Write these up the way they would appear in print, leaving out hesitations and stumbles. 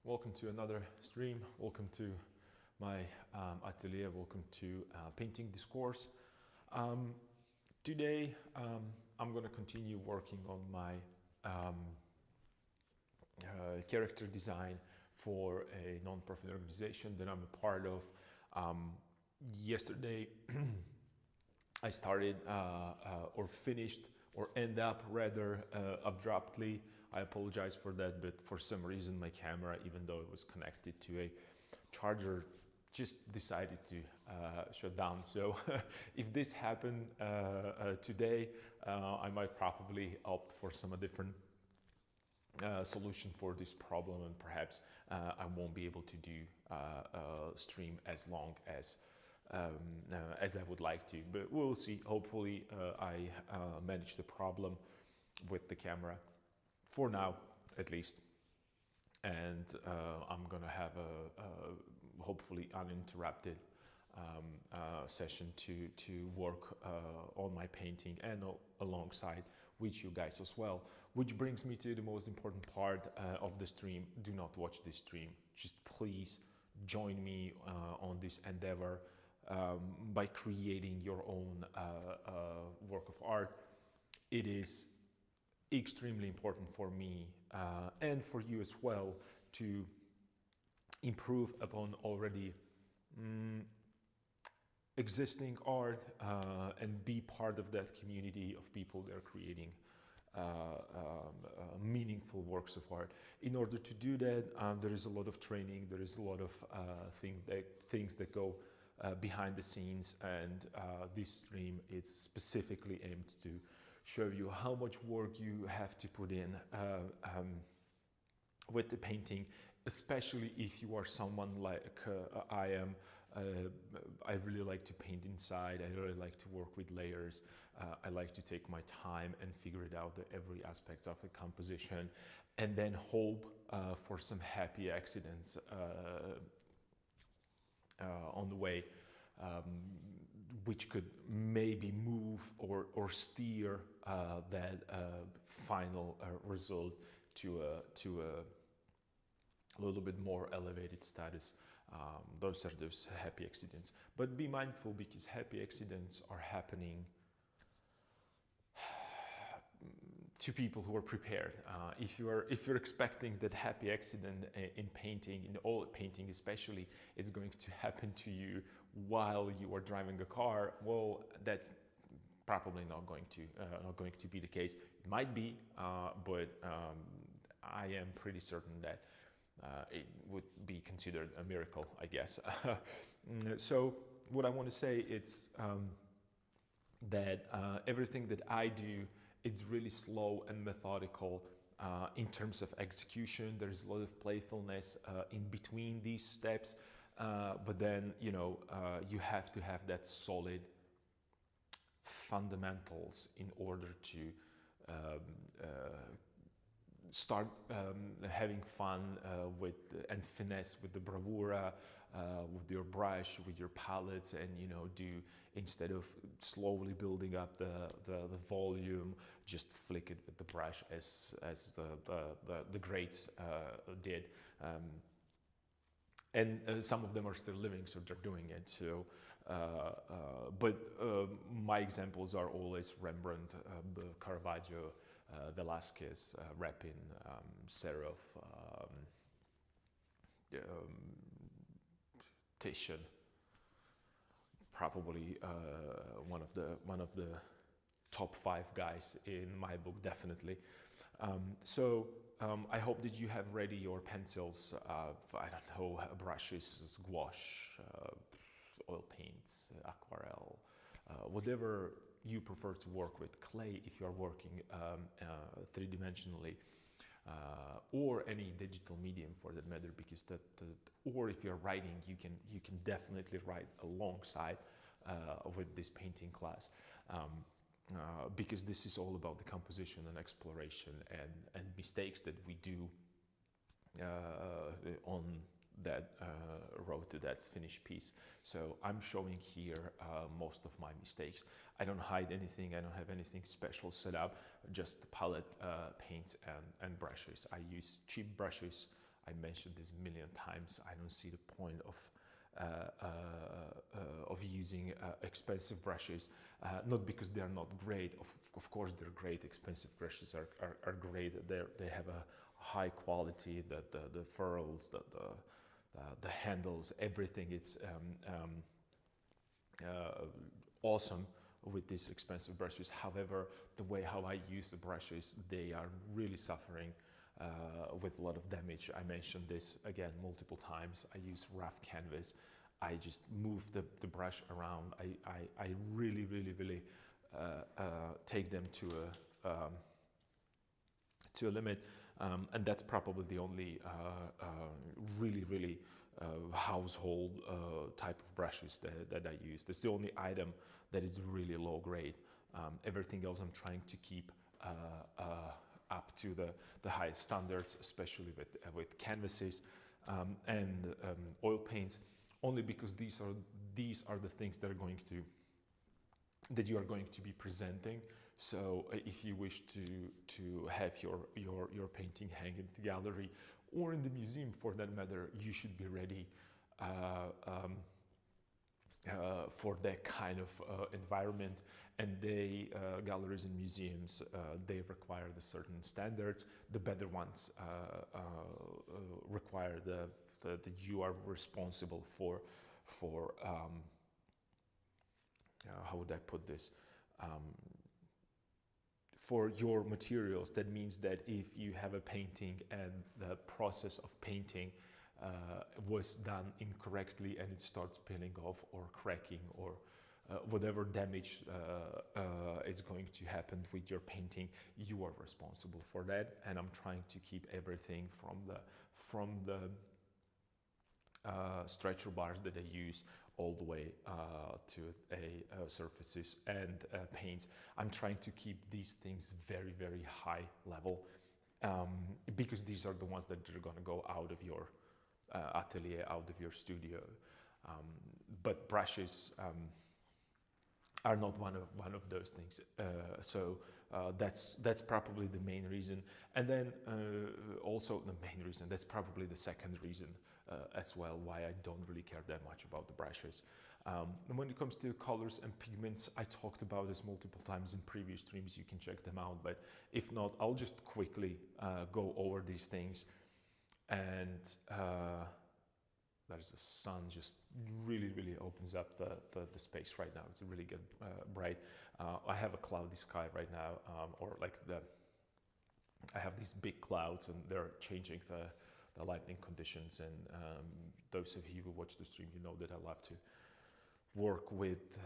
Welcome to another stream. Welcome to my atelier. Welcome to Painting Discourse. Today I'm going to continue working on my character design for a non-profit organization that I'm a part of. Yesterday I started or finished or end up rather abruptly. I apologize for that, but for some reason my camera, even though it was connected to a charger, just decided to shut down. So if this happened today, I might probably opt for some different solution for this problem, and perhaps I won't be able to do stream as long as I would like to, but we'll see. Hopefully I manage the problem with the camera for now, at least, and I'm gonna have a hopefully uninterrupted session to work on my painting and alongside with you guys as well, which brings me to the most important part of the stream. Do not watch this stream, just please join me on this endeavor by creating your own work of art. It is extremely important for me and for you as well to improve upon already existing art and be part of that community of people that are creating meaningful works of art. In order to do that, there is a lot of training, there is a lot of things that go behind the scenes, and this stream is specifically aimed to show you how much work you have to put in with the painting, especially if you are someone like I am. I really like to paint inside. I really like to work with layers. I like to take my time and figure it out, every aspect of a composition, and then hope for some happy accidents on the way, which could maybe move or steer that final result to a little bit more elevated status. Those are those happy accidents. But be mindful, because happy accidents are happening to people who are prepared. If you're expecting that happy accident in painting, in all painting especially, it's going to happen to you while you are driving a car, well, that's probably not going to be the case. It might be, but I am pretty certain that it would be considered a miracle, I guess. So what I want to say is that everything that I do, it's really slow and methodical in terms of execution. There's a lot of playfulness in between these steps, but then, you know, you have to have that solid fundamentals in order to start having fun with and finesse with the bravura, with your brush, with your palettes, and, you know, instead of slowly building up the volume, just flick it with the brush as the greats did. And some of them are still living, so they're doing it. So, but my examples are always Rembrandt, Caravaggio, Velázquez, Repin, Serov, Titian. Probably one of the top 5 guys in my book, definitely. So I hope that you have ready your pencils, I don't know, brushes, gouache, oil paints, aquarelle, whatever you prefer to work with, clay if you are working three-dimensionally, or any digital medium for that matter, because or if you're writing, you can definitely write alongside with this painting class. Because this is all about the composition and exploration and mistakes that we do on that road to that finished piece. So I'm showing here most of my mistakes. I don't hide anything. I don't have anything special set up, just palette paints and brushes. I use cheap brushes. I mentioned this a million times. I don't see the point of using expensive brushes, not because they are not great. Of course, they're great. Expensive brushes are great. They have a high quality. The ferrules, the handles, everything. It's awesome with these expensive brushes. However, the way how I use the brushes, they are really suffering with a lot of damage. I mentioned this again multiple times. I use rough canvas. I just move the brush around. I really take them to a limit, and that's probably the only really household type of brushes that I use. That's the only item that is really low grade. Everything else I'm trying to keep up to the highest standards, especially with canvases and oil paints, only because these are the things that you are going to be presenting. So if you wish to have your painting hang in the gallery or in the museum for that matter, you should be ready for that kind of environment. And galleries and museums, they require the certain standards. The better ones require that you are responsible for how would I put this? For your materials. That means that if you have a painting and the process of painting was done incorrectly and it starts peeling off or cracking or whatever damage is going to happen with your painting, you are responsible for that. And I'm trying to keep everything from the stretcher bars that I use all the way to surfaces and paints. I'm trying to keep these things very high level because these are the ones that are going to go out of your atelier, out of your studio. But brushes are not one of those things. So that's probably the main reason. And then also the main reason, that's probably the second reason as well why I don't really care that much about the brushes. And when it comes to colors and pigments, I talked about this multiple times in previous streams. You can check them out, but if not, I'll just quickly go over these things. And there's the sun just really opens up the space right now. It's really good, bright. I have a cloudy sky right now, I have these big clouds and they're changing the lighting conditions. And those of you who watch the stream, you know that I love to work with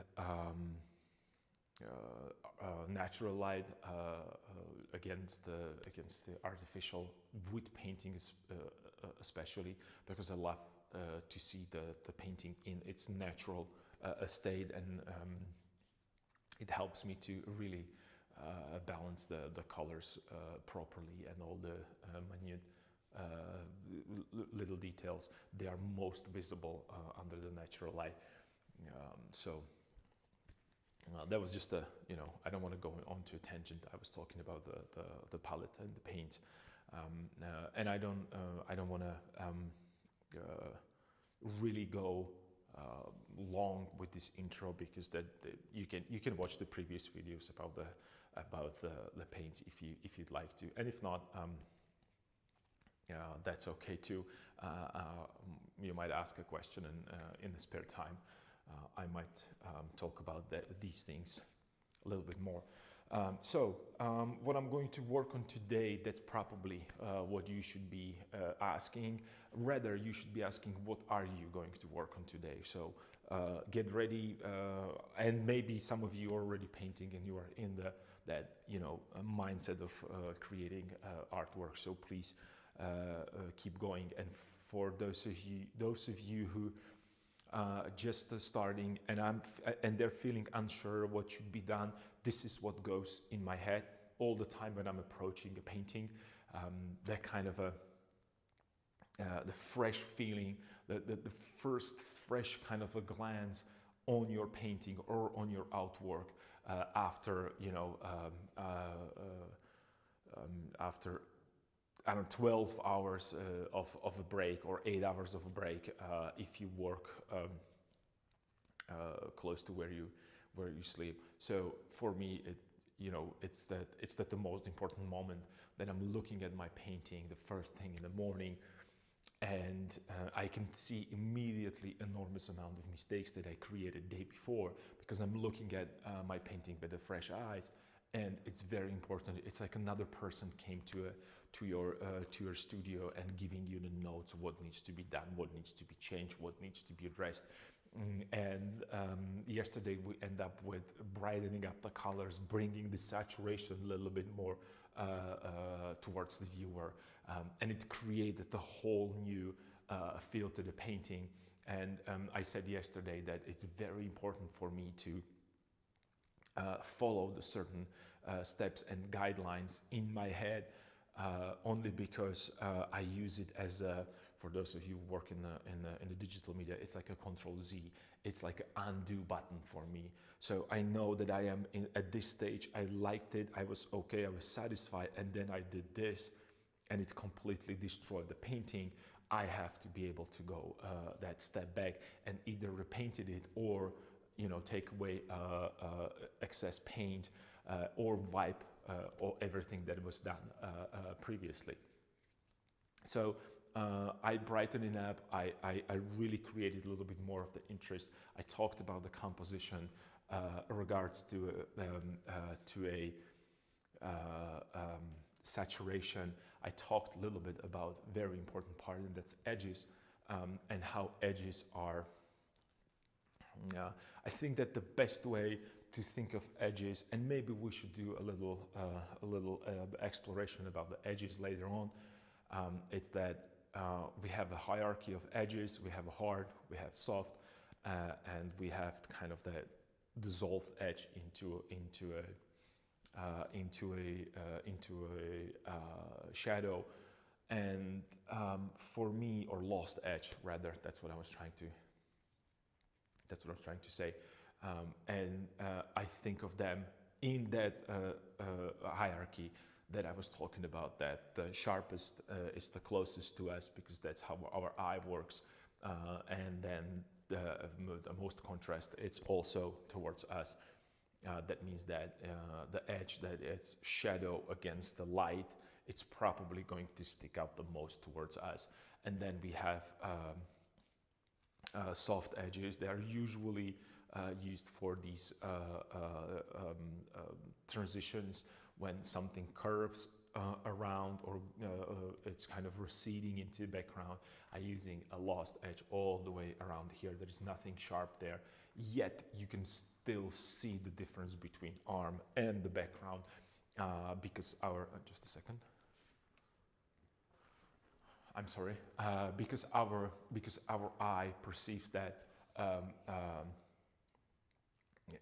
natural light against the artificial, wood painting especially, because I love to see the painting in its natural state, and it helps me to really balance the colors properly, and all the minute little details, they are most visible under the natural light. That was just I don't want to go on to a tangent. I was talking about the palette and the paint, and I don't want to really go long with this intro, because you can watch the previous videos about the paints if you'd like to, and if not, that's okay too. You might ask a question, and in the spare time I might talk about these things a little bit more. What I'm going to work on today, that's probably what you should be asking. Rather, you should be asking, what are you going to work on today? So get ready, and maybe some of you are already painting and you are in that mindset of creating artwork. So please keep going. And for those of you who just starting and they're feeling unsure what should be done, this is what goes in my head all the time when I'm approaching a painting. That kind of the fresh feeling, the first fresh kind of a glance on your painting or on your artwork after I don't know, 12 hours of a break or 8 hours of a break if you work close to where you sleep. So for me, it's that the most important moment that I'm looking at my painting the first thing in the morning, and I can see immediately enormous amount of mistakes that I created the day before, because I'm looking at my painting with the fresh eyes. And it's very important. It's like another person came to your studio and giving you the notes of what needs to be done, what needs to be changed, what needs to be addressed. And yesterday we end up with brightening up the colors, bringing the saturation a little bit more towards the viewer, and it created the whole new feel to the painting. And I said yesterday that it's very important for me to follow the certain steps and guidelines in my head, only because I use it as a, for those of you who work in the digital media, it's like a Control Z. It's like an undo button for me. So I know that I am at this stage. I liked it. I was okay. I was satisfied. And then I did this, and it completely destroyed the painting. I have to be able to go that step back and either repainted it, or take away excess paint, or wipe or everything that was done previously. So I brightened it up. I really created a little bit more of the interest. I talked about the composition regards to a saturation. I talked a little bit about very important part, and that's edges, and how edges are. I think that the best way to think of edges, and maybe we should do a little exploration about the edges later on. It's that we have a hierarchy of edges. We have a hard, we have soft, and we have kind of that dissolved edge into a shadow. And for me, or lost edge rather, that's what I was trying to say. And I think of them in that hierarchy that I was talking about, that the sharpest is the closest to us, because that's how our eye works. And then the most contrast, it's also towards us. That means that the edge that it's shadow against the light, it's probably going to stick out the most towards us. And then we have soft edges. They are usually used for these transitions when something curves around, or it's kind of receding into the background. I'm using a lost edge all the way around here. There is nothing sharp there, yet you can still see the difference between arm and the background, because just a second. I'm sorry, because our eye perceives that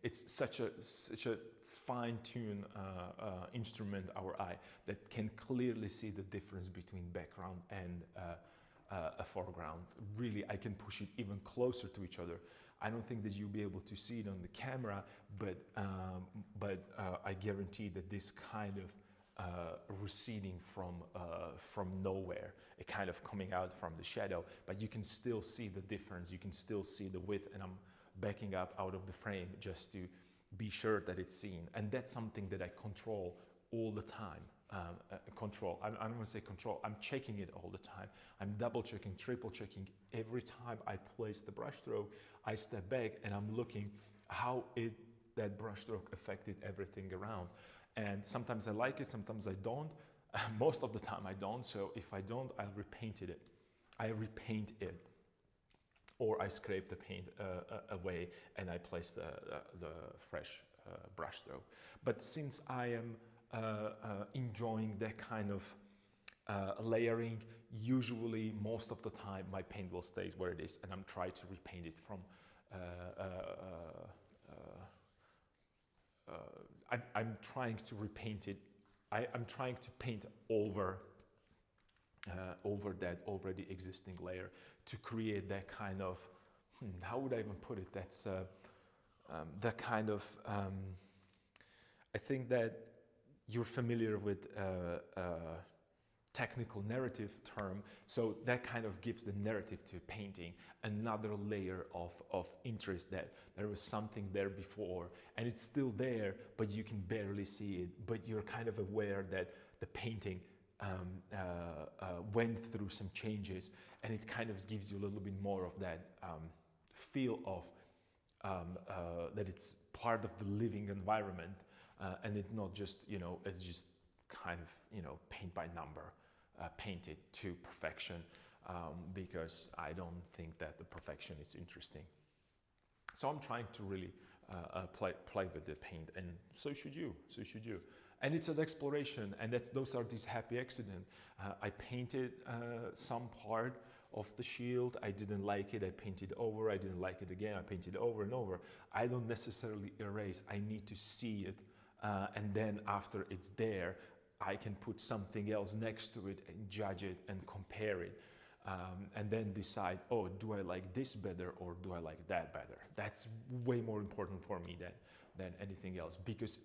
it's such a fine-tuned instrument, our eye, that can clearly see the difference between background and a foreground. Really, I can push it even closer to each other. I don't think that you'll be able to see it on the camera, but I guarantee that this kind of receding from nowhere, it kind of coming out from the shadow, but you can still see the difference. You can still see the width, and I'm backing up out of the frame just to be sure that it's seen. And that's something that I control all the time. I don't want to say control, I'm checking it all the time. I'm double checking, triple checking. Every time I place the brush stroke, I step back and I'm looking how that brush stroke affected everything around. And sometimes I like it, sometimes I don't. Most of the time I don't. So if I don't, I'll repaint it. I repaint it, or I scrape the paint away and I place the fresh brush stroke. But since I am enjoying that kind of layering, usually most of the time my paint will stay where it is, and I'm trying to repaint it from I'm trying to repaint it. I'm trying to paint over that already existing layer to create that kind of, how would I even put it? That's that kind of, I think that you're familiar with technical narrative term. So that kind of gives the narrative to painting another layer of interest, that there was something there before and it's still there, but you can barely see it, but you're kind of aware that the painting went through some changes, and it kind of gives you a little bit more of that feel of that it's part of the living environment, and it's not just, you know, it's just kind of, you know, paint by number, painted to perfection, because I don't think that the perfection is interesting. So I'm trying to really play with the paint, and so should you. And it's an exploration, and those are these happy accidents. I painted some part of the shield. I didn't like it. I painted over. I didn't like it again. I painted over and over. I don't necessarily erase. I need to see it, and then after it's there, I can put something else next to it and judge it and compare it, and then decide, oh, do I like this better or do I like that better? That's way more important for me than anything else, because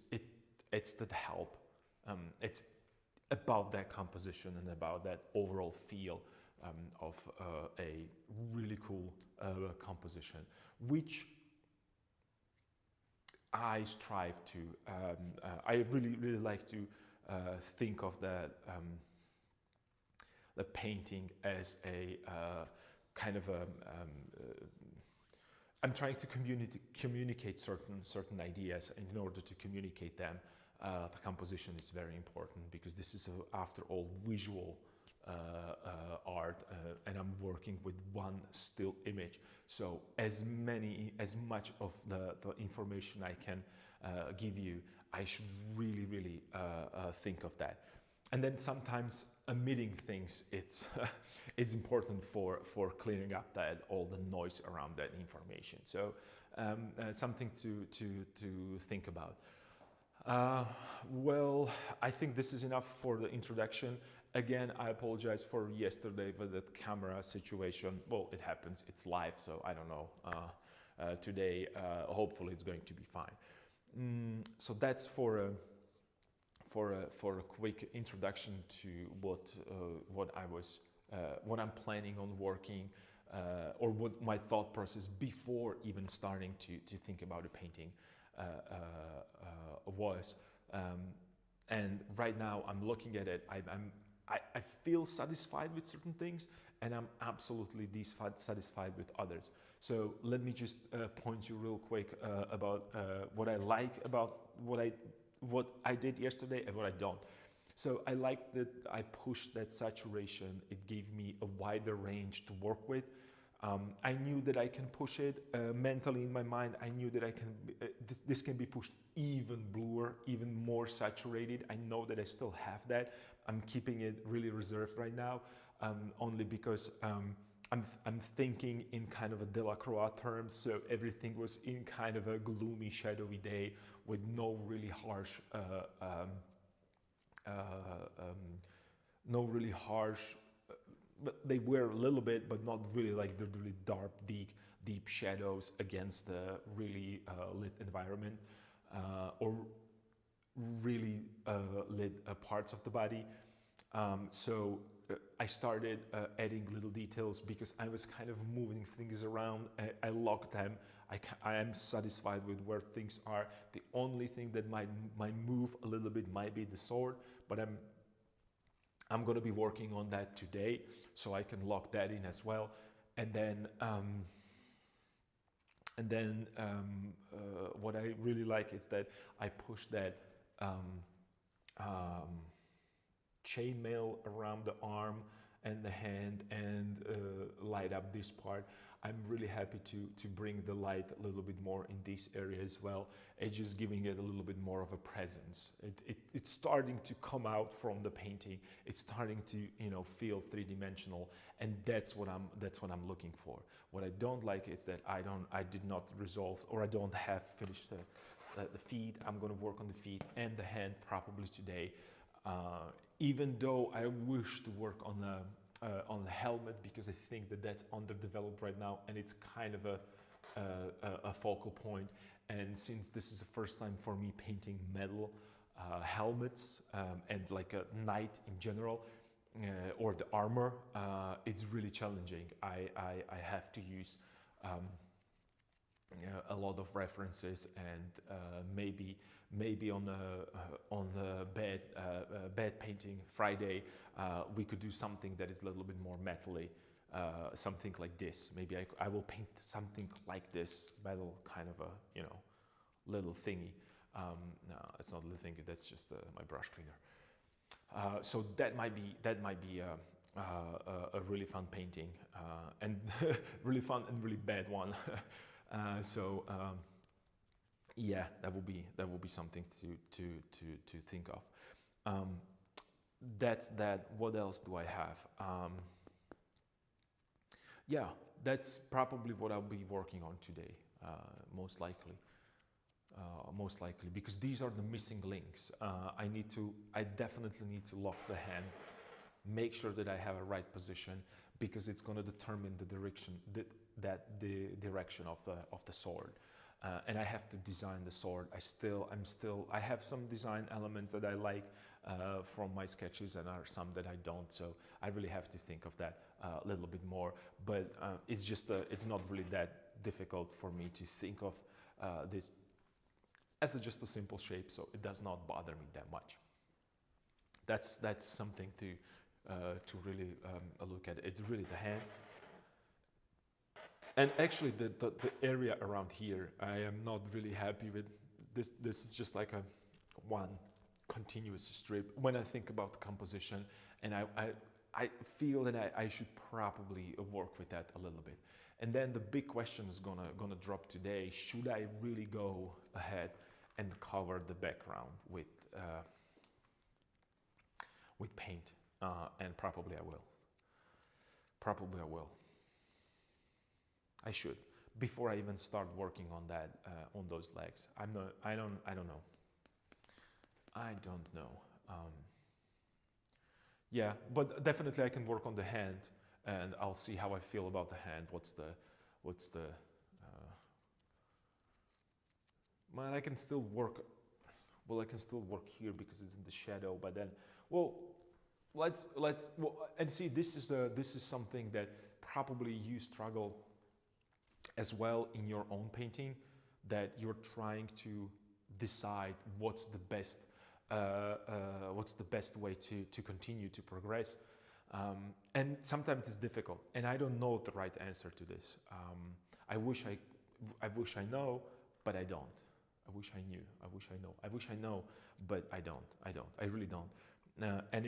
it's the help. It's about that composition and about that overall feel of a really cool composition, which I strive to. I really like to think of the painting as a kind of a. I'm trying to communicate certain ideas, and in order to communicate them, the composition is very important, because this is, after all, visual art, and I'm working with one still image. So as much of the information I can give you, I should really think of that. And then sometimes omitting things, it's it's important for clearing up all the noise around that information. So something to think about. Well, I think this is enough for the introduction. Again, I apologize for yesterday with the camera situation. Well, it happens, it's live, so I don't know. Today, hopefully it's going to be fine. So that's for a quick introduction to what I'm planning on working, or what my thought process before even starting to think about a painting was. And right now I'm looking at it, I feel satisfied with certain things, and I'm absolutely dissatisfied with others. So let me just point you real quick about what I like about what I did yesterday and what I don't. So I like that I pushed that saturation. It gave me a wider range to work with. I knew that I can push it mentally in my mind. I knew that I can. This can be pushed even bluer, even more saturated. I know that I still have that. I'm keeping it really reserved right now, only because I'm thinking in kind of a Delacroix terms. So everything was in kind of a gloomy, shadowy day with no really harsh, but they were a little bit, but not really like the really dark, deep shadows against the really lit environment, or really lit parts of the body. So I started adding little details, because I was kind of moving things around. I locked them. I am satisfied with where things are. The only thing that might move a little bit might be the sword, but I'm going to be working on that today, so I can lock that in as well. And then what I really like is that I push that chainmail around the arm and the hand, and light up this part. I'm really happy to bring the light a little bit more in this area as well. It's just giving it a little bit more of a presence. It's starting to come out from the painting. It's starting to, you know, feel three-dimensional, and that's what I'm looking for. What I don't like is that I did not resolve, or I don't have finished the feet. I'm going to work on the feet and the hand probably today. Even though I wish to work on the helmet, because I think that that's underdeveloped right now, and it's kind of a focal point. And since this is the first time for me painting metal helmets, and like a knight in general, or the armor, it's really challenging. I have to use a lot of references, and maybe on the bed painting Friday we could do something that is a little bit more metally, something like this. Maybe I will paint something like this, metal kind of a, you know, little thingy. No, it's not a little thingy. That's just my brush cleaner. So that might be a really fun painting, and really fun and really bad one. Yeah, that will be something to think of. That's that. What else do I have? Yeah, that's probably what I'll be working on today, most likely. Most likely, because these are the missing links. I definitely need to lock the hand, make sure that I have a right position, because it's going to determine the direction, the direction of the sword. And I have to design the sword. I have some design elements that I like from my sketches, and are some that I don't. So I really have to think of that a little bit more. But it's not really that difficult for me to think of this as just a simple shape. So it does not bother me that much. That's something to really look at. It's really the hand. And actually, the area around here, I am not really happy with. This is just like a one continuous strip when I think about the composition, and I feel that I should probably work with that a little bit. And then the big question is gonna drop today: should I really go ahead and cover the background with paint? And probably I will. Probably I will. I should, before I even start working on that, on those legs. I don't know. I don't know. Yeah, but definitely I can work on the hand, and I'll see how I feel about the hand. Man, I can still work. Well, I can still work here because it's in the shadow. But then, well, let's and see. This is something that probably you struggle as well in your own painting, that you're trying to decide what's the best way to continue to progress, and sometimes it's difficult, and I don't know the right answer to this. I wish I know, but I don't. I wish I knew. I wish I know. I wish I know, but I don't. I really don't. And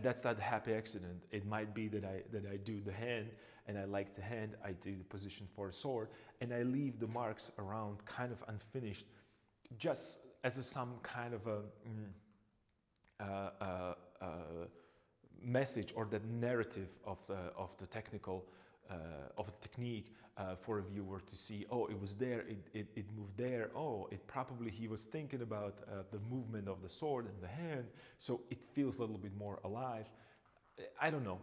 that's that happy accident. It might be that I do the hand, and I like the hand. I do the position for a sword, and I leave the marks around kind of unfinished, just as some kind of a message, or the narrative of the technical of the technique, for a viewer to see. Oh, it was there. It moved there. Oh, it probably he was thinking about the movement of the sword and the hand, so it feels a little bit more alive. I don't know.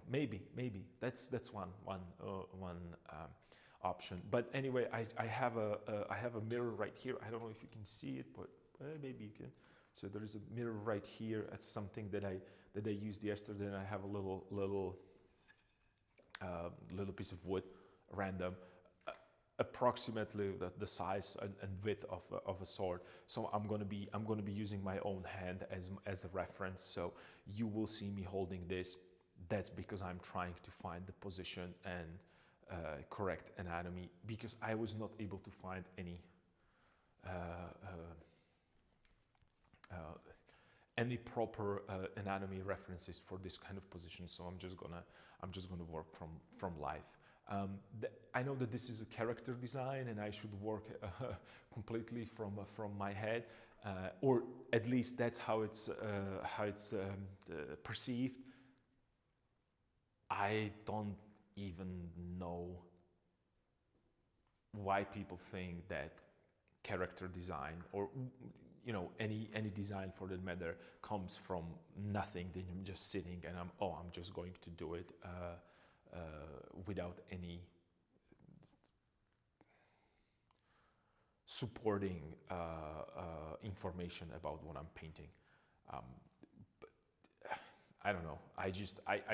Maybe that's one option. But anyway, I have a mirror right here. I don't know if you can see it, but maybe you can. So there is a mirror right here. It's something that I used yesterday, and I have a little piece of wood, random, approximately the size and width of a sword. So I'm gonna be using my own hand as a reference. So you will see me holding this. That's because I'm trying to find the position and correct anatomy, because I was not able to find any proper anatomy references for this kind of position. So I'm just gonna work from life. I know that this is a character design, and I should work completely from my head, or at least that's how it's perceived. I don't even know why people think that character design, or any design for that matter, comes from nothing. Then I'm just sitting and I'm just going to do it without any supporting information about what I'm painting. I don't know. I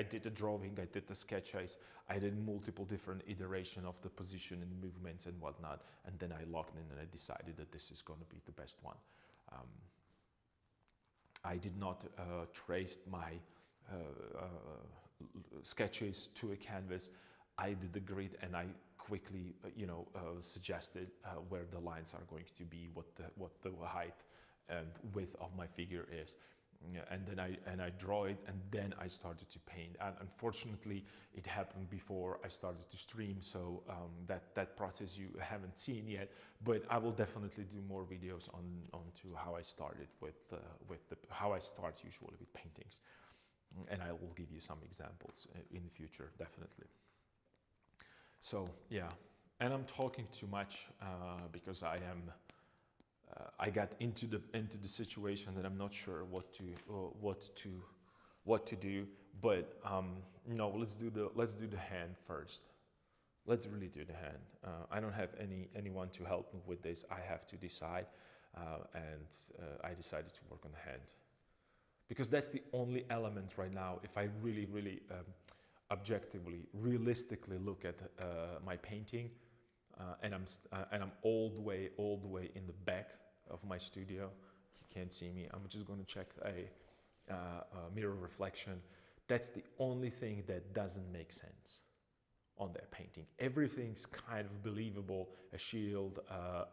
did the drawing, I did the sketch, I did multiple different iteration of the position and movements and whatnot, and then I logged in and I decided that this is going to be the best one. I did not trace my sketches to a canvas. I did the grid and I quickly, suggested where the lines are going to be, what the height and width of my figure is. And then I draw it, and then I started to paint. And unfortunately, it happened before I started to stream, so that process you haven't seen yet. But I will definitely do more videos onto how I started how I start usually with paintings, and I will give you some examples in the future, definitely. So yeah, and I'm talking too much because I got into the situation that I'm not sure what to do. But no, let's do the hand first. Let's really do the hand. I don't have anyone to help me with this. I have to decide, and I decided to work on the hand because that's the only element right now. If I really objectively, realistically look at my painting. And I'm all the way in the back of my studio. You can't see me. I'm just going to check a mirror reflection. That's the only thing that doesn't make sense on that painting. Everything's kind of believable. A shield, a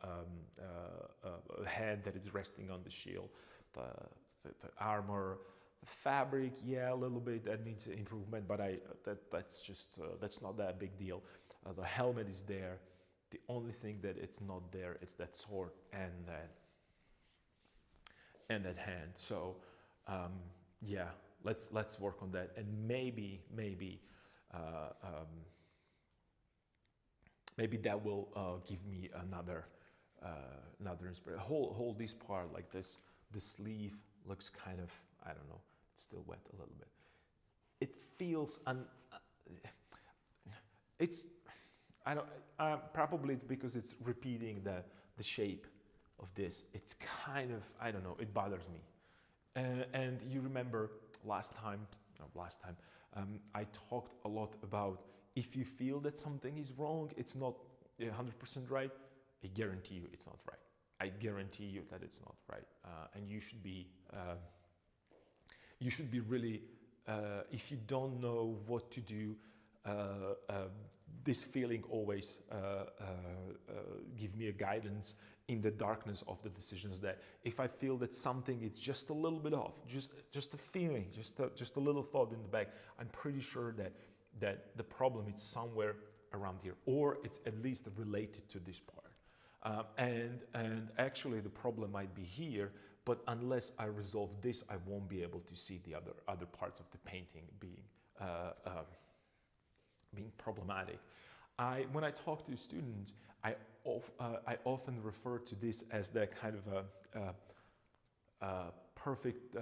hand that is resting on the shield, the armor, the fabric. Yeah, a little bit that needs improvement, but that's not that big deal. The helmet is there. The only thing that it's not there is that sword and that hand. So yeah, let's work on that, and maybe that will give me another inspiration. Hold this part like this. The sleeve looks kind of, I don't know. It's still wet a little bit. It feels it's. I don't. Probably it's because it's repeating the shape of this. It's kind of, I don't know. It bothers me. And you remember last time I talked a lot about if you feel that something is wrong, it's not 100% right. I guarantee you it's not right. I guarantee you that it's not right. And you should be really. If you don't know what to do. This feeling always give me a guidance in the darkness of the decisions, that if I feel that something is just a little bit off, just a feeling, just a little thought in the back, I'm pretty sure that the problem is somewhere around here, or it's at least related to this part. And actually the problem might be here, but unless I resolve this, I won't be able to see the other parts of the painting being problematic. When I talk to students, I often refer to this as that kind of a perfect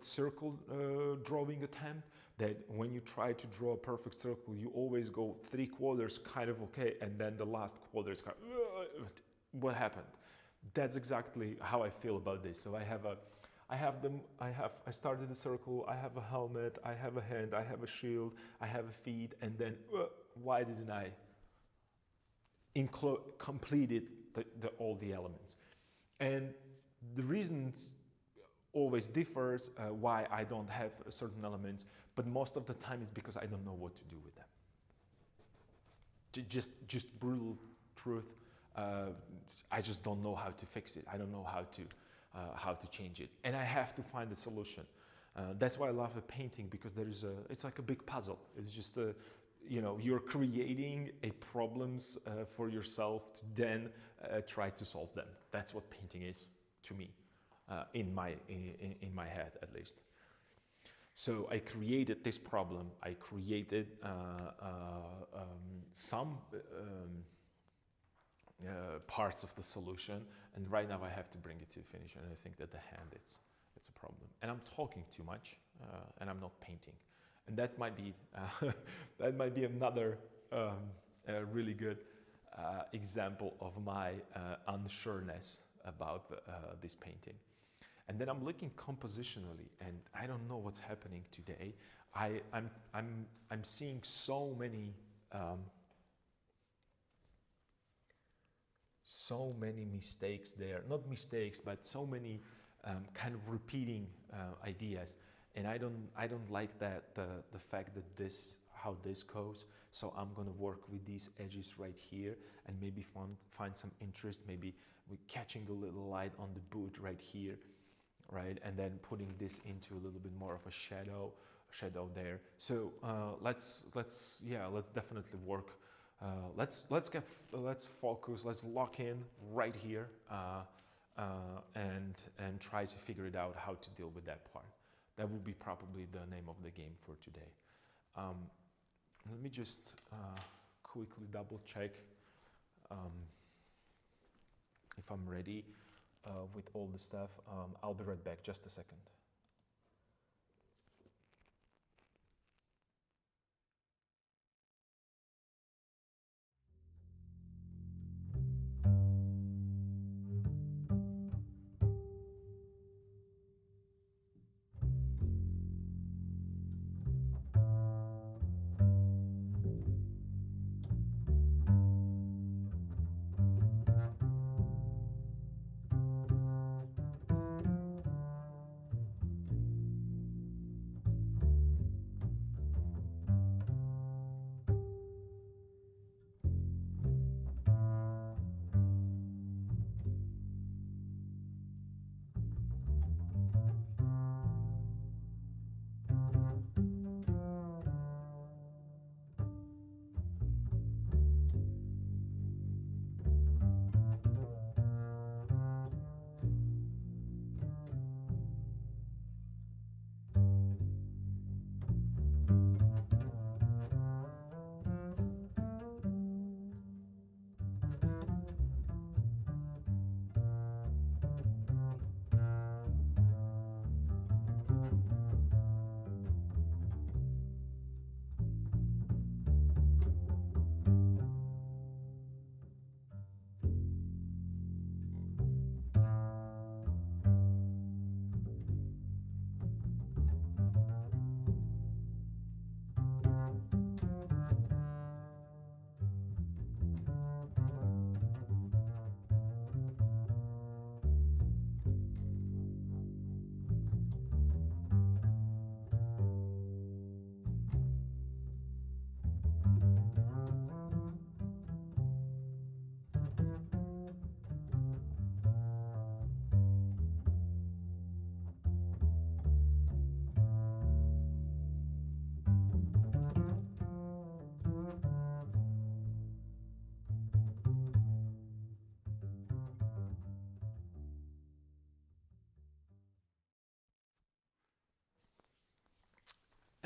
circle drawing attempt. That when you try to draw a perfect circle, you always go 3/4 kind of okay, and then the last quarter is kind of, what happened? That's exactly how I feel about this. So I started the circle, I have a helmet, I have a hand, I have a shield, I have a feet, and then why didn't I complete all the elements? And the reasons always differs why I don't have certain elements, but most of the time it's because I don't know what to do with them. Just brutal truth. I just don't know how to fix it. I don't know how to change it, and I have to find a solution. That's why I love a painting, because it's like a big puzzle. It's just you're creating a problems for yourself to then try to solve them. That's what painting is to me, in my head at least. So I created this problem. I created some parts of the solution, and right now I have to bring it to finish. And I think that the hand, it's a problem. And I'm talking too much, and I'm not painting. And that might be another really good example of my unsureness about this painting. And then I'm looking compositionally, and I don't know what's happening today. I'm seeing so many mistakes there. Not mistakes, but so many kind of repeating ideas. And I don't like that the fact that how this goes. So I'm gonna work with these edges right here, and maybe find some interest. Maybe we're catching a little light on the boot right here, right? And then putting this into a little bit more of a shadow there. So let's definitely work. Let's focus. Let's lock in right here, and try to figure it out how to deal with that part. That will be probably the name of the game for today. Let me just quickly double check if I'm ready with all the stuff. I'll be right back, just a second.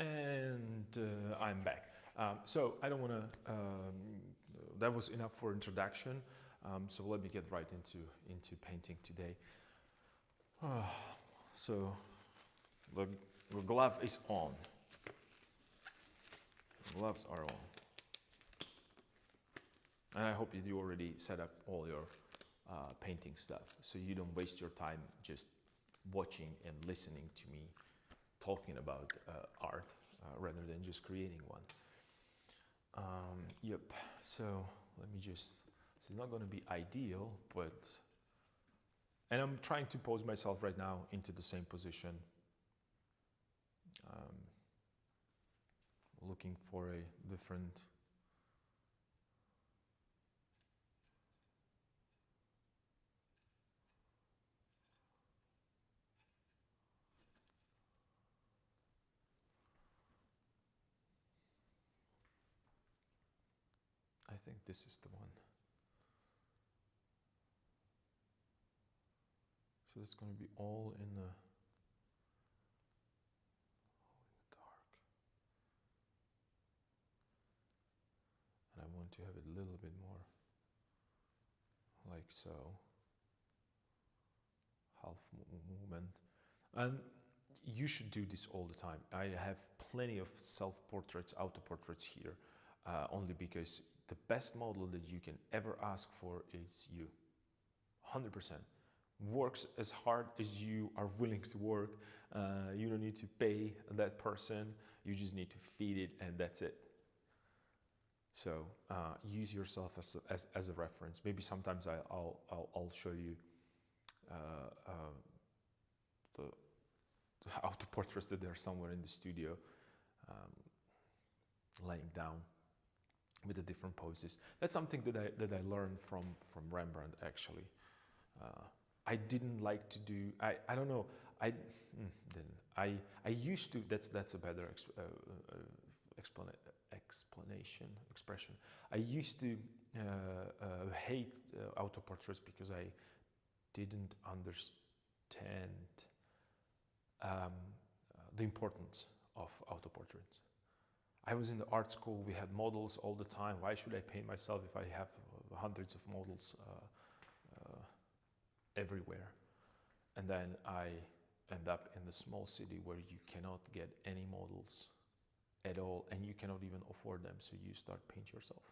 And I'm back. So I don't want to. That was enough for introduction. So let me get right into painting today. So the glove is on. The gloves are on, and I hope you already set up all your painting stuff, so you don't waste your time just watching and listening to me talking about art rather than just creating one. Yep, so let me just, so it's not going to be ideal, but, and I'm trying to pose myself right now into the same position, looking for a different I think this is the one. So it's going to be all in the dark. And I want to have it a little bit more like so. Half movement. And you should do this all the time. I have plenty of self-portraits, auto-portraits here, only because the best model that you can ever ask for is you, 100%. works as hard as you are willing to work. You don't need to pay that person. You just need to feed it, and that's it. So use yourself as a reference. Maybe sometimes I'll show you the autoportraits that are somewhere in the studio, laying down with the different poses. That's something that I learned from Rembrandt, actually. I didn't like to do. I don't know. I didn't. I used to. That's a better expression. I used to hate autoportraits because I didn't understand the importance of autoportraits. I was in the art school. We had models all the time. Why should I paint myself if I have hundreds of models everywhere? And then I end up in the small city where you cannot get any models at all, and you cannot even afford them, so you start paint yourself.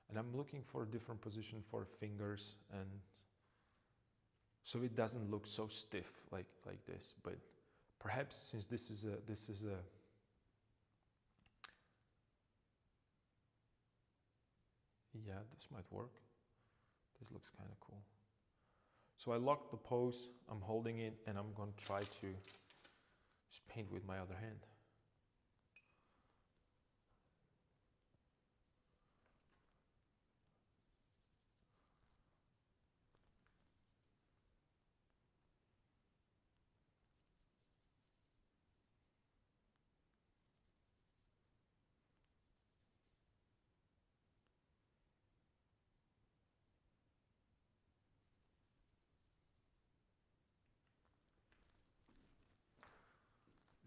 And I'm looking for a different position for fingers, and so it doesn't look so stiff like this. But perhaps since this is a yeah, this might work. This looks kind of cool. So I locked the pose, I'm holding it, and I'm going to try to just paint with my other hand.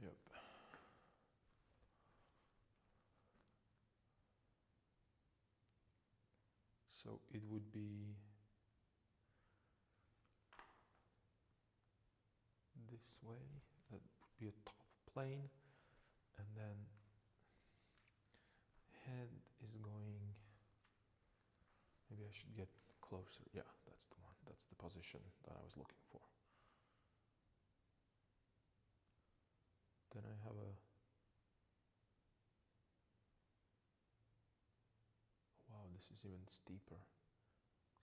Yep. So it would be this way. That would be a top plane, and then head is going. Maybe I should get closer. Yeah, that's the one. That's the position that I was looking for. Then I have a. Wow, this is even steeper.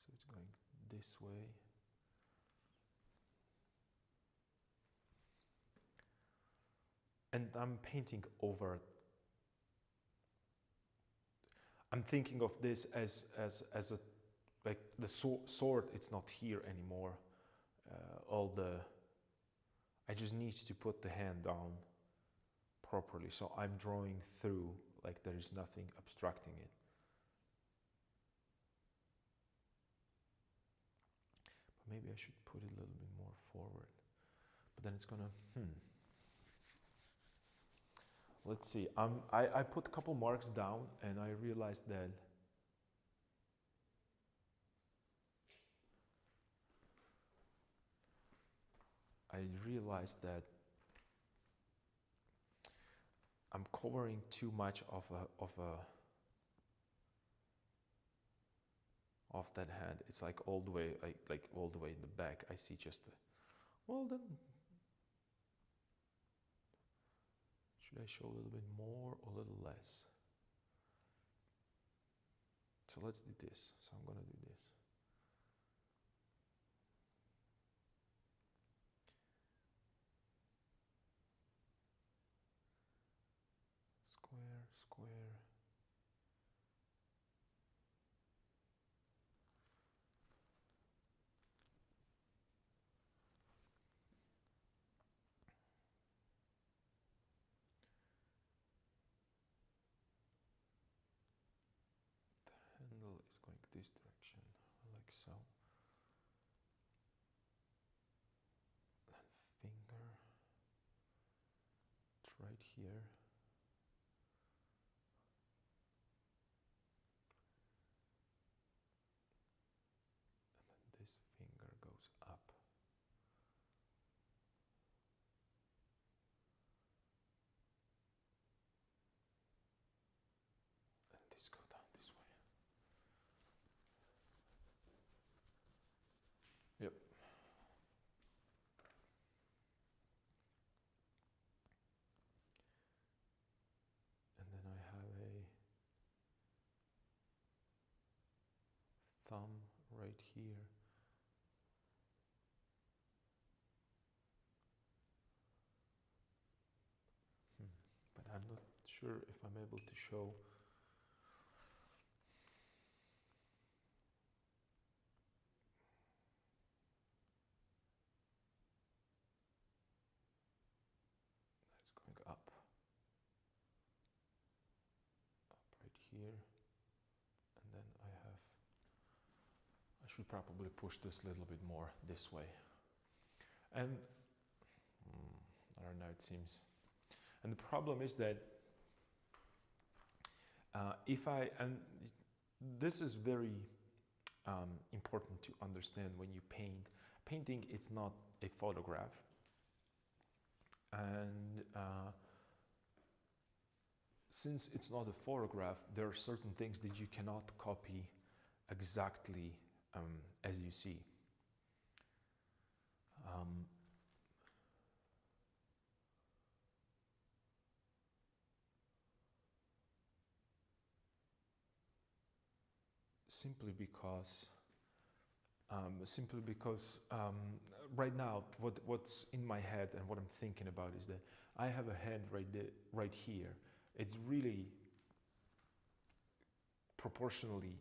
So it's going this way. And I'm painting over. I'm thinking of this as a, like the sword. It's not here anymore. I just need to put the hand down properly. So I'm drawing through like there is nothing obstructing it. But maybe I should put it a little bit more forward. But then it's gonna. Let's see. I put a couple marks down, and I realized that I'm covering too much of that hand. It's like all the way, like all the way in the back. I see just the. Well then. Should I show a little bit more or a little less? So let's do this. So I'm gonna do this. Square, square. Handle is going this direction, like so. And finger, it's right here. And then this finger goes up. And this goes down. thumb right here. But I'm not sure if I'm able to show. It's going up right here, and then I should probably push this a little bit more this way. And I don't know, it seems. And the problem is that and this is very important to understand when you paint. Painting, it's not a photograph. And since it's not a photograph, there are certain things that you cannot copy exactly as you see. Simply because right now what's in my head and what I'm thinking about is that I have a hand right here. It's really proportionally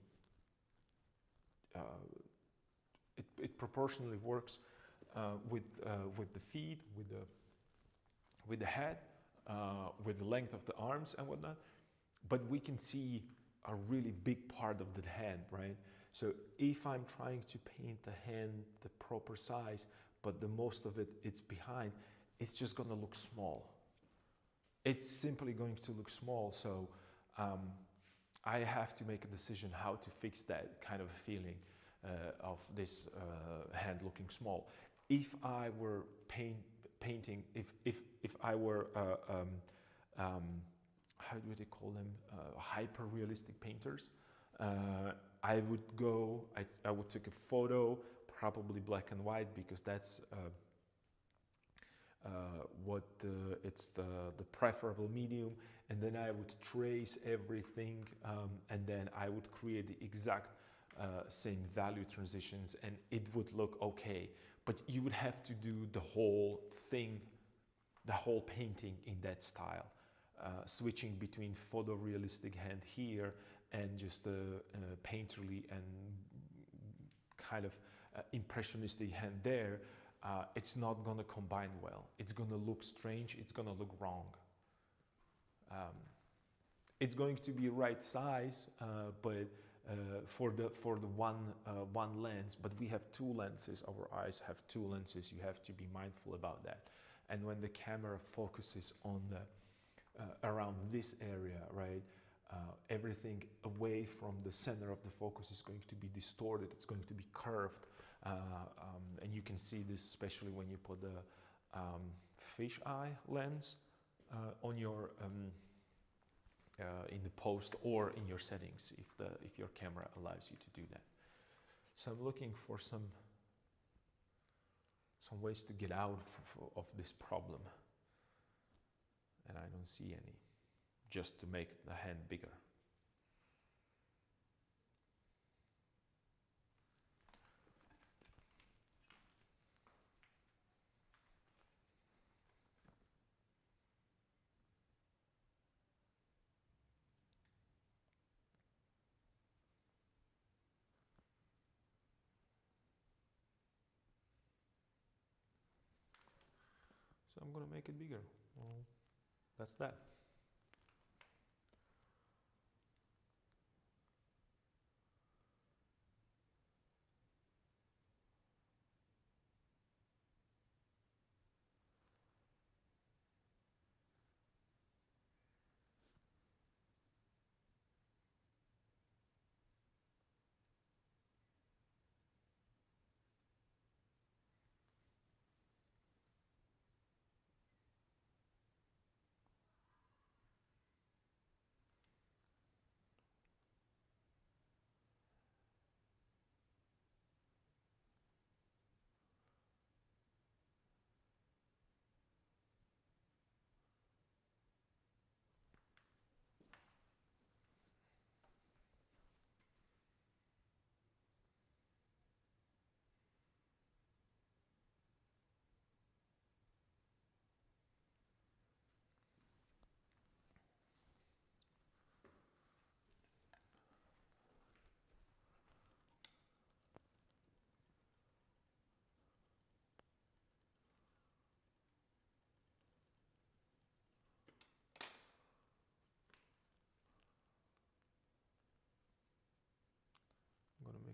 it proportionally works with the feet, with the head, with the length of the arms and whatnot. But we can see a really big part of the hand, right? So if I'm trying to paint the hand the proper size, but the most of it's behind, it's just gonna look small. It's simply going to look small. So I have to make a decision how to fix that kind of feeling of this hand looking small. If I were painting, if I were how do they call them, hyper realistic painters, I would take a photo, probably black and white, because that's it's the preferable medium, and then I would trace everything, and then I would create the exact same value transitions, and it would look okay. But you would have to do the whole thing, the whole painting in that style, switching between photorealistic hand here and just a painterly and kind of impressionistic hand there. It's not going to combine well. It's going to look strange. It's going to look wrong. It's going to be right size, but for the one lens. But we have two lenses. Our eyes have two lenses. You have to be mindful about that. And when the camera focuses on the around this area, right? Everything away from the center of the focus is going to be distorted. It's going to be curved. And you can see this especially when you put the fisheye lens on your in the post or in your settings if your camera allows you to do that. So I'm looking for some ways to get out of this problem, and I don't see any, just to make the hand bigger. So I'm going to make it bigger. Well, that's that.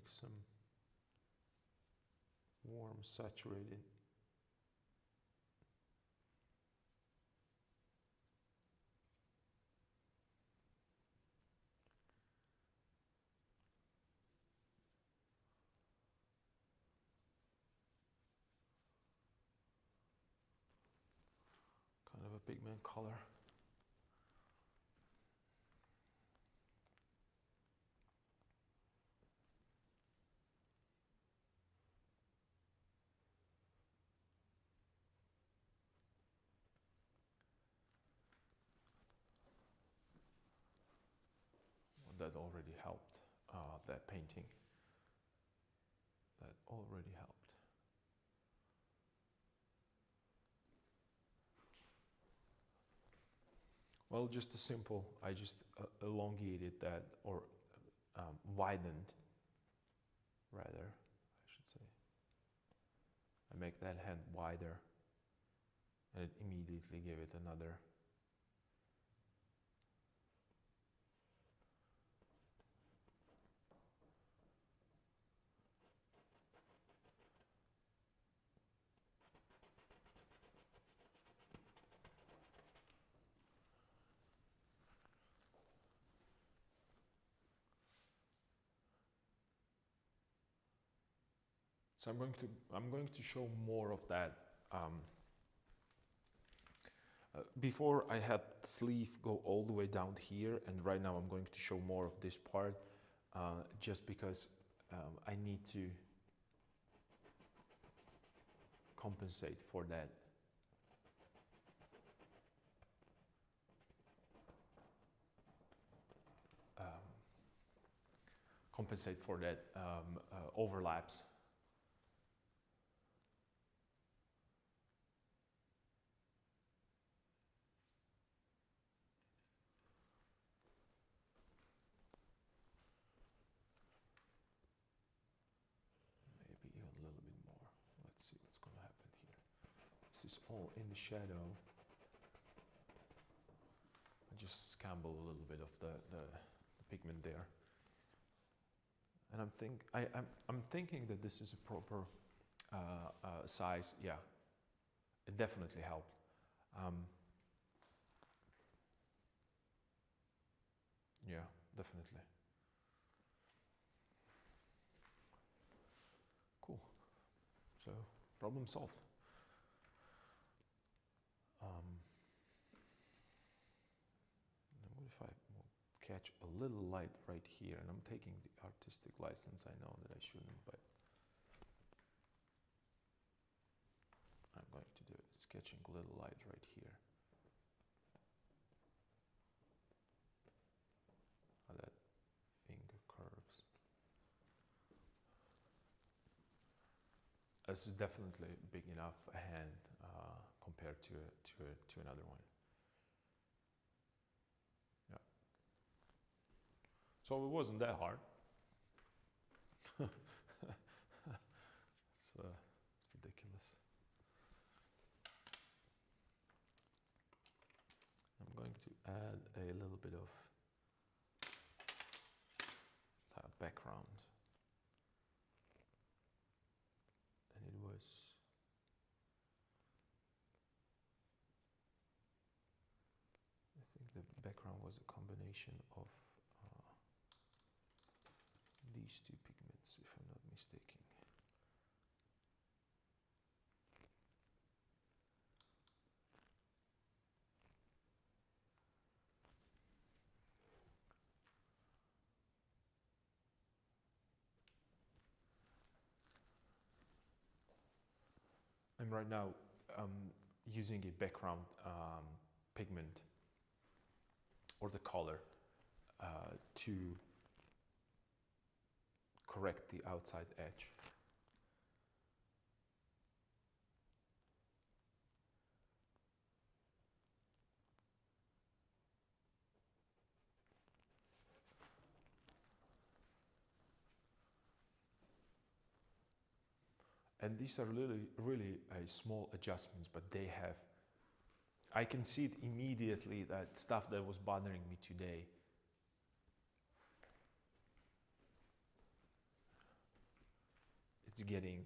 make some warm saturated. Kind of a pigment color. That already helped, that painting. That already helped. Well, just a simple, I just elongated that, or widened, rather, I should say. I make that hand wider, and it immediately gave it another. So I'm going to show more of that. Before I had the sleeve go all the way down here, and right now I'm going to show more of this part, just because I need to compensate for that. Compensate for that overlaps. Maybe even a little bit more. Let's see what's going to happen here. This is all in the shadow. I just scamble a little bit of the pigment there. And I'm thinking that this is a proper size. Yeah, it definitely helped. Yeah, definitely. Cool. So problem solved. What if I catch a little light right here? And I'm taking the artistic license. I know that I shouldn't, but I'm going to do it. Sketching a little light right here. How that finger curves. This is definitely big enough a hand compared to another one. Yeah. So it wasn't that hard. It's ridiculous. I'm going to add a little bit of background. And it was I think the background was a combination of these two pigments, if I'm not mistaken. I'm right now using a background pigment or the color to correct the outside edge. And these are really small adjustments, but they have, I can see it immediately, that stuff that was bothering me today. it's getting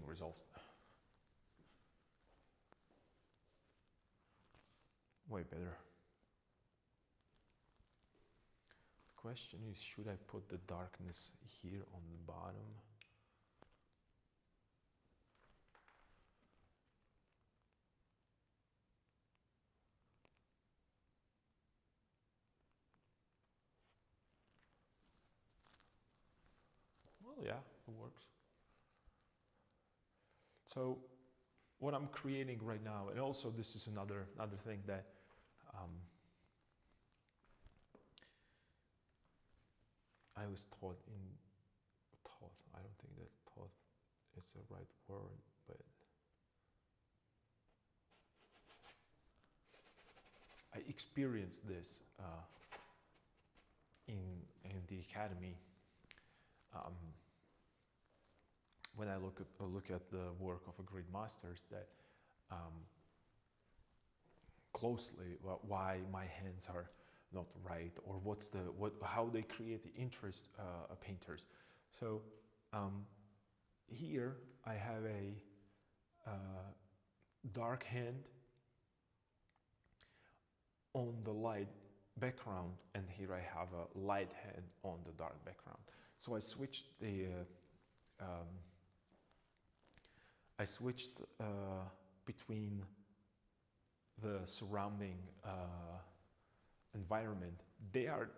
resolved way better. The question is, should I put the darkness here on the bottom? Well, yeah, it works. So what I'm creating right now, and also this is another thing that I was taught, I don't think that taught is the right word, but I experienced this in the academy. When I look at the work of a great masters, that closely why my hands are not right, or how they create the interest of painters. So here I have a dark hand on the light background, and here I have a light hand on the dark background. So I switched between the surrounding environment. They are,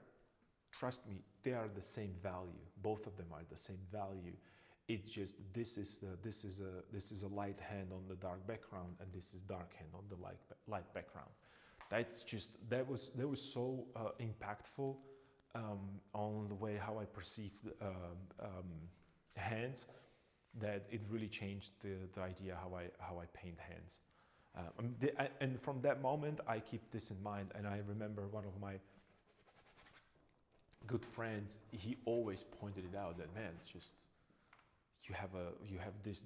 trust me, they are the same value. Both of them are the same value. It's just this is a light hand on the dark background, and this is dark hand on the light background. That was so impactful on the way how I perceived hands, that it really changed the idea how I paint hands. And from that moment, I keep this in mind. And I remember one of my good friends, he always pointed it out, that, man, just you have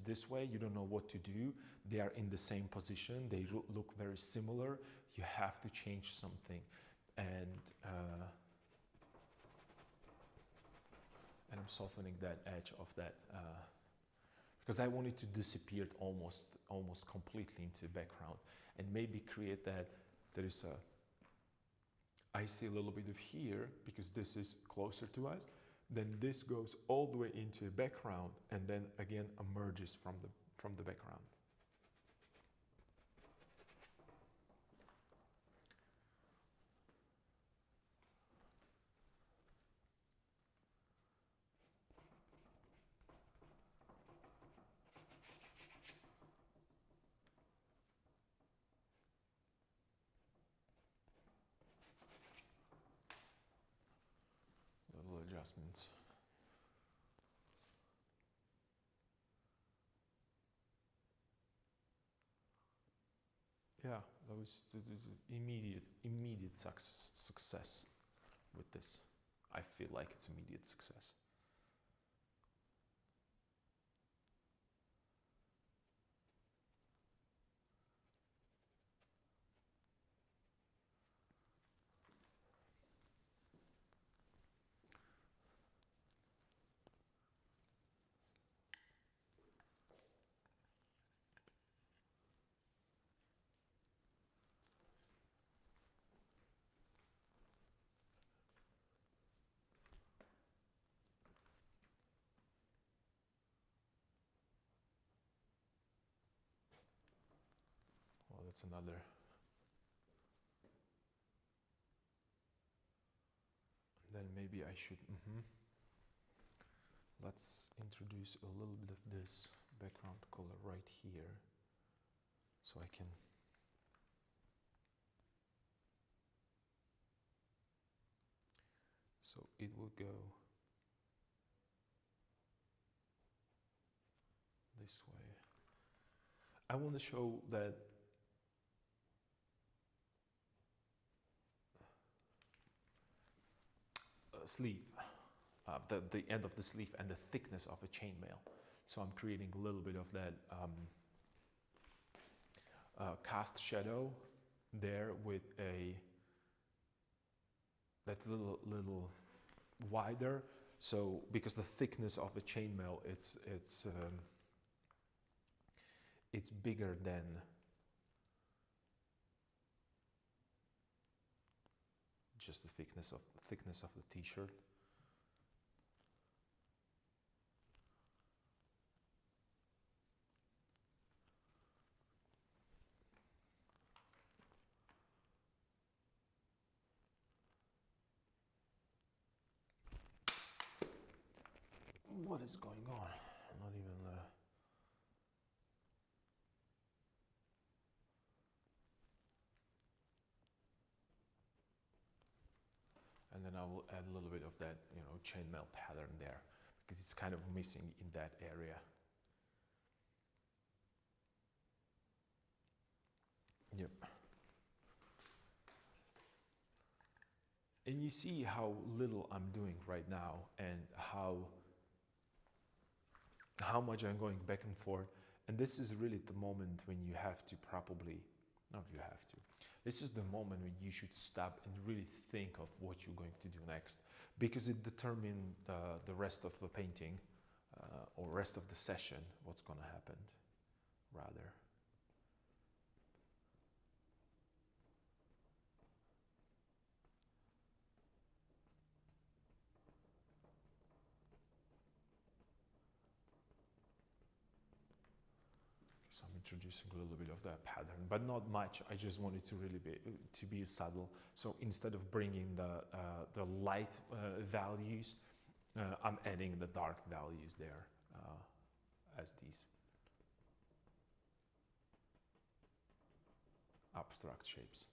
this way, you don't know what to do. They are in the same position, they look very similar. You have to change something, and I'm softening that edge of that because I wanted to disappear almost completely into the background, and maybe create that there is I see a little bit of here because this is closer to us. Then this goes all the way into the background, and then again emerges from the background. Little adjustments. Yeah, that was the immediate success with this. I feel like it's immediate success. Well, that's another. Then maybe I should. Let's introduce a little bit of this background color right here, so I can. So it will go this way. I want to show that sleeve, the end of the sleeve and the thickness of a chainmail. So I'm creating a little bit of that cast shadow there with that's a little wider. So because the thickness of the chainmail, it's bigger than just the thickness of the t-shirt. What is going on? Not even and then I will add a little bit of that, chainmail pattern there, because it's kind of missing in that area. Yep. And you see how little I'm doing right now, and how much I'm going back and forth. And this is really the moment when you have to this is the moment when you should stop and really think of what you're going to do next, because it determines the rest of the painting or rest of the session, what's going to happen, rather. So I'm introducing a little bit of that pattern, but not much. I just wanted to really be subtle. So instead of bringing the light values, I'm adding the dark values there as these abstract shapes.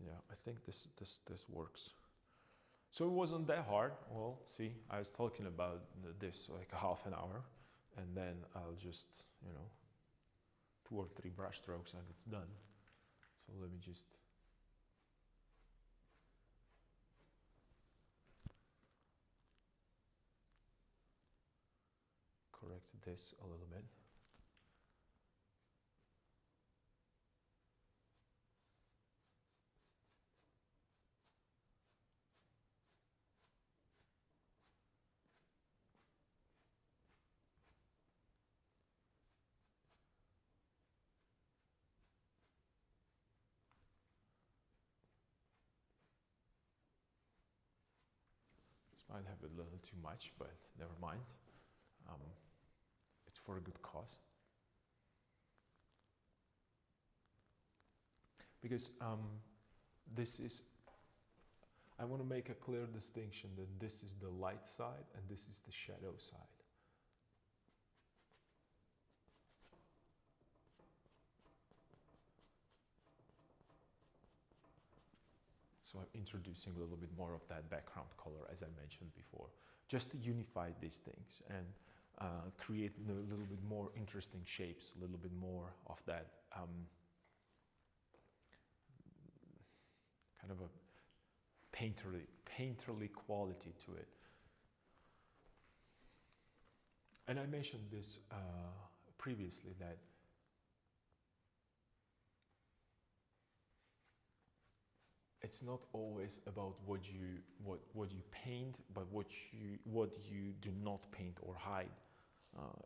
Yeah, I think this works. So it wasn't that hard. Well, see, I was talking about this like half an hour, and then I'll just, 2 or 3 brush strokes and it's done. So let me just correct this a little bit. Might have a little too much, but never mind. It's for a good cause. Because I want to make a clear distinction that this is the light side and this is the shadow side. So I'm introducing a little bit more of that background color, as I mentioned before, just to unify these things and create a little bit more interesting shapes, a little bit more of that kind of a painterly quality to it. And I mentioned this previously, that it's not always about what you paint, but what you do not paint or hide.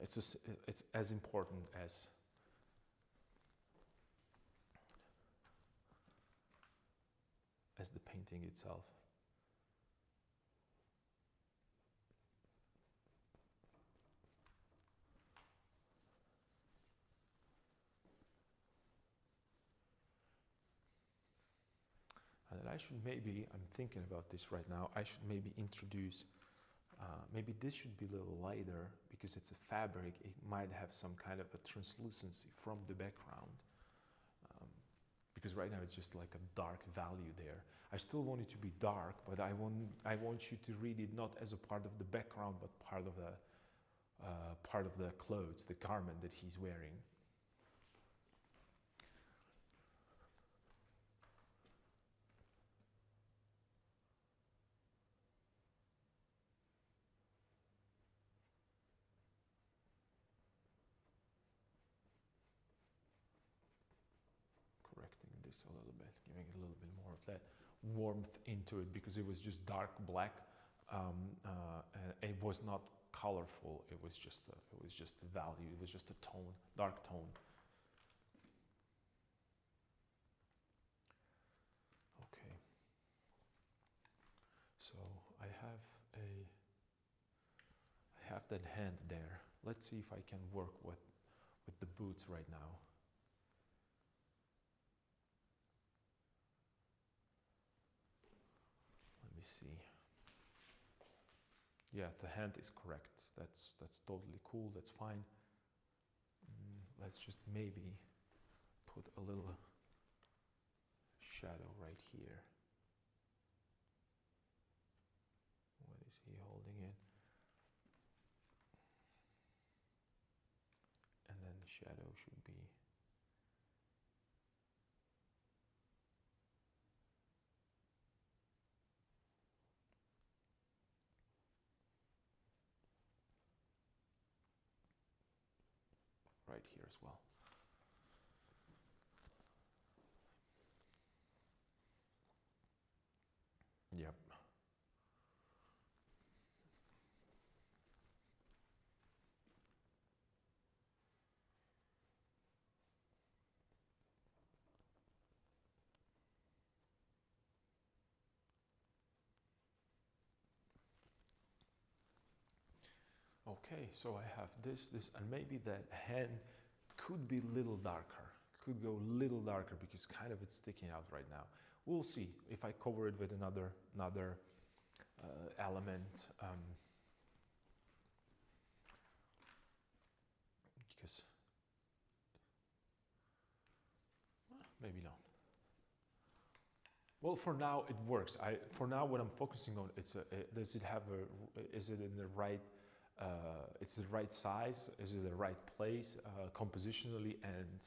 It's as important as the painting itself. And I should maybe, I'm thinking about this right now, I should maybe introduce, maybe this should be a little lighter, because it's a fabric, it might have some kind of a translucency from the background. Because right now it's just like a dark value there. I still want it to be dark, but I want you to read it not as a part of the background, but part of the clothes, the garment that he's wearing. this a little bit, giving it a little bit more of that warmth into it, because it was just dark black. And it was not colorful. It was just a value. It was just a tone, dark tone. Okay. So I have that hand there. Let's see if I can work with the boots right now. Let me see. Yeah, the hand is correct. That's totally cool. That's fine. Let's just maybe put a little shadow right here. What is he holding it? And then the shadow should be right here as well. Yep. Okay, so I have this, and maybe that hand could be a little darker, could go a little darker, because kind of it's sticking out right now. We'll see if I cover it with another element, because maybe not. Well, for now it works. For now, what I'm focusing on, does it have is it in the right? It's the right size, is it the right place, compositionally and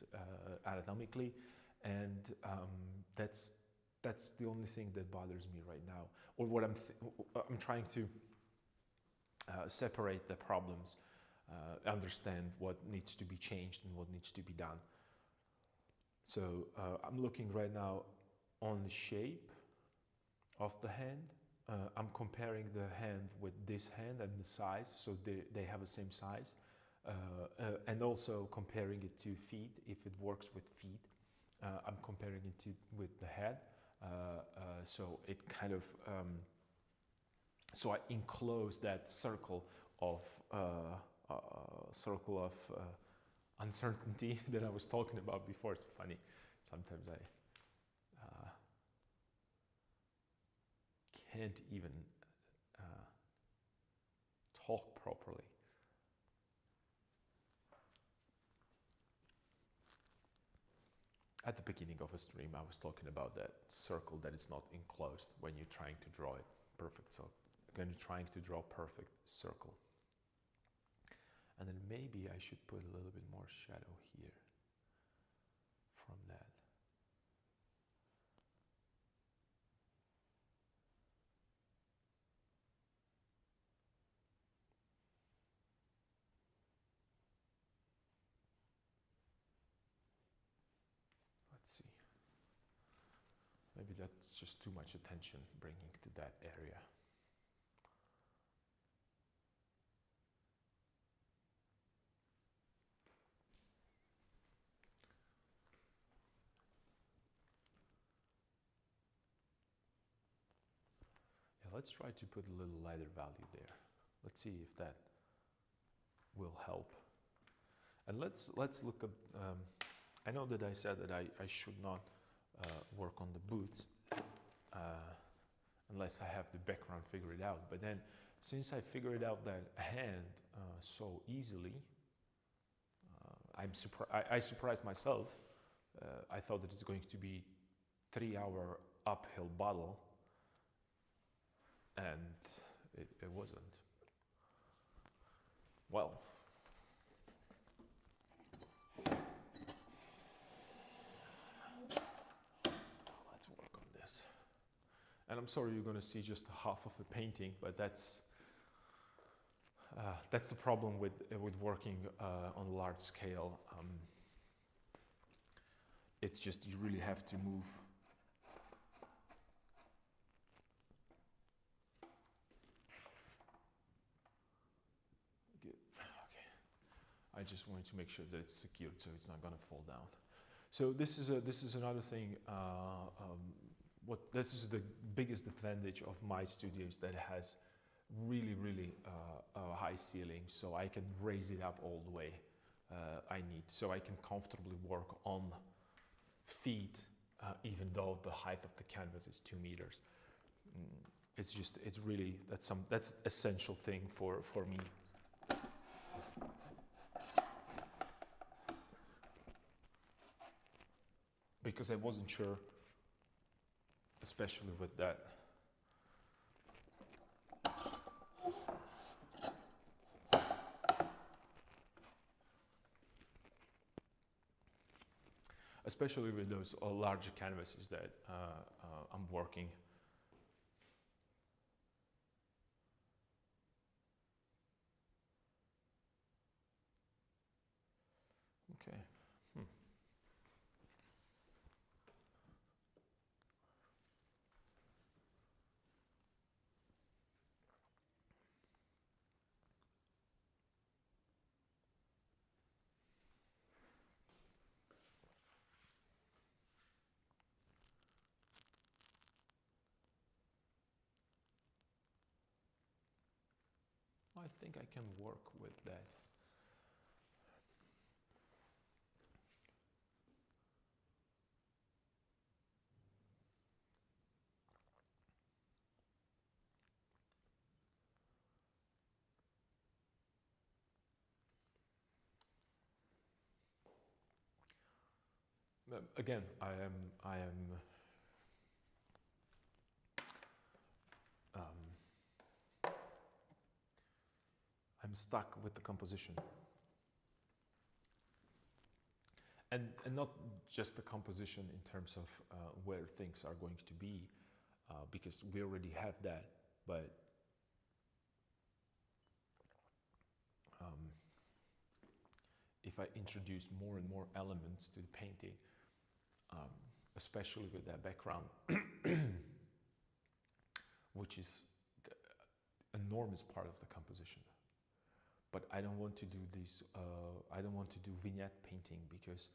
anatomically, and that's the only thing that bothers me right now, or what I'm trying to separate the problems, understand what needs to be changed and what needs to be done. So I'm looking right now on the shape of the hand. I'm comparing the hand with this hand and the size, so they have the same size, and also comparing it to feet, if it works with feet. I'm comparing it with the head, so it kind of so I enclose that circle of uncertainty that I was talking about before. It's funny, sometimes I can't even talk properly. At the beginning of a stream, I was talking about that circle that is not enclosed when you're trying to draw it perfect. So when you're trying to draw perfect circle. And then maybe I should put a little bit more shadow here from that. See, maybe that's just too much attention bringing to that area. Yeah, let's try to put a little lighter value there. Let's see if that will help. And let's look at, I know that I said that I should not work on the boots unless I have the background figured out. But then, since I figured out that hand so easily, I surprised myself. I thought that it's going to be 3-hour uphill battle, and it wasn't. Well. And I'm sorry you're going to see just half of a painting, but that's the problem with working on a large scale. it's just you really have to move. Good. Okay. I just wanted to make sure that it's secured so it's not going to fall down. So this is another thing. This is the biggest advantage of my studio is that it has really high ceiling, so I can raise it up all the way I need, so I can comfortably work on feet even though the height of the canvas is 2 meters. It's really that's essential thing for me. Because I wasn't sure, especially with that. Especially with those larger canvases that I'm working. Okay. I think I can work with that. Again, I'm stuck with the composition. And not just the composition in terms of where things are going to be, because we already have that, but if I introduce more and more elements to the painting, especially with that background, which is the enormous part of the composition. But I don't want to do this, I don't want to do vignette painting because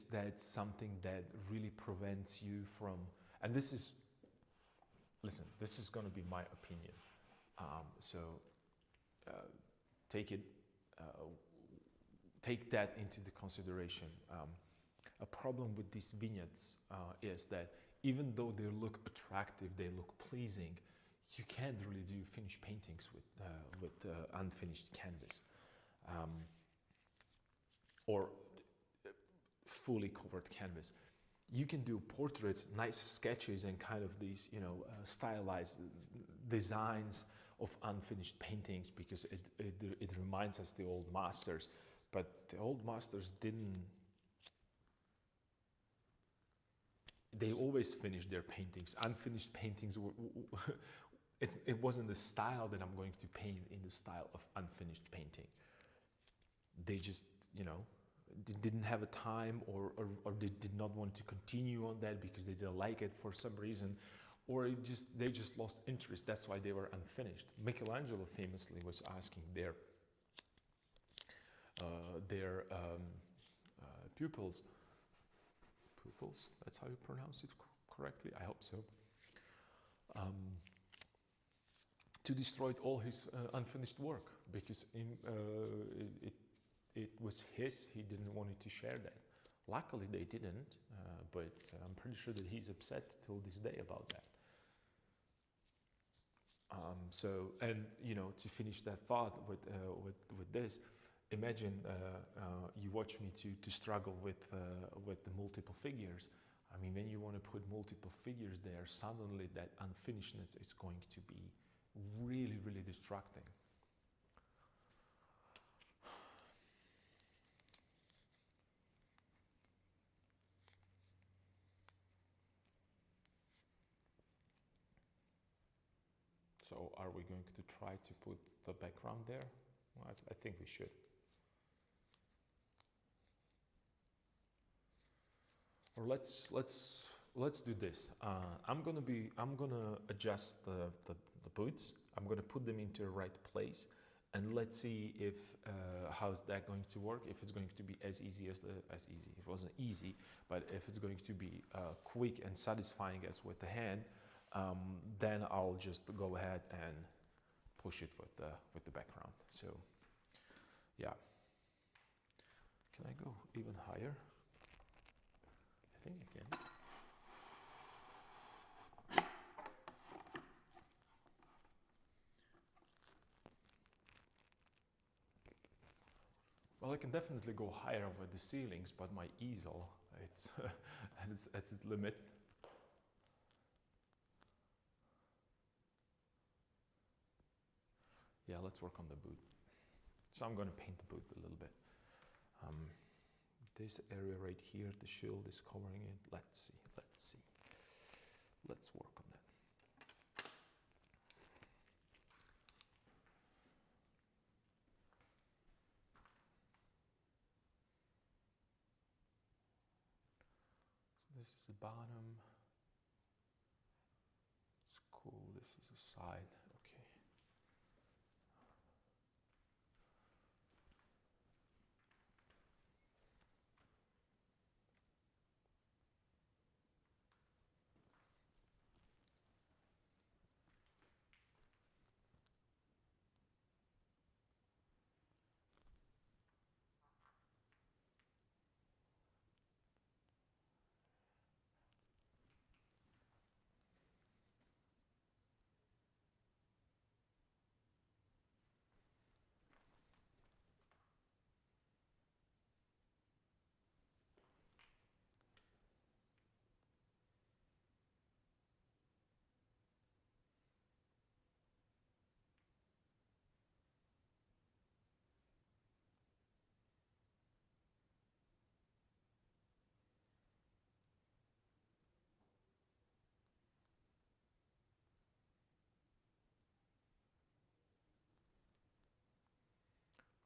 that's something that really prevents you from, and this is, listen, this is going to be my opinion. Take that into the consideration. A problem with these vignettes is that even though they look attractive, they look pleasing, you can't really do finished paintings with unfinished canvas or fully covered canvas. You can do portraits, nice sketches, and kind of these, stylized designs of unfinished paintings because it reminds us the old masters. But the old masters didn't. They always finished their paintings. Unfinished paintings, it wasn't the style that I'm going to paint in the style of unfinished painting. They just, they didn't have a time or they did not want to continue on that because they didn't like it for some reason, or they just lost interest. That's why they were unfinished. Michelangelo famously was asking their pupils, that's how you pronounce it correctly, I hope so, to destroy all his unfinished work because it was his, he didn't want to share that. Luckily they didn't, but I'm pretty sure that he's upset till this day about that. To finish that thought with this, imagine you watch me to struggle with the multiple figures. I mean, when you want to put multiple figures there, suddenly that unfinishedness is going to be really distracting. So are we going to try to put the background there Well, I think we should. Or let's do this. I'm gonna adjust the boots. I'm gonna put them into the right place, and let's see if how's that going to work. If it's going to be as easy as easy. It wasn't easy, but if it's going to be quick and satisfying as with the hand, then I'll just go ahead and push it with the background. So yeah. Can I go even higher? I think I can. Well, I can definitely go higher over the ceilings, but my easel, it's at its limit. Yeah, let's work on the boot. So I'm going to paint the boot a little bit. This area right here, the shield is covering it. Let's see. Let's work on that. So this is the bottom. It's cool. This is the side. Okay.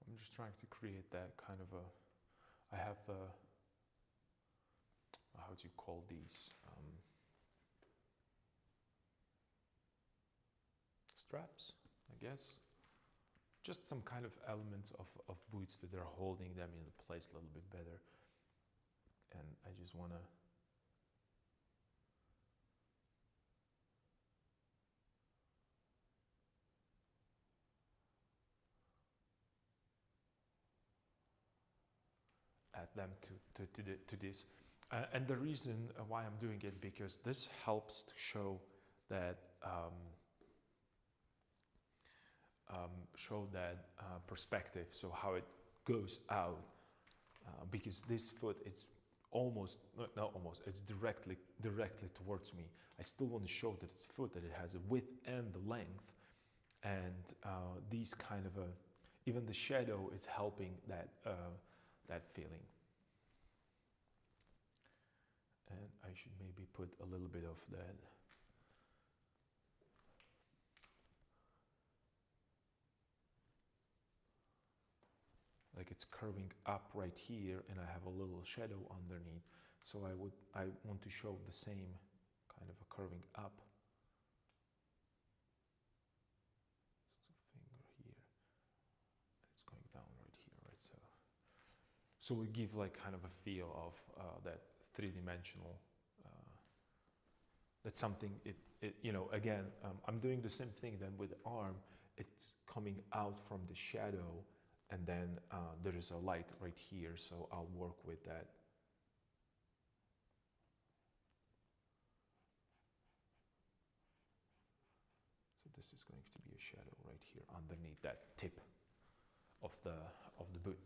I'm just trying to create that kind of a. I have how do you call these? Straps, I guess. Just some kind of elements of boots that are holding them in place a little bit better. And I just want to add them to this. And the reason why I'm doing it, because this helps to show that perspective, so how it goes out, because this foot is almost, not almost, it's directly towards me. I still want to show that it's foot, that it has a width and the length, and these kind of even the shadow is helping that that feeling. And I should maybe put a little bit of that. Like it's curving up right here, and I have a little shadow underneath. So I want to show the same kind of a curving up. Just a finger here. It's going down right here, right? So we give like kind of a feel of that three-dimensional. That's something. Again, I'm doing the same thing then with the arm. It's coming out from the shadow. And then there is a light right here, so I'll work with that. So this is going to be a shadow right here underneath that tip of the boot,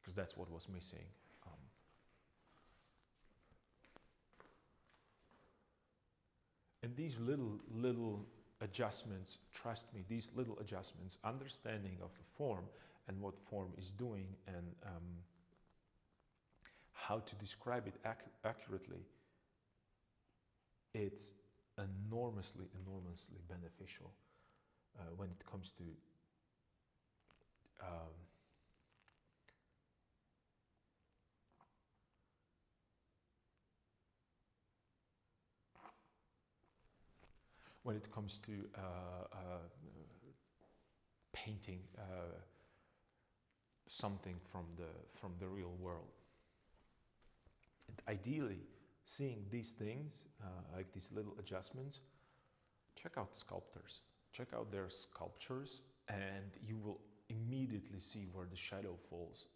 because that's what was missing. And these little adjustments, trust me, these little adjustments, understanding of the form and what form is doing, and how to describe it accurately, it's enormously beneficial when it comes to um, when it comes to painting something from the real world. And ideally, seeing these things, like these little adjustments, check out sculptors, check out their sculptures, and you will immediately see where the shadow falls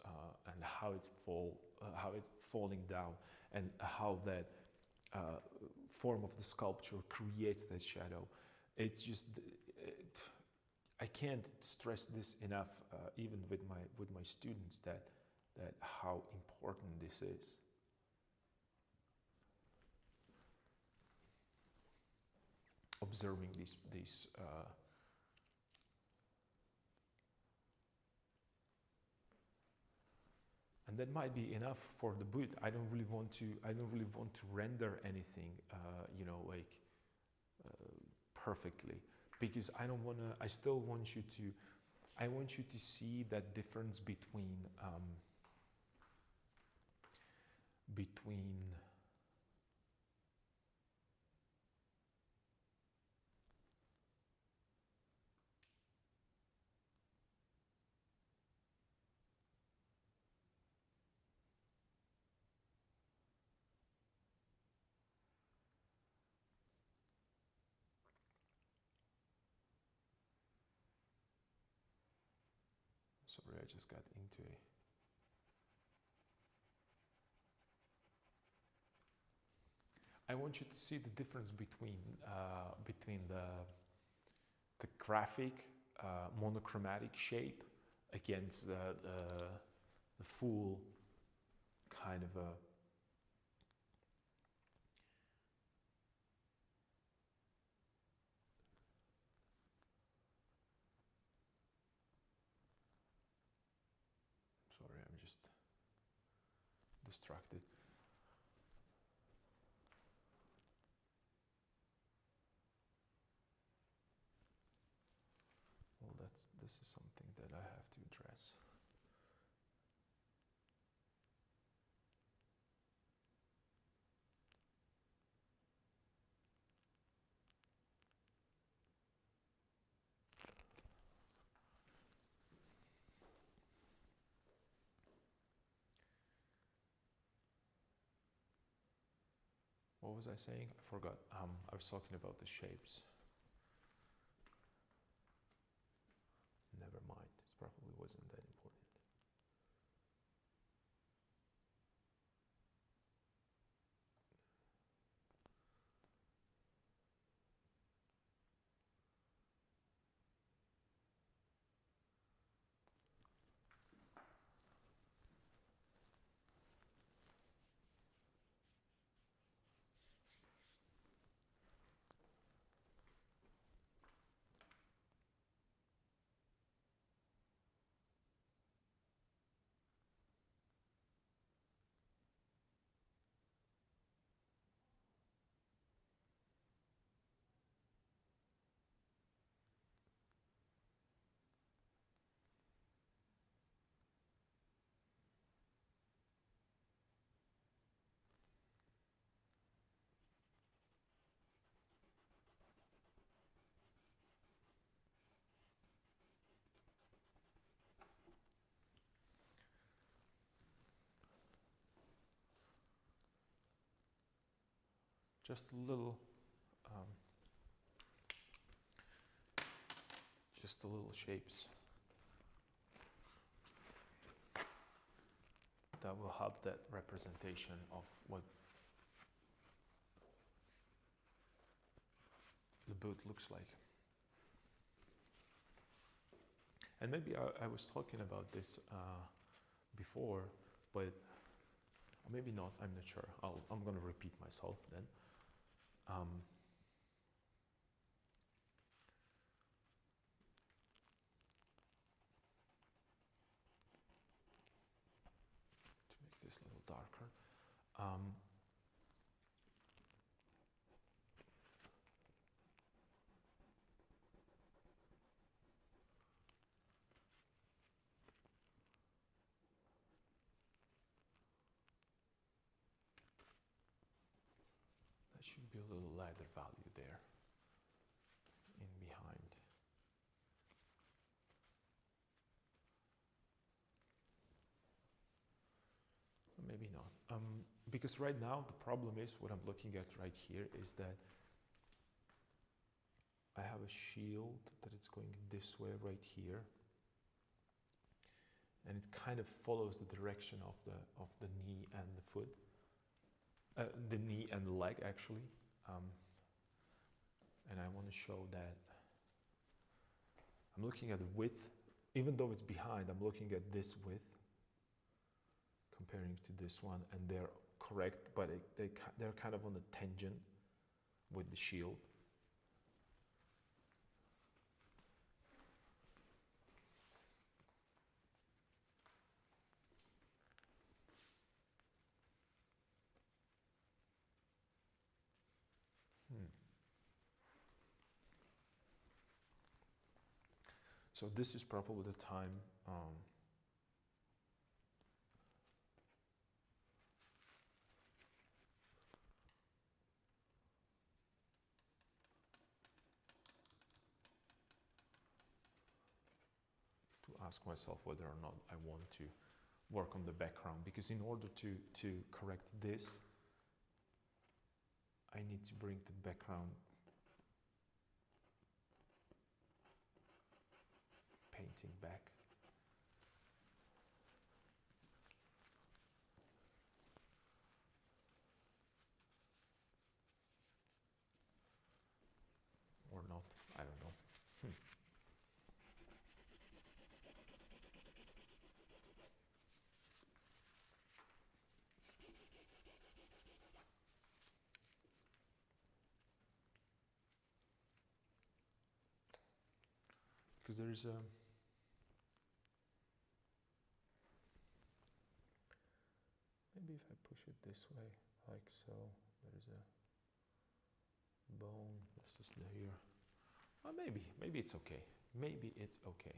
and how it falling down, and how that form of the sculpture creates that shadow. It's just, I can't stress this enough, even with my students, that how important this is. Observing these and that might be enough for the boot. I don't really want to render anything, like perfectly, because I don't want to. I still want you to. I want you to see that difference between sorry, I just got into a. I want you to see the difference between the graphic monochromatic shape against the full kind of a sorry, I'm just distracted. Well, this is something that I have to address. What was I saying? I forgot. I was talking about the shapes. Never mind. It probably wasn't that important. Just a little shapes that will help that representation of what the boot looks like. And maybe I was talking about this before, but maybe not, I'm not sure. I'm going to repeat myself then. To make this a little darker. should be a little ladder value there in behind. Maybe not. Because right now the problem is, what I'm looking at right here is that I have a shield that it's going this way right here, and it kind of follows the direction of the knee and the foot, the knee and the leg actually, and I want to show that I'm looking at the width, even though it's behind. I'm looking at this width comparing to this one, and they're correct, but they're kind of on a tangent with the shield. So this is probably the time to ask myself whether or not I want to work on the background, because in order to correct this, I need to bring the background painting back. Or not, I don't know. Because there is a maybe if I push it this way, like so, there is a bone. This is here. Maybe it's okay. Maybe it's okay.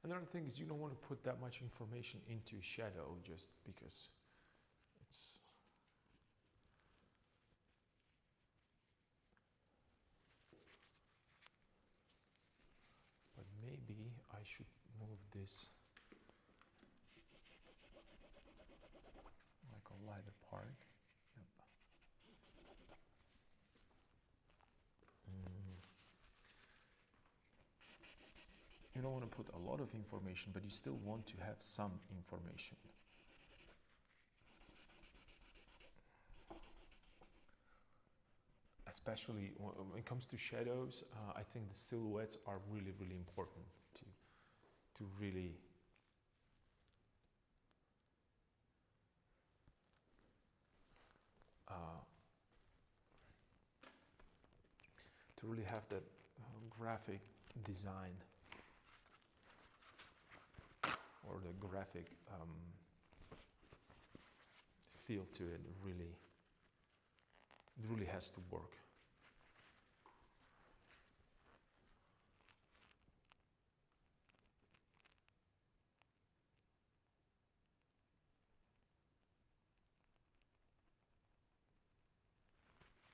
Another thing is, you don't want to put that much information into a shadow just because it's. But maybe I should move this like a lighter part. Yep. You don't want to put a lot of information, but you still want to have some information. Especially when it comes to shadows, I think the silhouettes are really, really important to really have that graphic design or the graphic feel to it. It really has to work.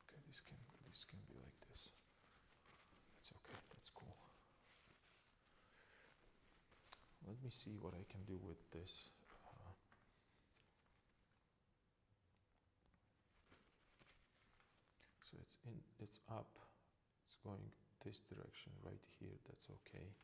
Okay, this can be like this. That's okay. That's cool. Let me see what I can do with this. So it's up, it's going this direction right here, that's okay.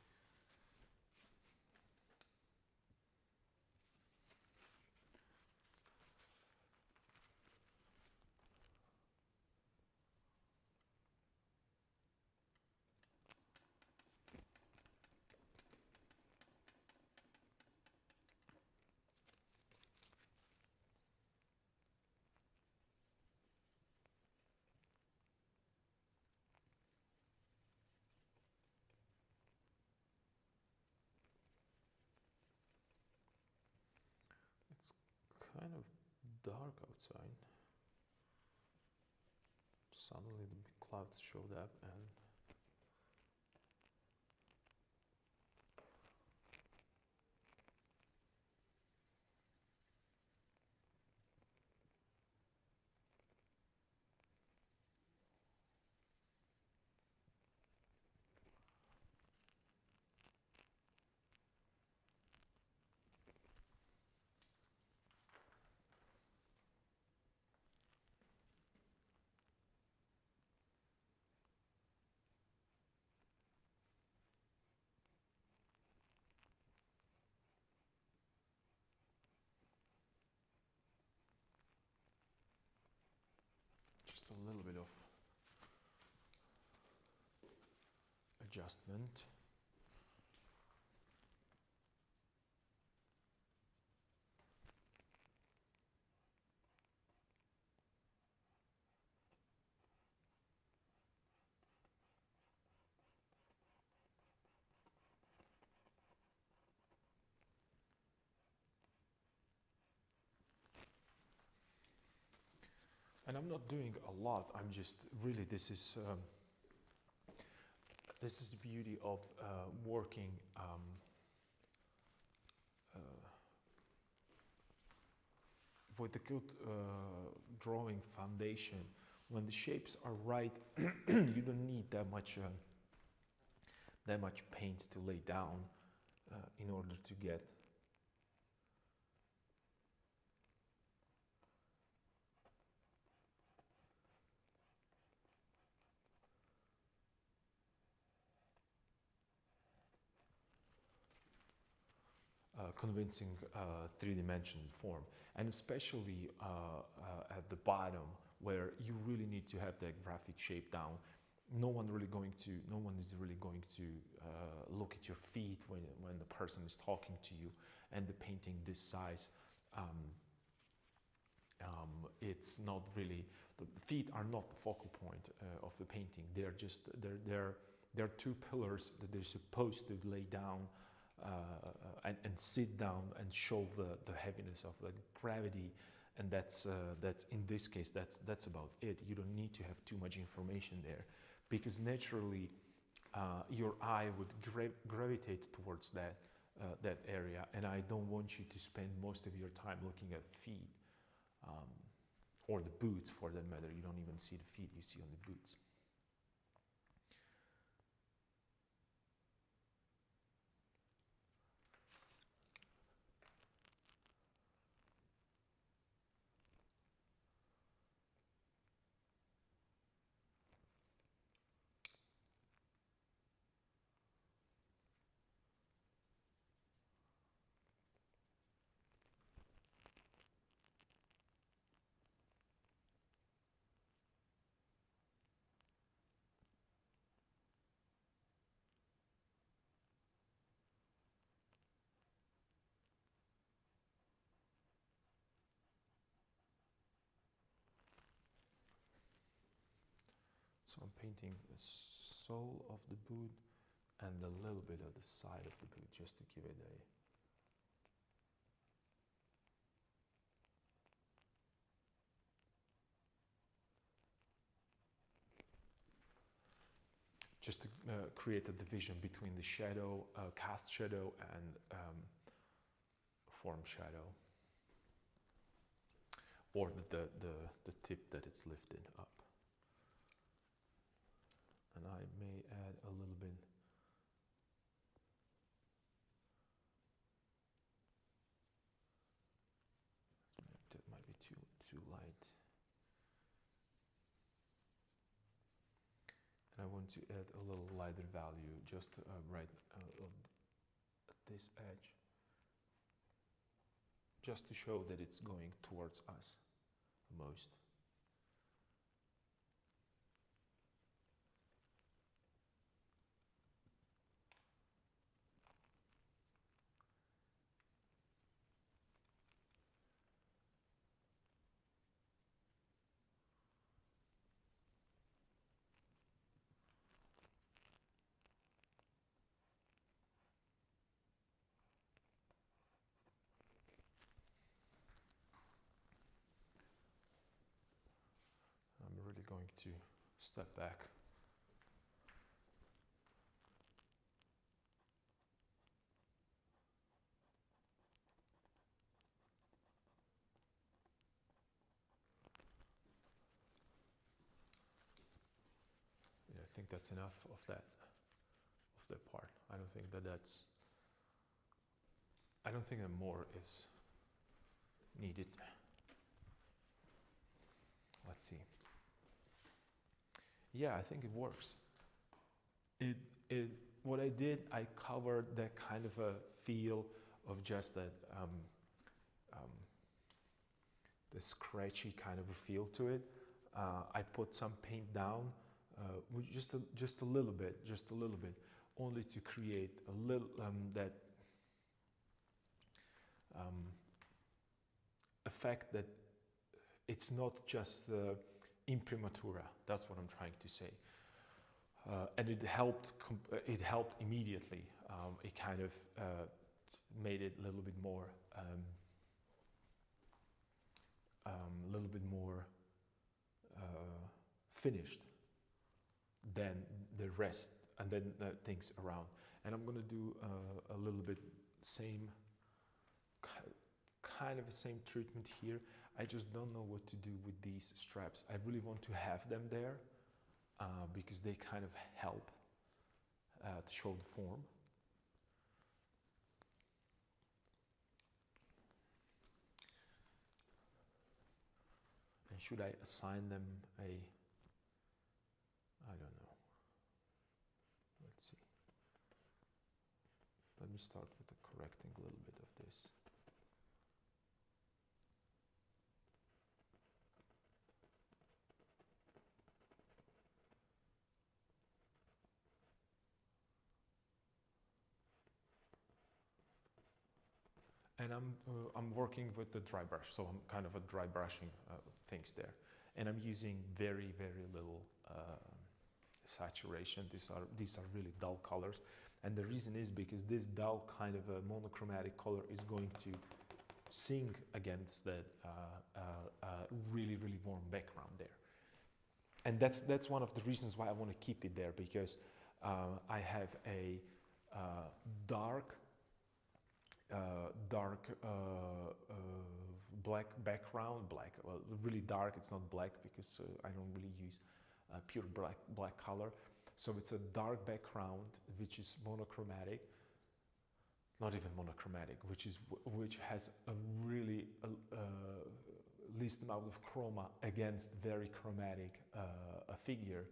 kind of dark outside. Suddenly the big clouds showed up and just a little bit of adjustment. And I'm not doing a lot. I'm just really, this is the beauty of working uh, with a good drawing foundation. When the shapes are right, you don't need that much paint to lay down in order to get convincing three-dimensional form, and especially at the bottom where you really need to have that graphic shape down. No one is really going to look at your feet when the person is talking to you, and the painting this size. It's not really, the feet are not the focal point of the painting. They're just they're two pillars that they're supposed to lay down and sit down and show the heaviness of the gravity, and that's in this case that's about it. You don't need to have too much information there, because naturally your eye would gravitate towards that area, and I don't want you to spend most of your time looking at feet or the boots for that matter. You don't even see the feet, you see only boots. So I'm painting the sole of the boot and a little bit of the side of the boot, just to give it a just to create a division between the shadow, cast shadow, and form shadow, or the tip that it's lifted up. And I may add a little bit that might be too light. And I want to add a little lighter value just right at this edge, just to show that it's going towards us most. to step back. Yeah, I think that's enough of that part. I don't think that more is needed. Let's see. Yeah, I think it works. What I did, I covered that kind of a feel of just that the scratchy kind of a feel to it. I put some paint down, just a little bit, only to create a little that effect that it's not just the imprimatura. That's what I'm trying to say. And it helped. It helped immediately. It kind of made it a little bit more, finished than the rest, and then things around. And I'm gonna do a little bit same, kind of the same treatment here. I just don't know what to do with these straps. I really want to have them there because they kind of help to show the form. And should I assign them a, I don't know. Let's see. Let me start with the correcting a little bit of this. And I'm working with the dry brush, so I'm kind of a dry brushing things there, and I'm using very little saturation. These are really dull colors, and the reason is because this dull kind of a monochromatic color is going to sink against that really warm background there, and that's one of the reasons why I want to keep it there, because I have a dark black background, well, really dark. It's not black because I don't really use pure black color. So it's a dark background which is monochromatic, not even monochromatic, which has a really least amount of chroma against very chromatic a figure.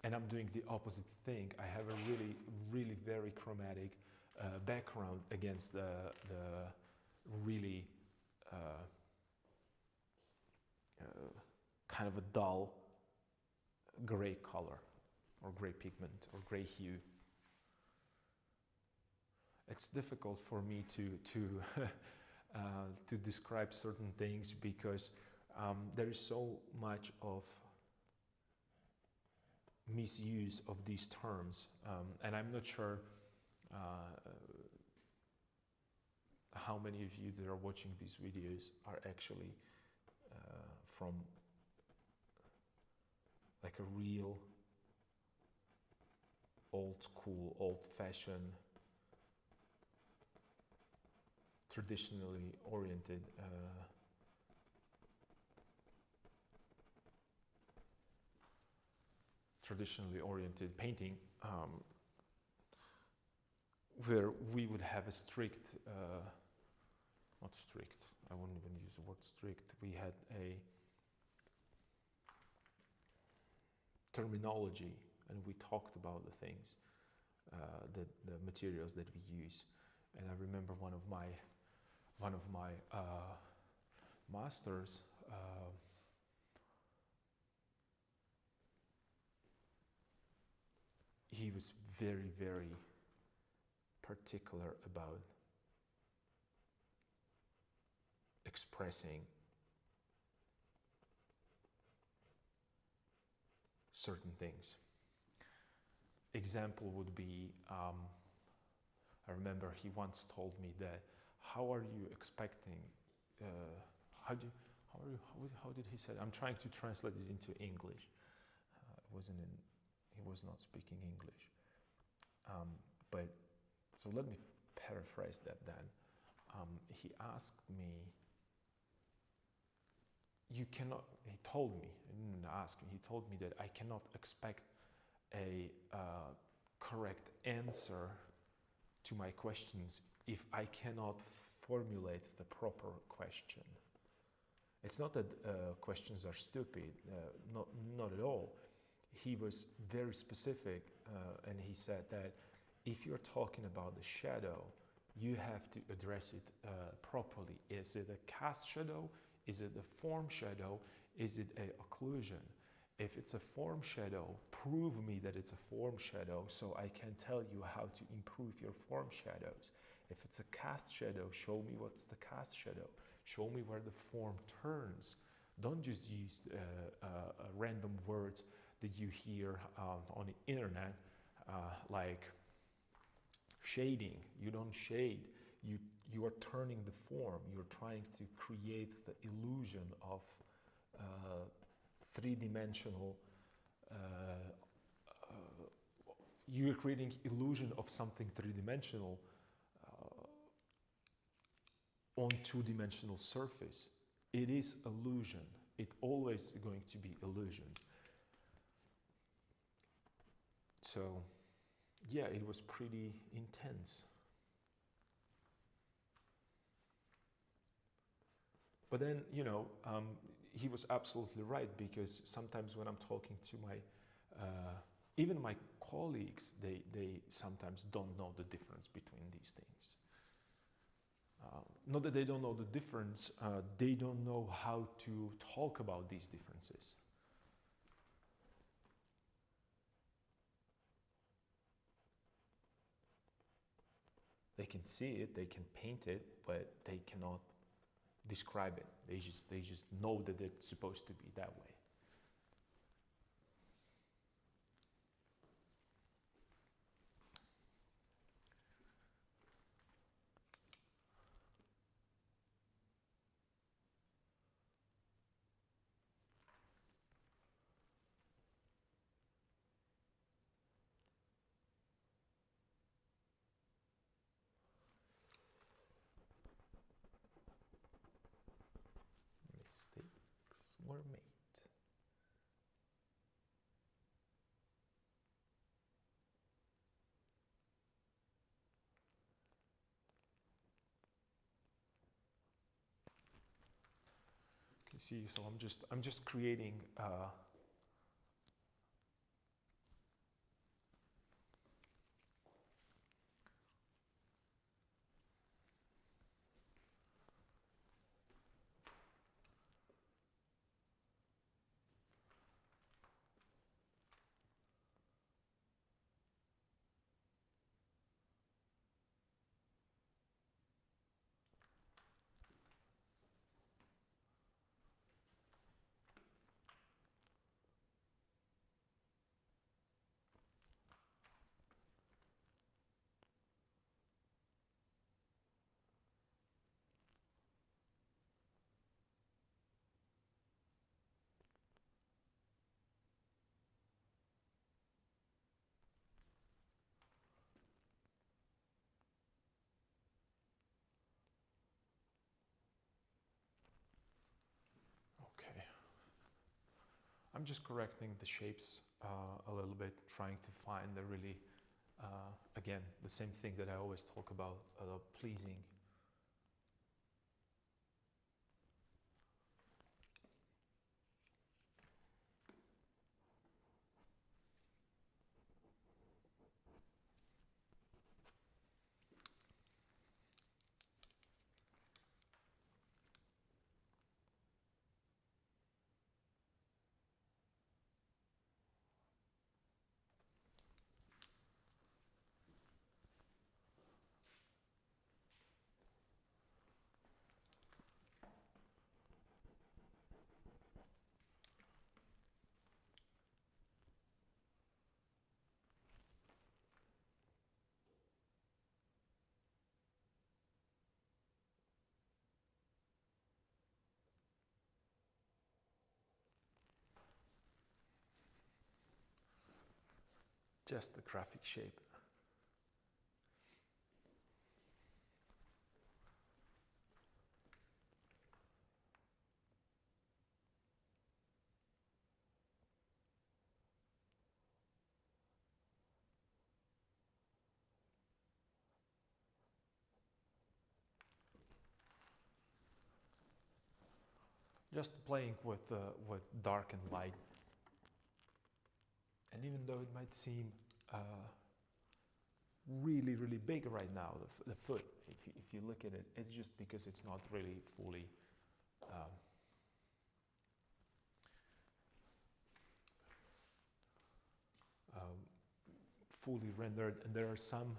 And I'm doing the opposite thing. I have a really very chromatic background against the really kind of a dull gray color or gray pigment or gray hue. It's difficult for me to describe certain things because there is so much of misuse of these terms, and I'm not sure how many of you that are watching these videos are actually from like a real old school, old-fashioned, traditionally oriented painting, where we would have a strict, not strict, I wouldn't even use the word strict, we had a terminology and we talked about the things, the materials that we use. And I remember one of my masters, he was very particular about expressing certain things. Example would be, I remember he once told me that, how are you expecting, how did he say, I'm trying to translate it into English. he was not speaking English. But so let me paraphrase that then. He asked me, he told me, he didn't ask me, he told me that I cannot expect a correct answer to my questions if I cannot formulate the proper question. It's not that questions are stupid, not at all. He was very specific, and he said that if you're talking about the shadow, you have to address it properly. Is it a cast shadow? Is it a form shadow? Is it an occlusion? If it's a form shadow, prove me that it's a form shadow so I can tell you how to improve your form shadows. If it's a cast shadow, show me what's the cast shadow. Show me where the form turns. Don't just use random words that you hear on the internet, like shading. You don't shade. You are turning the form. You're trying to create the illusion of three-dimensional. You're creating illusion of something three-dimensional on two-dimensional surface. It is illusion. It always going to be illusion. So, yeah, it was pretty intense. But then, you know, he was absolutely right, because sometimes when I'm talking to my, even my colleagues, they sometimes don't know the difference between these things. Not that they don't know the difference, they don't know how to talk about these differences. They can see it, they can paint it, but they cannot describe it. They just know that it's supposed to be that way. Mistakes were made. You see, so I'm just creating I'm just correcting the shapes a little bit, trying to find the really, again, the same thing that I always talk about, pleasing. just the graphic shape. Just playing with dark and light. And even though it might seem really, really big right now, the foot, if you look at it, it's just because it's not really fully fully rendered. And there are some,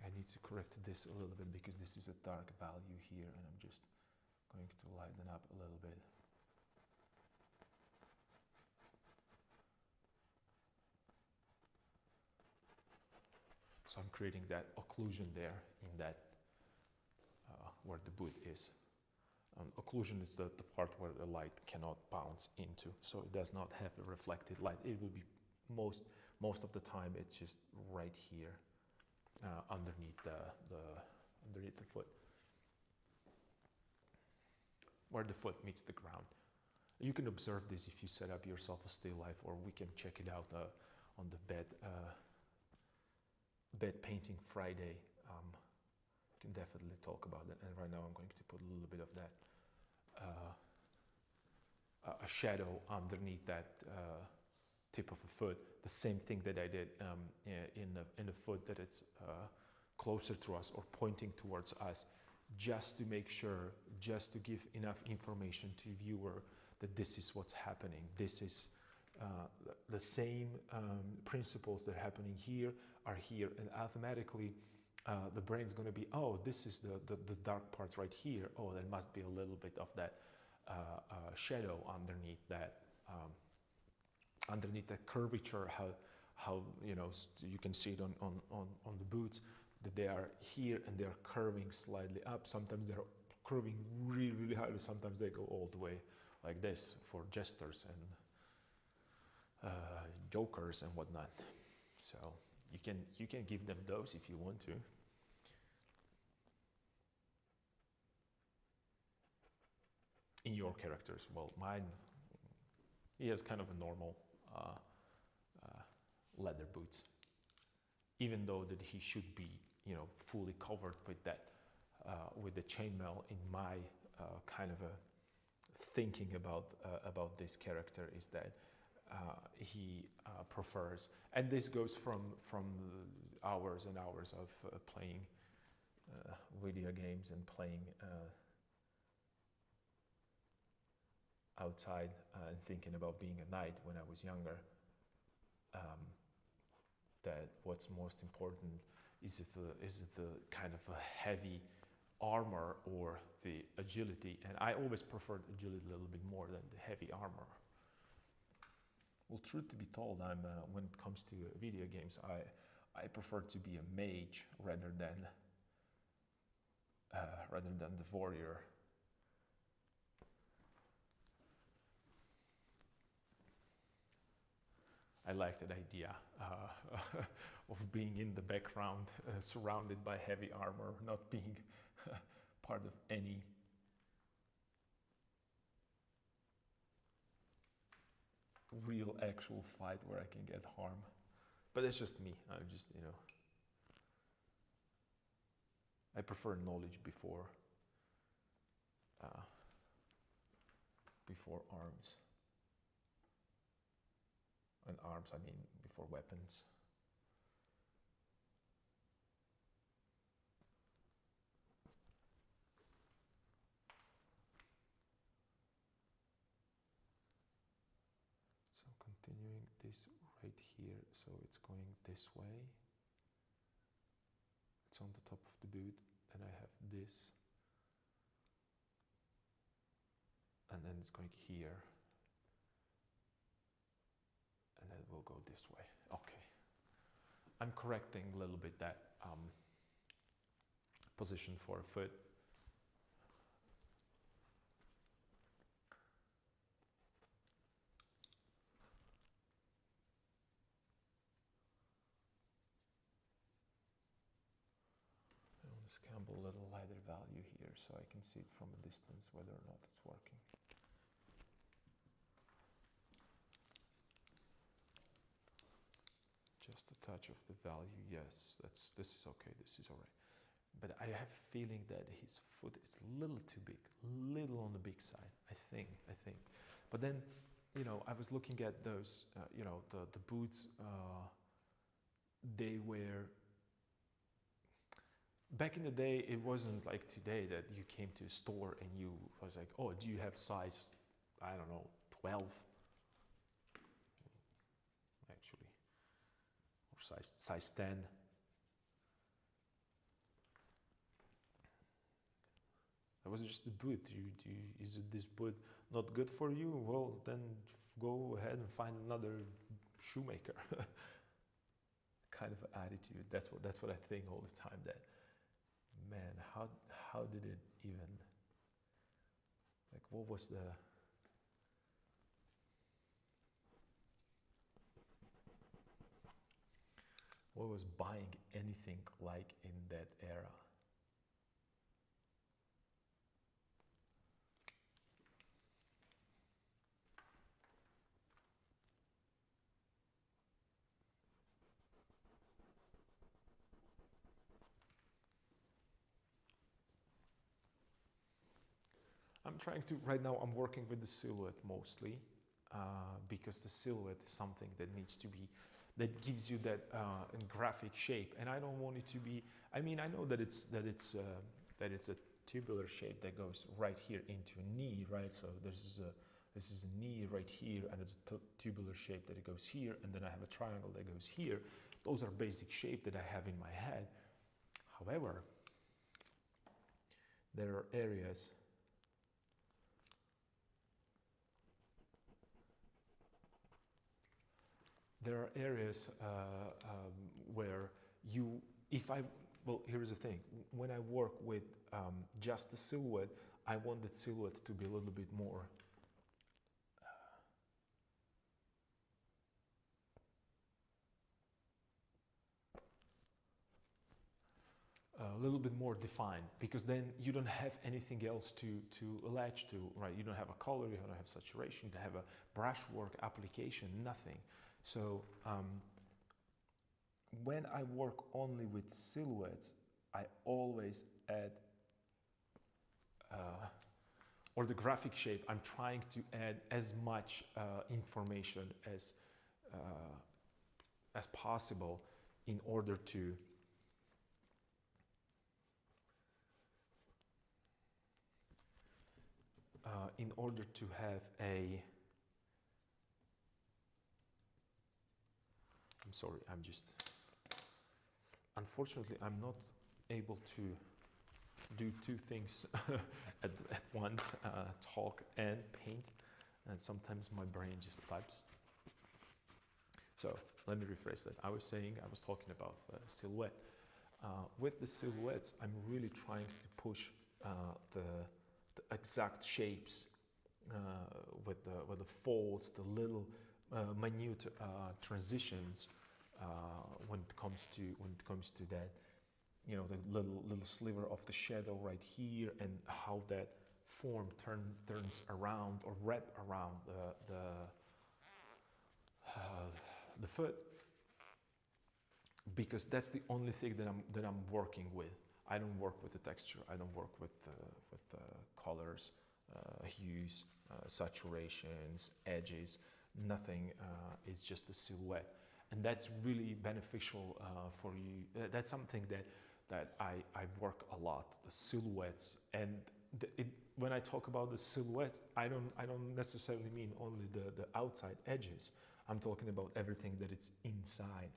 I need to correct this a little bit because this is a dark value here, and I'm just going to lighten up a little bit. So I'm creating that occlusion there in that where the boot is. Occlusion is the part where the light cannot bounce into, so it does not have a reflected light. It will be most of the time it's just right here underneath the foot, where the foot meets the ground. You can observe this if you set up yourself a still life, or we can check it out on the bed painting Friday. Can definitely talk about that. And right now I'm going to put a little bit of that a shadow underneath that tip of a foot. The same thing that I did in the foot that it's closer to us or pointing towards us, just to make sure, just to give enough information to the viewer that this is what's happening. This is the same principles that are happening here are here, and automatically the brain's going to be, oh, this is the dark part right here. Oh, there must be a little bit of that shadow underneath that curvature. How you know, you can see it on the boots, that they are here and they're curving slightly up. Sometimes they're curving really, really high. Sometimes they go all the way like this for jesters and jokers and whatnot. So you can give them those if you want to. In your characters, well, mine, he has kind of a normal leather boots, even though that he should be, you know, fully covered with that, with the chainmail. In my kind of a thinking about this character is that he prefers, and this goes from hours and hours of playing video games and playing outside and thinking about being a knight when I was younger, that what's most important is the kind of a heavy armor or the agility, and I always preferred agility a little bit more than the heavy armor. Well, truth to be told, I'm when it comes to video games, I prefer to be a mage rather than the warrior. I like that idea of being in the background, surrounded by heavy armor, not being part of any real actual fight where I can get harm. But it's just me. I'm just, you know, I prefer knowledge before arms. And arms, I mean, before weapons. So continuing this right here, so it's going this way. It's on the top of the boot, and I have this. And then it's going here. And then we'll go this way. Okay. I'm correcting a little bit that position for a foot. Let's gamble a little lighter value here so I can see it from a distance whether or not it's working. Just a touch of the value, yes, this is okay, this is all right. But I have a feeling that his foot is a little too big, little on the big side, I think. But then, you know, I was looking at those, you know, the boots, they were, back in the day, it wasn't like today that you came to a store and you was like, oh, do you have size, I don't know, 12? Actually, or size 10. That was just the boot. Is this boot not good for you? Well, then go ahead and find another shoemaker. Kind of attitude. That's what I think all the time. That, man, how did it even, like, what was the, what was buying anything like in that era? I'm trying to, right now I'm working with the silhouette mostly, because the silhouette is something that needs to be, that gives you that graphic shape, and I don't want it to be, I mean, I know that it's a tubular shape that goes right here into a knee, right? So this is a knee right here, and it's a tubular shape that it goes here, and then I have a triangle that goes here. Those are basic shape that I have in my head. However, there are areas where you, well, here's the thing. When I work with just the silhouette, I want the silhouette to be a little bit more defined, because then you don't have anything else to latch to, right? You don't have a color, you don't have saturation, you don't have a brushwork application, nothing. So when I work only with silhouettes, I always add, or the graphic shape, I'm trying to add as much information as possible in order to have a, I'm sorry, unfortunately, I'm not able to do two things at once, talk and paint, and sometimes my brain just types. So let me rephrase that. I was talking about silhouette. With the silhouettes, I'm really trying to push the exact shapes with the folds, the little minute transitions when it comes to that, you know, the little sliver of the shadow right here, and how that form turns around or wrap around the foot, because that's the only thing that I'm working with. I don't work with the texture. I don't work with colors, hues, saturations, edges. Nothing. It's just a silhouette, and that's really beneficial for you. That's something that I work a lot. The silhouettes, and when I talk about the silhouettes, I don't necessarily mean only the outside edges. I'm talking about everything that it's inside.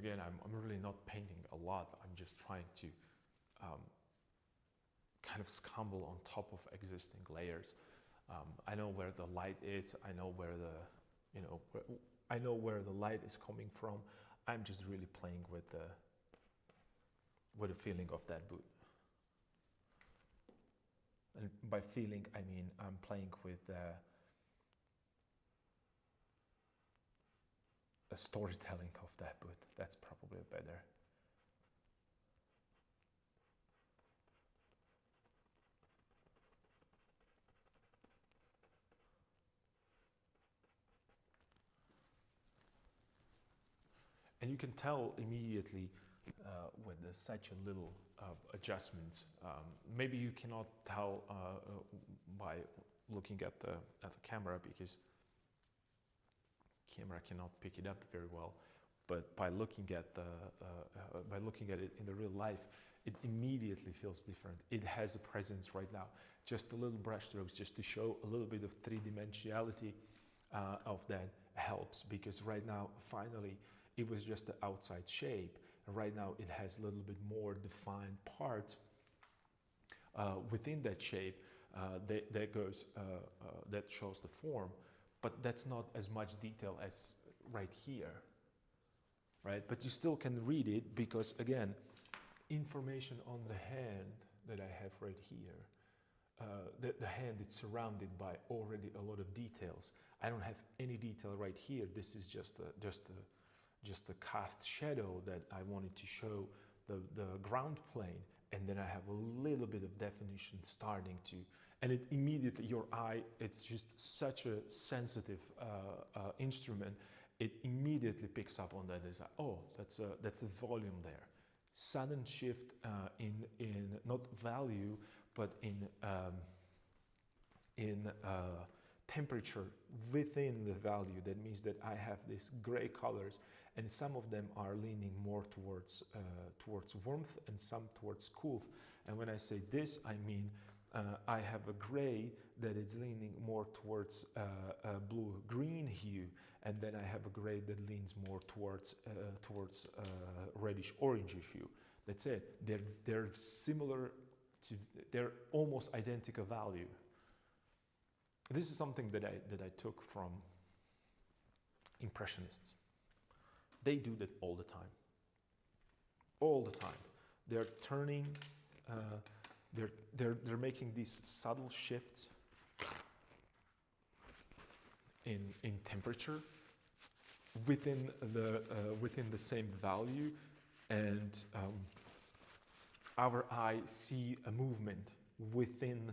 again, I'm really not painting a lot. I'm just trying to kind of scramble on top of existing layers. I know where the light is. I know where I know where the light is coming from. I'm just really playing with the feeling of that boot. And by feeling, I mean I'm playing with a storytelling of that boot. That's probably better. And you can tell immediately with such a little adjustments. Maybe you cannot tell by looking at the camera, because camera cannot pick it up very well. But by looking at it in the real life, it immediately feels different. It has a presence right now. Just a little brush strokes, just to show a little bit of three-dimensionality of that helps, because right now, finally, it was just the outside shape. And right now it has a little bit more defined parts within that shape that shows the form, but that's not as much detail as right here, right? But you still can read it, because again, information on the hand that I have right here, the hand is surrounded by already a lot of details. I don't have any detail right here. This is just a cast shadow that I wanted to show the ground plane, and then I have a little bit of definition starting to, and it immediately, your eye, it's just such a sensitive instrument, it immediately picks up on that. It's like, oh, that's a volume there. Sudden shift in not value, but in temperature within the value. That means that I have these gray colors, and some of them are leaning more towards warmth and some towards cool. And when I say this, I mean I have a gray that is leaning more towards a blue-green hue, and then I have a gray that leans more towards reddish-orange hue. That's it. They're similar to, they're almost identical value. This is something that I took from Impressionists. They do that all the time. All the time. They're turning, they're making these subtle shifts in temperature within the same value, and our eye see a movement within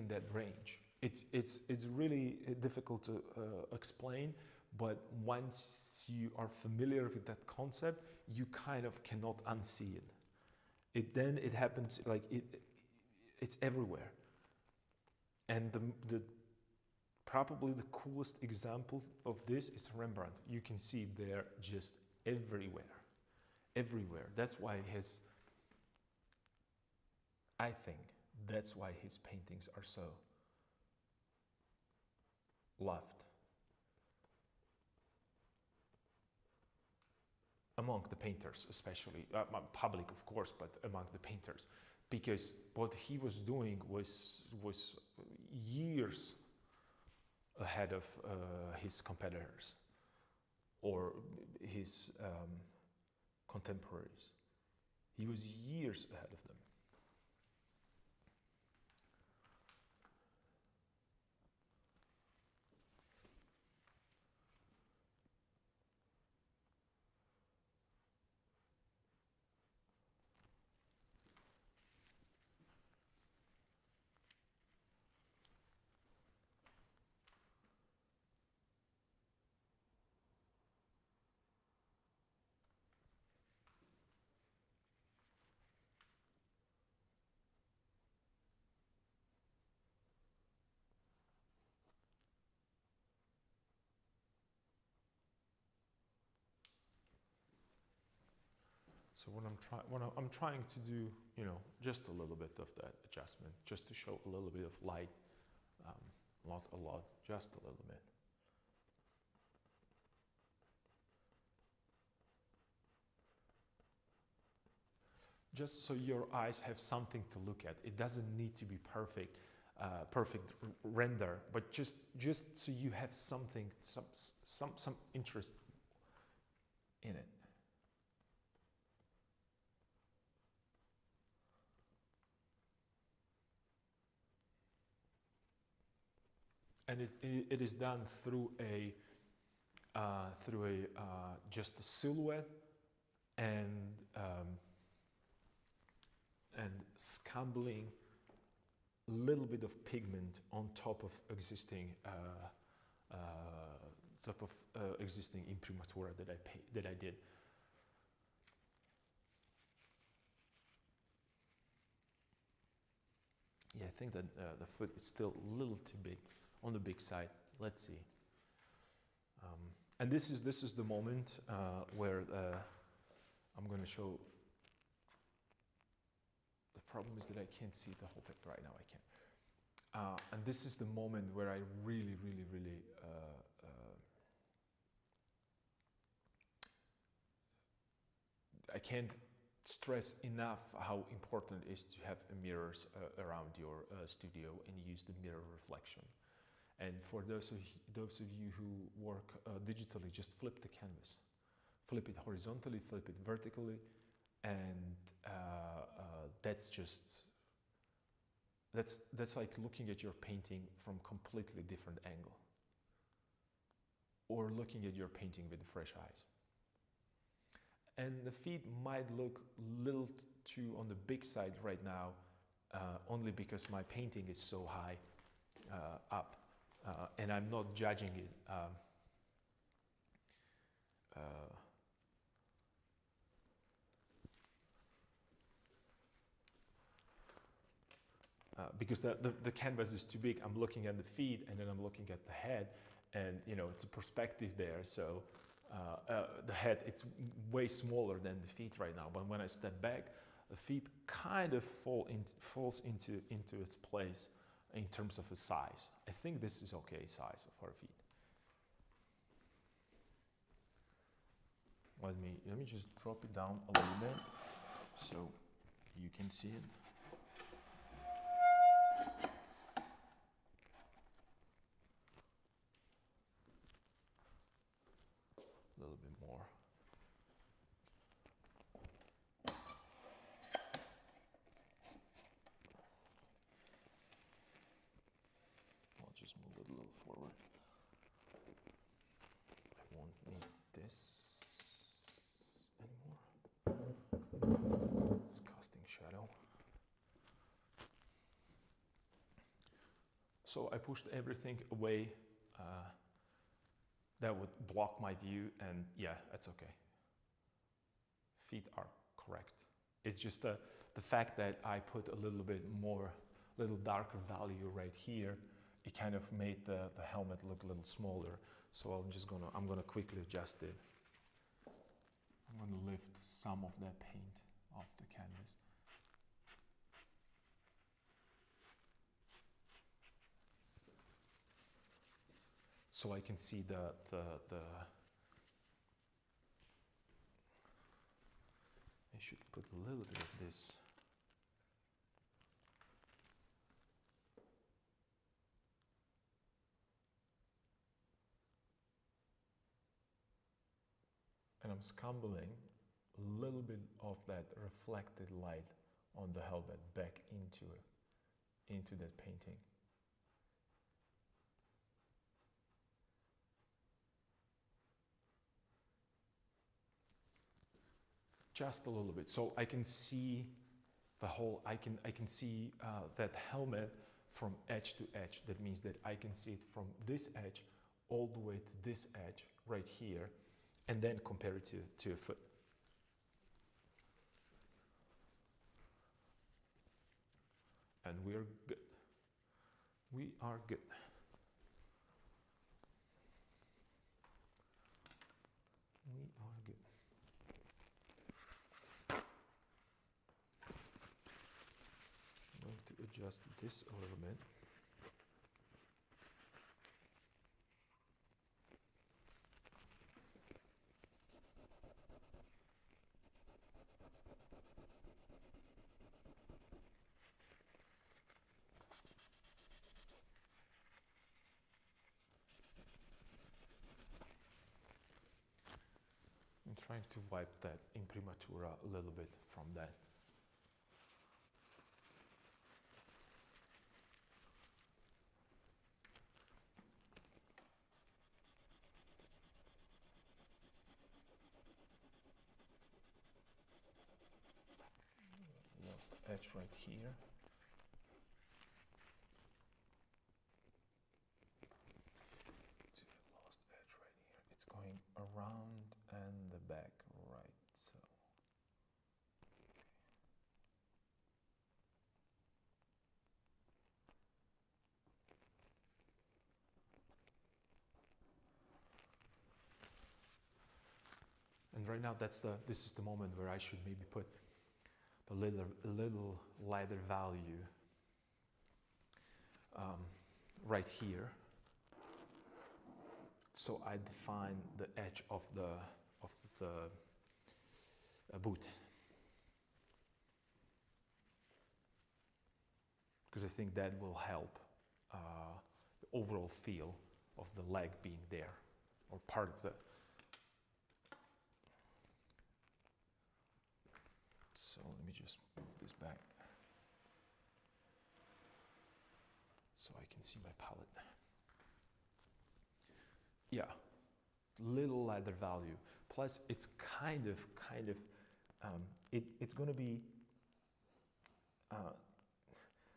that range. It's really difficult to explain, but once you are familiar with that concept, you kind of cannot unsee it. Then it happens, like it's everywhere. And the probably the coolest example of this is Rembrandt. You can see it there just everywhere. Everywhere. That's why I think that's why his paintings are so loved among the painters, especially public, of course, but among the painters, because what he was doing was years ahead of his competitors or his contemporaries. He was years ahead of them. So I'm trying to do, just a little bit of that adjustment, just to show a little bit of light, not a lot, just a little bit. just so your eyes have something to look at. It doesn't need to be perfect, perfect render, but just so you have something, some interest in it. And it is done through a just a silhouette and scumbling a little bit of pigment on top of existing imprimatura that I did. Yeah, I think that the foot is still a little too big, on the big side. Let's see. And this is the moment where I'm going to show. The problem is that I can't see the whole picture right now. I can't. And this is the moment where I really I can't stress enough how important it is to have mirrors around your studio and use the mirror reflection. And for those of you who work digitally, just flip the canvas. Flip it horizontally, flip it vertically, and that's like looking at your painting from completely different angle, or looking at your painting with fresh eyes. And the feet might look a little too on the big side right now, only because my painting is so high up, and I'm not judging it. Because the canvas is too big. I'm looking at the feet and then I'm looking at the head, and you know, it's a perspective there. So the head, it's way smaller than the feet right now. But when I step back, the feet kind of falls into its place in terms of a size. I think this is okay size for feet. Let me just drop it down a little bit so you can see it. A little bit more. I'll just move it a little forward. I won't need this anymore. It's casting shadow. So I pushed everything away that would block my view, and yeah, that's okay. Feet are correct. It's just the fact that I put a little bit more, little darker value right here, it kind of made the helmet look a little smaller. So I'm gonna quickly adjust it. I'm gonna lift some of that paint off the canvas. So I can see I should put a little bit of this. And I'm scumbling a little bit of that reflected light on the helmet back into that painting. Just a little bit, so I can see the whole. I can see that helmet from edge to edge. That means that I can see it from this edge all the way to this edge right here, and then compare it to a foot. And we're good. We are good. We are good. I'm going to adjust this a little bit. trying to wipe that imprimatura a little bit from that. Lost edge right here. Lost edge right here. It's going around and the back, right? So. And right now, this is the moment where I should maybe put a little lighter value right here. So I define the edge of the boot, because I think that will help the overall feel of the leg being there, or part of the. So let me just move this back so I can see my palette. Yeah, little leather value. Plus, it's kind of, it's going to be.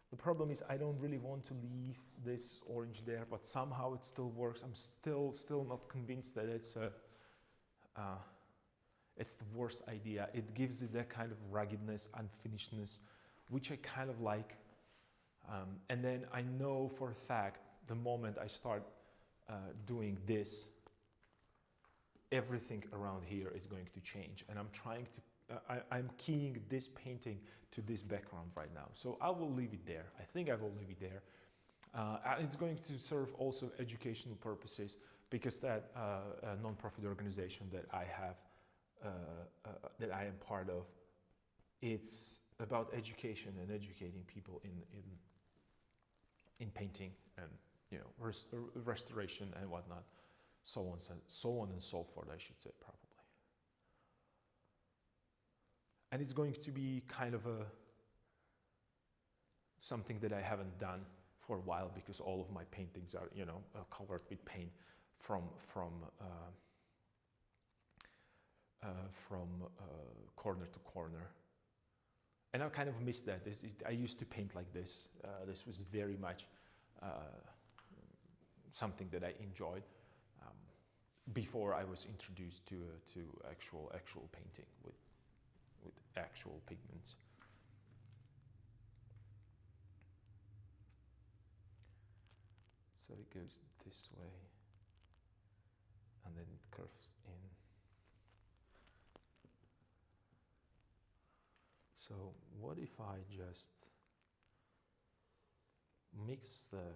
The problem is I don't really want to leave this orange there, but somehow it still works. I'm still not convinced that it's the worst idea. It gives it that kind of ruggedness, unfinishedness, which I kind of like. And then I know for a fact, the moment I start doing this, everything around here is going to change. And I'm trying to, I'm keying this painting to this background right now. So I will leave it there. I think I will leave it there. And it's going to serve also educational purposes, because that non-profit organization that I have, that I am part of, it's about education and educating people in painting and, you know, restoration and whatnot, so on and so forth, I should say, probably. And it's going to be kind of something that I haven't done for a while, because all of my paintings are, you know, covered with paint from corner to corner. And I kind of miss that. I used to paint like this. This was very much something that I enjoyed before I was introduced to actual painting with actual pigments. So it goes this way, and then it curves in. So what if I just mix the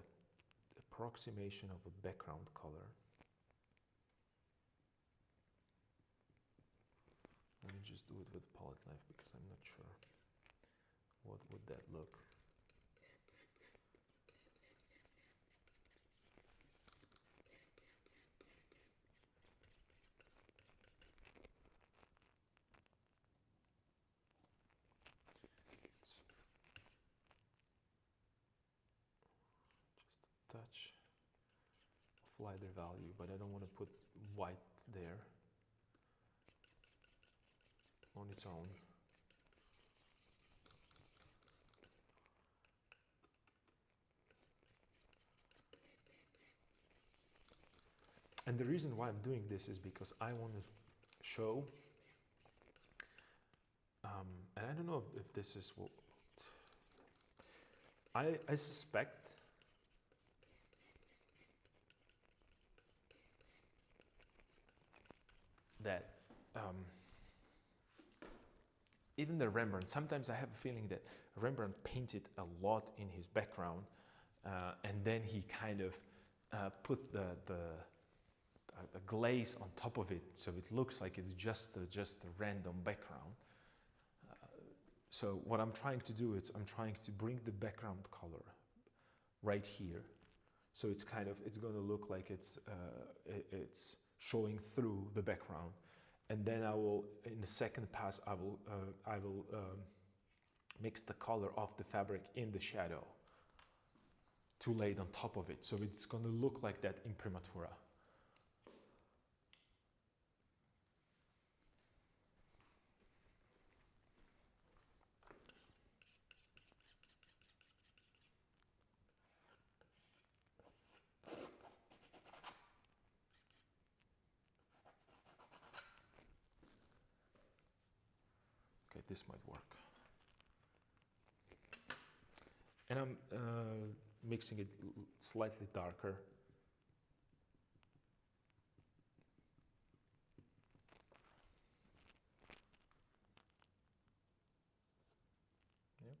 approximation of a background color? Let me just do it with a palette knife, because I'm not sure what would that look. Touch of lighter value, but I don't want to put white there on its own. And the reason why I'm doing this is because I want to show, and I don't know if this is what, I suspect that even the Rembrandt, sometimes I have a feeling that Rembrandt painted a lot in his background, and then he kind of put the glaze on top of it, so it looks like it's just a random background. So what I'm trying to do is I'm trying to bring the background color right here, so it's going to look like it's showing through the background, and then I will, in the second pass, I will mix the color of the fabric in the shadow to lay it on top of it. So it's going to look like that imprimatura. Okay, this might work. And I'm mixing it slightly darker. Yep.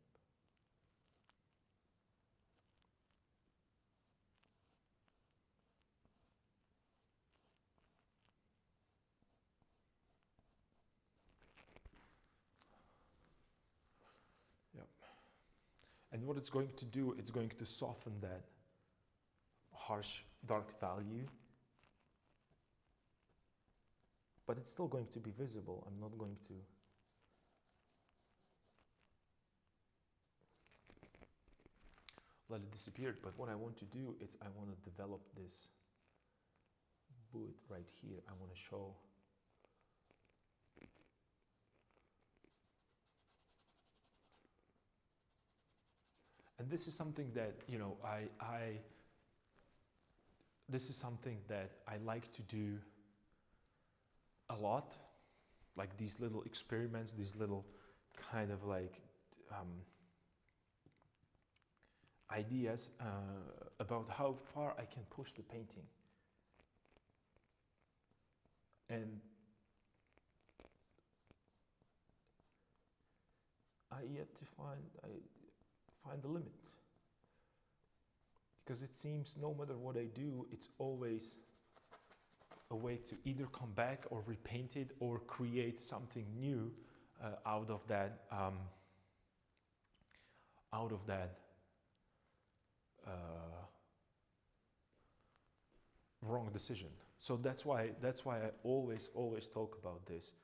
Yep. And what it's going to do, it's going to soften that harsh dark value, but it's still going to be visible. I'm not going to let it disappear, but what I want to do is I want to develop this boot right here. I want to show and this is something that, you know, this is something that I like to do a lot, like these little experiments, these little kind of like ideas about how far I can push the painting. And I yet to find the limit. Because it seems no matter what I do, it's always a way to either come back or repaint it or create something new out of that wrong decision. So that's why I always talk about this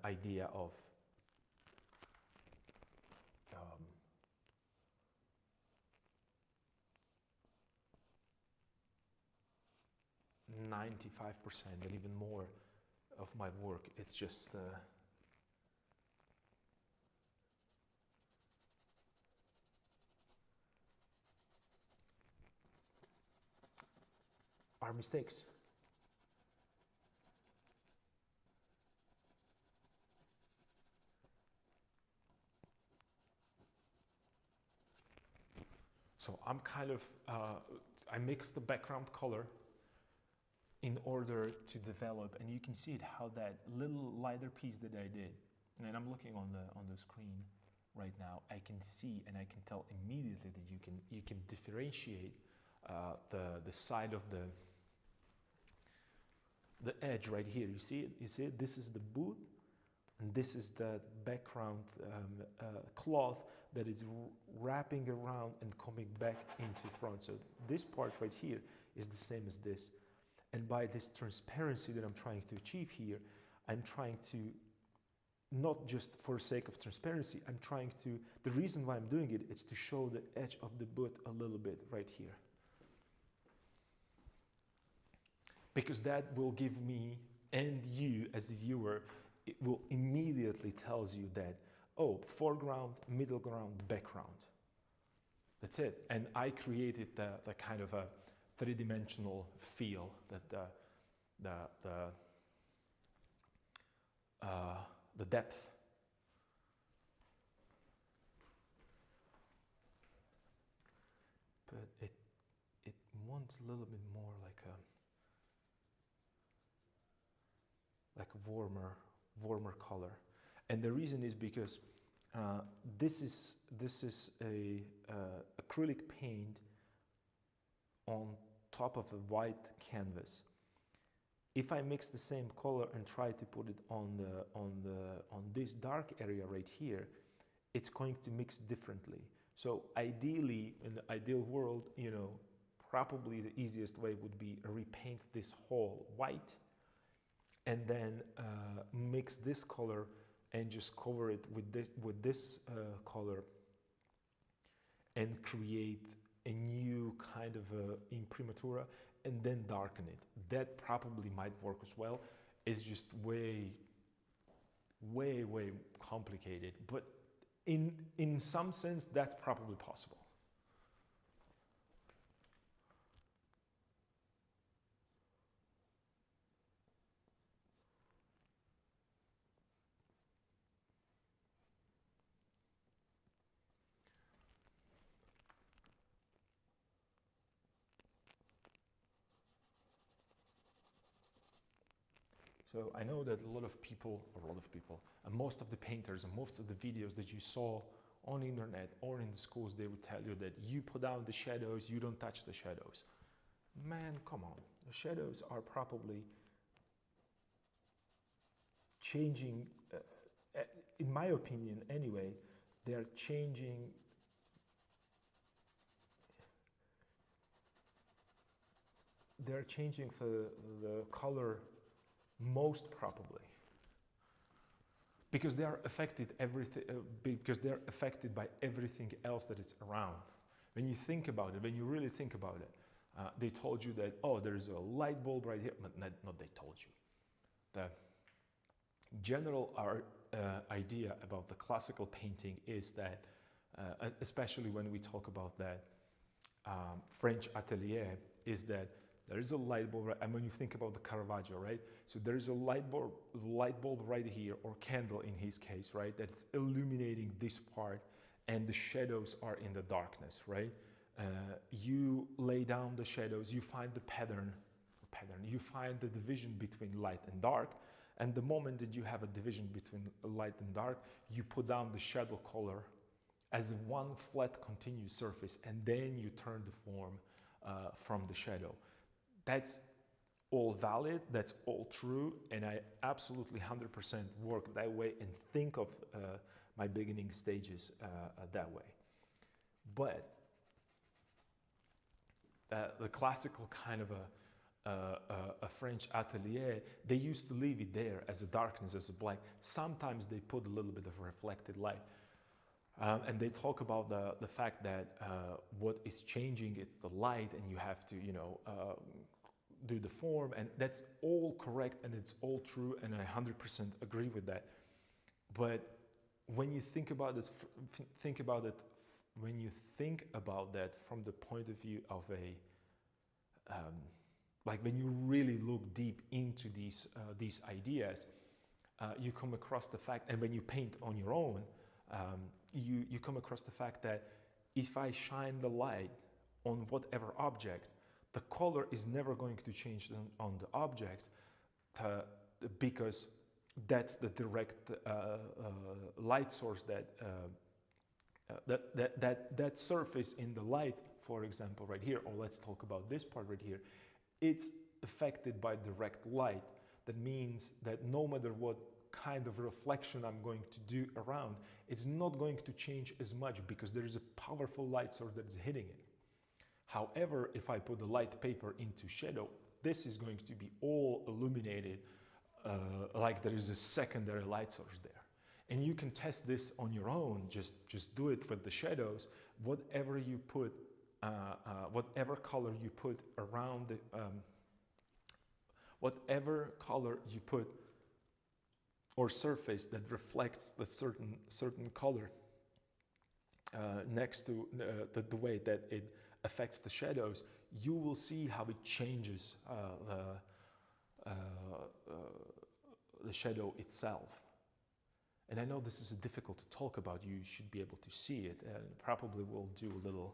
idea of 95% and even more of my work, it's just are mistakes. So I'm kind of, I mix the background color in order to develop, and you can see it how that little lighter piece that I did, and I'm looking on the screen right now, I can see and I can tell immediately that you can differentiate the side of the edge right here. You see it? You see it? This is the boot, and this is the background cloth that is wrapping around and coming back into front. So this part right here is the same as this. And by this transparency that I'm trying to achieve here, I'm trying to, not just for the sake of transparency, I'm trying to, the reason why I'm doing it is to show the edge of the boot a little bit right here. Because that will give me, and you as a viewer, it will immediately tells you that, oh, foreground, middle ground, background. That's it. And I created the kind of a three-dimensional feel that the depth. But it wants a little bit more like a warmer color, and the reason is because this is a acrylic paint on top of a white canvas. If I mix the same color and try to put it on this dark area right here, it's going to mix differently. So ideally, in the ideal world, you know, probably the easiest way would be repaint this whole white and then mix this color and just cover it with this color and create a new kind of imprimatura and then darken it. That probably might work as well. It's just way complicated, but in some sense that's probably possible. So I know that a lot of people, and most of the painters and most of the videos that you saw on the internet or in the schools, they would tell you that you put down the shadows, you don't touch the shadows. Man, come on. The shadows are probably changing, in my opinion anyway, they're changing the color most probably because they are affected by everything else that is around. When you think about it, when you really think about it, they told you that, oh, there's a light bulb right here. Not they told you. The general idea about the classical painting is that, especially when we talk about that French atelier, is that there is a light bulb, and when you think about the Caravaggio, right? So there is a light bulb right here, or candle in his case, right? That's illuminating this part, and the shadows are in the darkness, right? You lay down the shadows, you find the pattern, you find the division between light and dark, and the moment that you have a division between light and dark, you put down the shadow color as one flat continuous surface, and then you turn the form from the shadow. That's all valid, that's all true, and I absolutely 100% work that way and think of my beginning stages that way. But the classical kind of a French atelier, they used to leave it there as a darkness, as a black. Sometimes they put a little bit of reflected light. And they talk about the fact that what is changing, it's the light, and you have to, do the form, and that's all correct and it's all true, and I 100% agree with that. But when you think about it, when you think about that from the point of view of a, like when you really look deep into these ideas, you come across the fact, and when you paint on your own, you come across the fact that if I shine the light on whatever object, the color is never going to change on the object because that's the direct light source that surface in the light, for example, right here, or let's talk about this part right here, it's affected by direct light. That means that no matter what kind of reflection I'm going to do around, it's not going to change as much because there is a powerful light source that is hitting it. However, if I put the light paper into shadow, this is going to be all illuminated like there is a secondary light source there. And you can test this on your own, just do it with the shadows. Whatever you put, whatever color you put around the, whatever color you put or surface that reflects the certain color next to the way that it affects the shadows, you will see how it changes the shadow itself. And I know this is difficult to talk about. You should be able to see it, and probably we'll do a little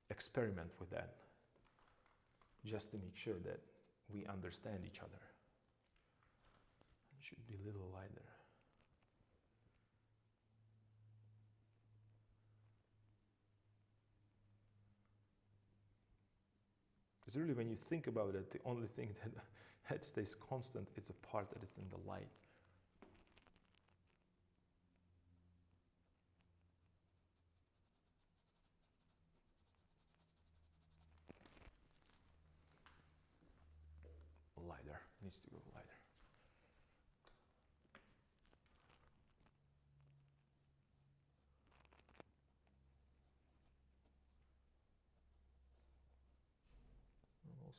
experiment with that just to make sure that we understand each other. It should be a little lighter. Because really, when you think about it, the only thing that stays constant is a part that is in the light. Lighter, needs to go lighter.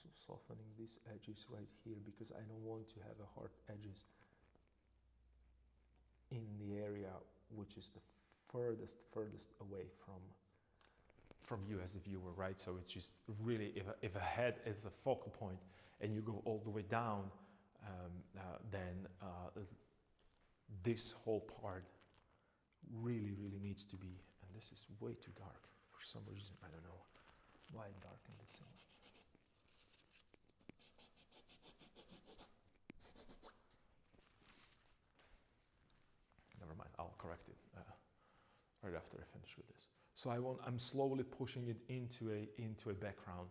also softening these edges right here because I don't want to have a hard edges in the area which is the furthest away from you as a viewer, right? So it's just really, if a head is a focal point and you go all the way down, then this whole part really needs to be, and this is way too dark for some reason, I don't know why I darkened it so much. Never mind, I'll correct it right after I finish with this. So I'm slowly pushing it into a background.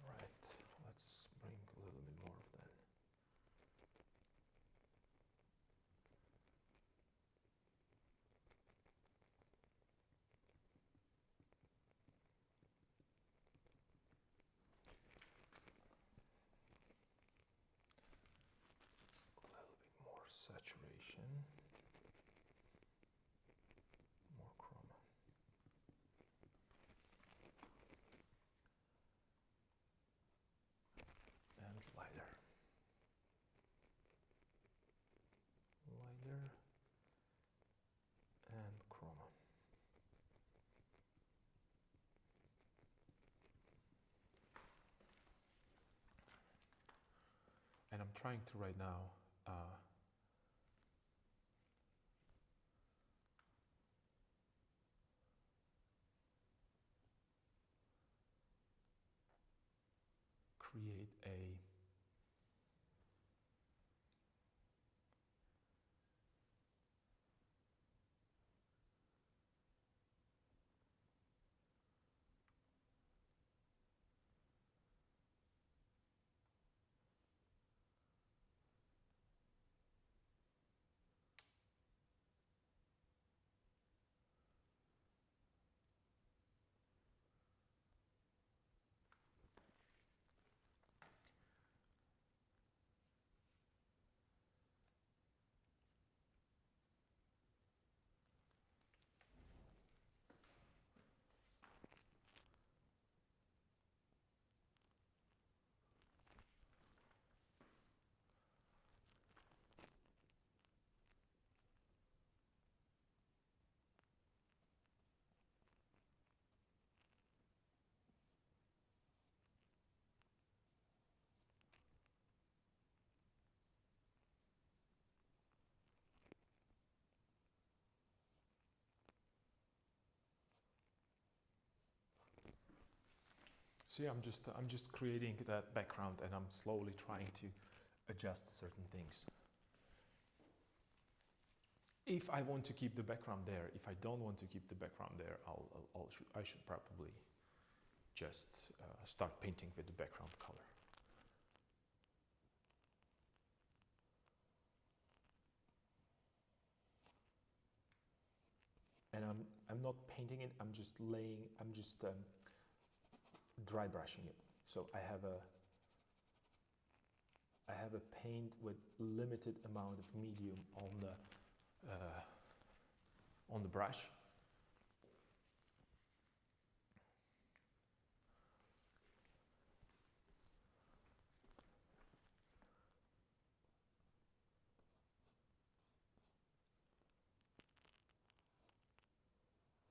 Right, let's bring a little bit more of that. More saturation, more chroma. And lighter. Lighter and chroma. And I'm trying to right now create a see, I'm just creating that background and I'm slowly trying to adjust certain things. If I want to keep the background there, if I don't want to keep the background there, I should probably just start painting with the background color. And I'm not painting it, I'm just dry brushing it. So I have a paint with limited amount of medium on the brush.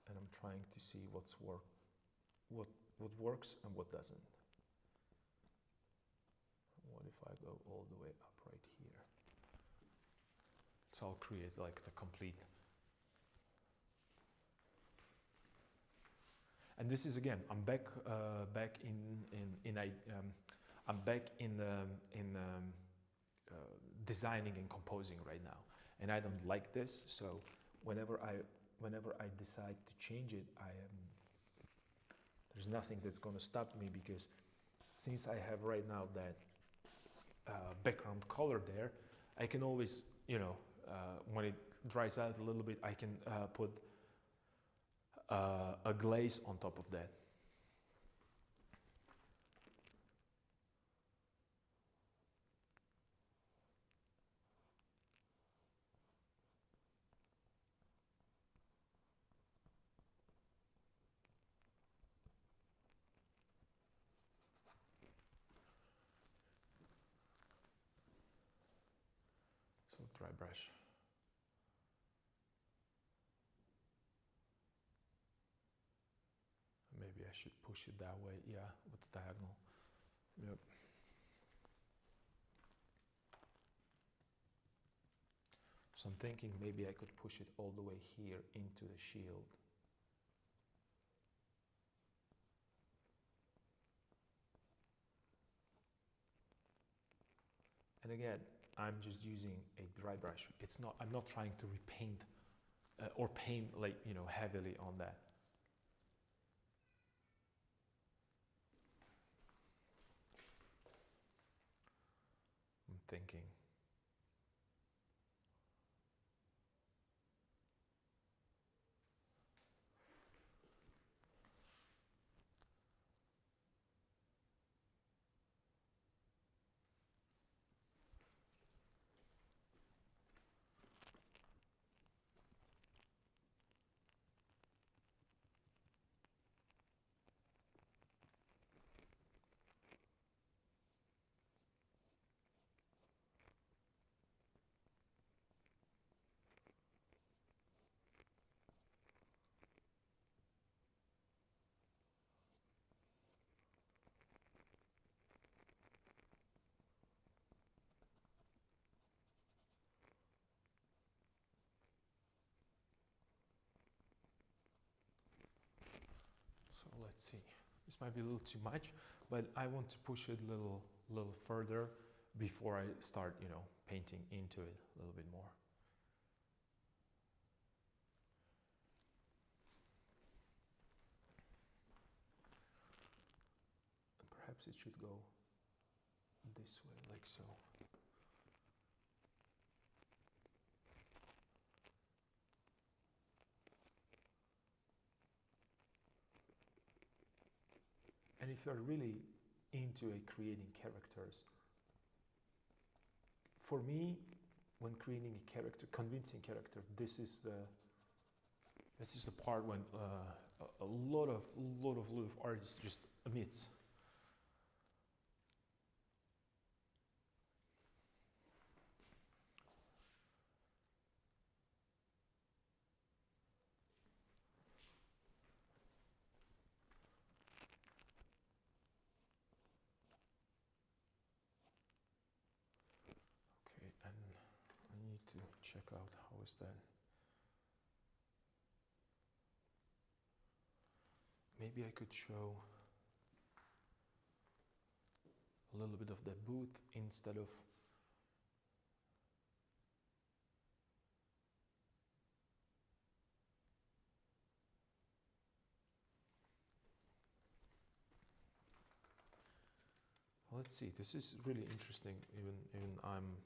And I'm trying to see what works and what doesn't. What if I go all the way up right here? So I'll create like the complete. And this is again, I'm back in designing and composing right now, and I don't like this. So whenever I decide to change it, there's nothing that's going to stop me, because since I have right now that background color there, I can always, when it dries out a little bit, I can put a glaze on top of that. dry brush. Maybe I should push it that way, yeah, with the diagonal. Yep. So I'm thinking maybe I could push it all the way here into the shield. And again, I'm just using a dry brush. I'm not trying to repaint or paint like, you know, heavily on that. I'm thinking. So let's see. This might be a little too much, but I want to push it a little further before I start, you know, painting into it a little bit more. And perhaps it should go this way, like so. And if you're really into creating characters, for me, when creating a character, convincing character, this is the part when a lot of artists just omits. Okay, and I need to check out how is that. Maybe I could show a little bit of the booth instead of let's see, this is really interesting. Even I'm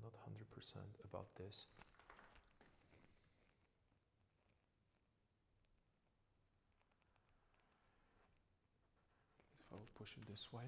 not 100% about this. If I will push it this way.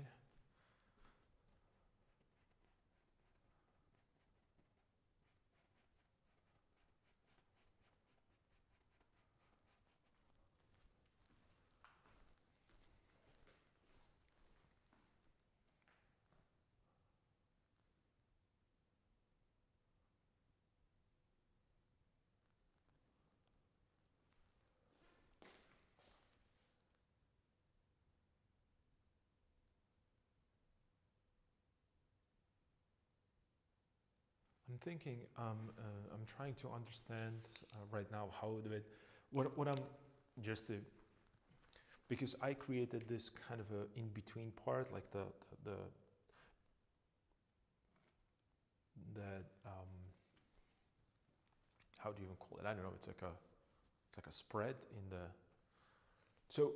I'm thinking, I'm trying to understand right now how to do it. What I'm just to, because I created this kind of a in-between part, like that how do you even call it? I don't know. It's like a spread in the. So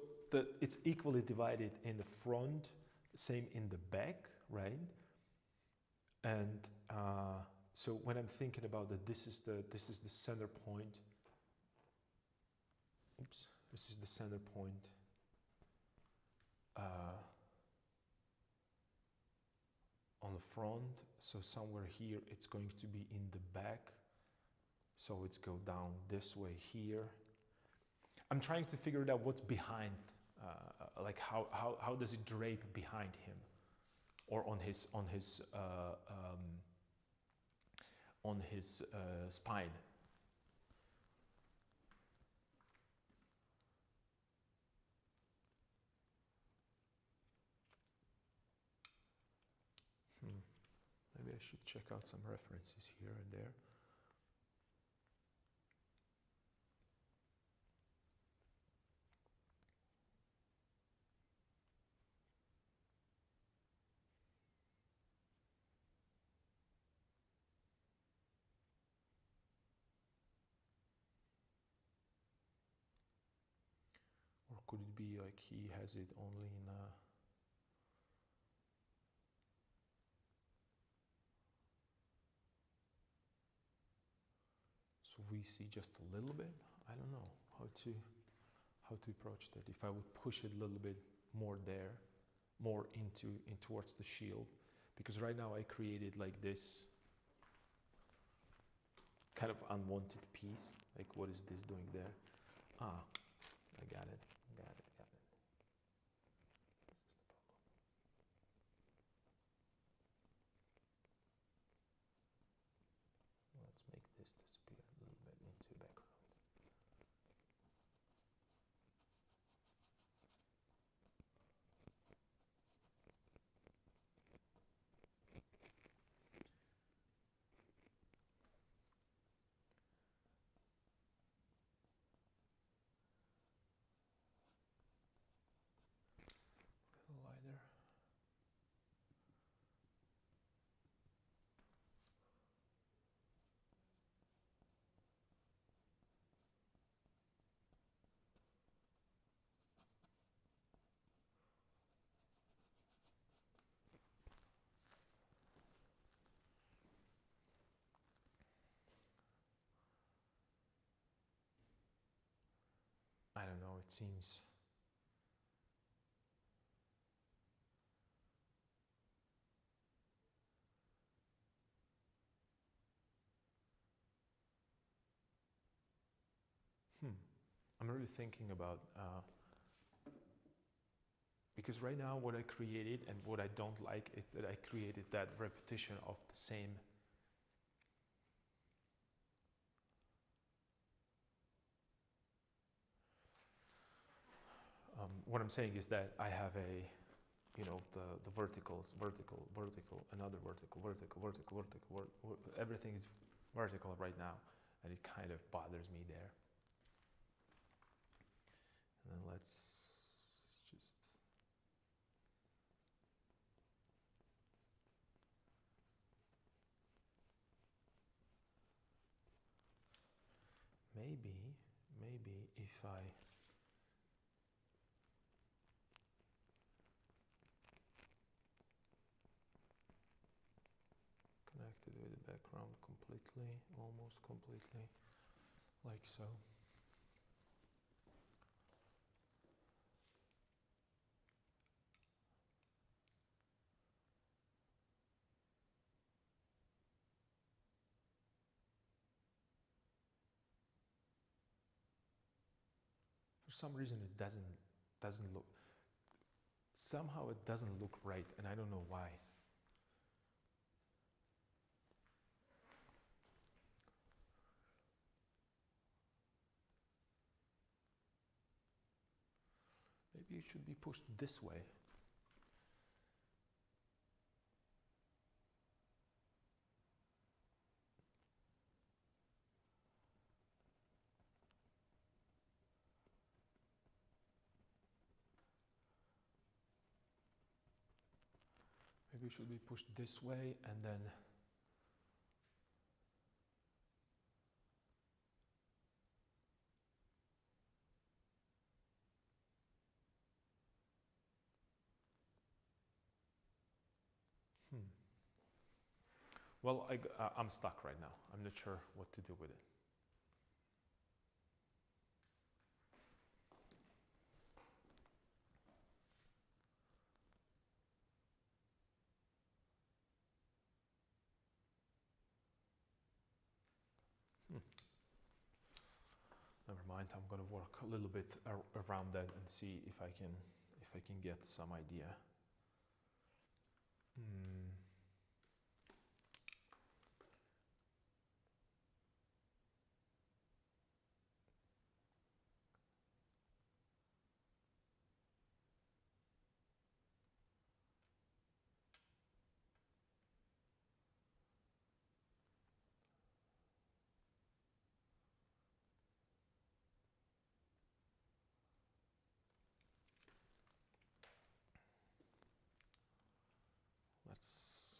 it's equally divided in the front, same in the back, right? And so when I'm thinking about that, this is the center point. Oops, this is the center point. On the front, so somewhere here it's going to be in the back, so it's go down this way here, I'm trying to figure it out what's behind, like how does it drape behind him, or on his spine. Maybe I should check out some references here and there. Or could it be like he has it only in so we see just a little bit? I don't know how to approach that. If I would push it a little bit more there, more in towards the shield, because right now I created like this kind of unwanted piece. Like, what is this doing there? Ah, I got it. This is the problem. Let's make this disappear a little bit into background. A little lighter. I don't know, it seems I'm really thinking about because right now what I created and what I don't like is that I created that repetition of the same what I'm saying is that I have a, you know, the verticals, vertical, another vertical, everything is vertical right now, and it kind of bothers me there. And then let's just maybe if I connected with the background completely, almost completely, like so. For some reason it doesn't look, somehow it doesn't look right, and I don't know why. Maybe it should be pushed this way. Maybe it should be pushed this way, and then well, I'm stuck right now. I'm not sure what to do with it. Never mind. mind, I'm gonna work a little bit around that and see if I can get some idea.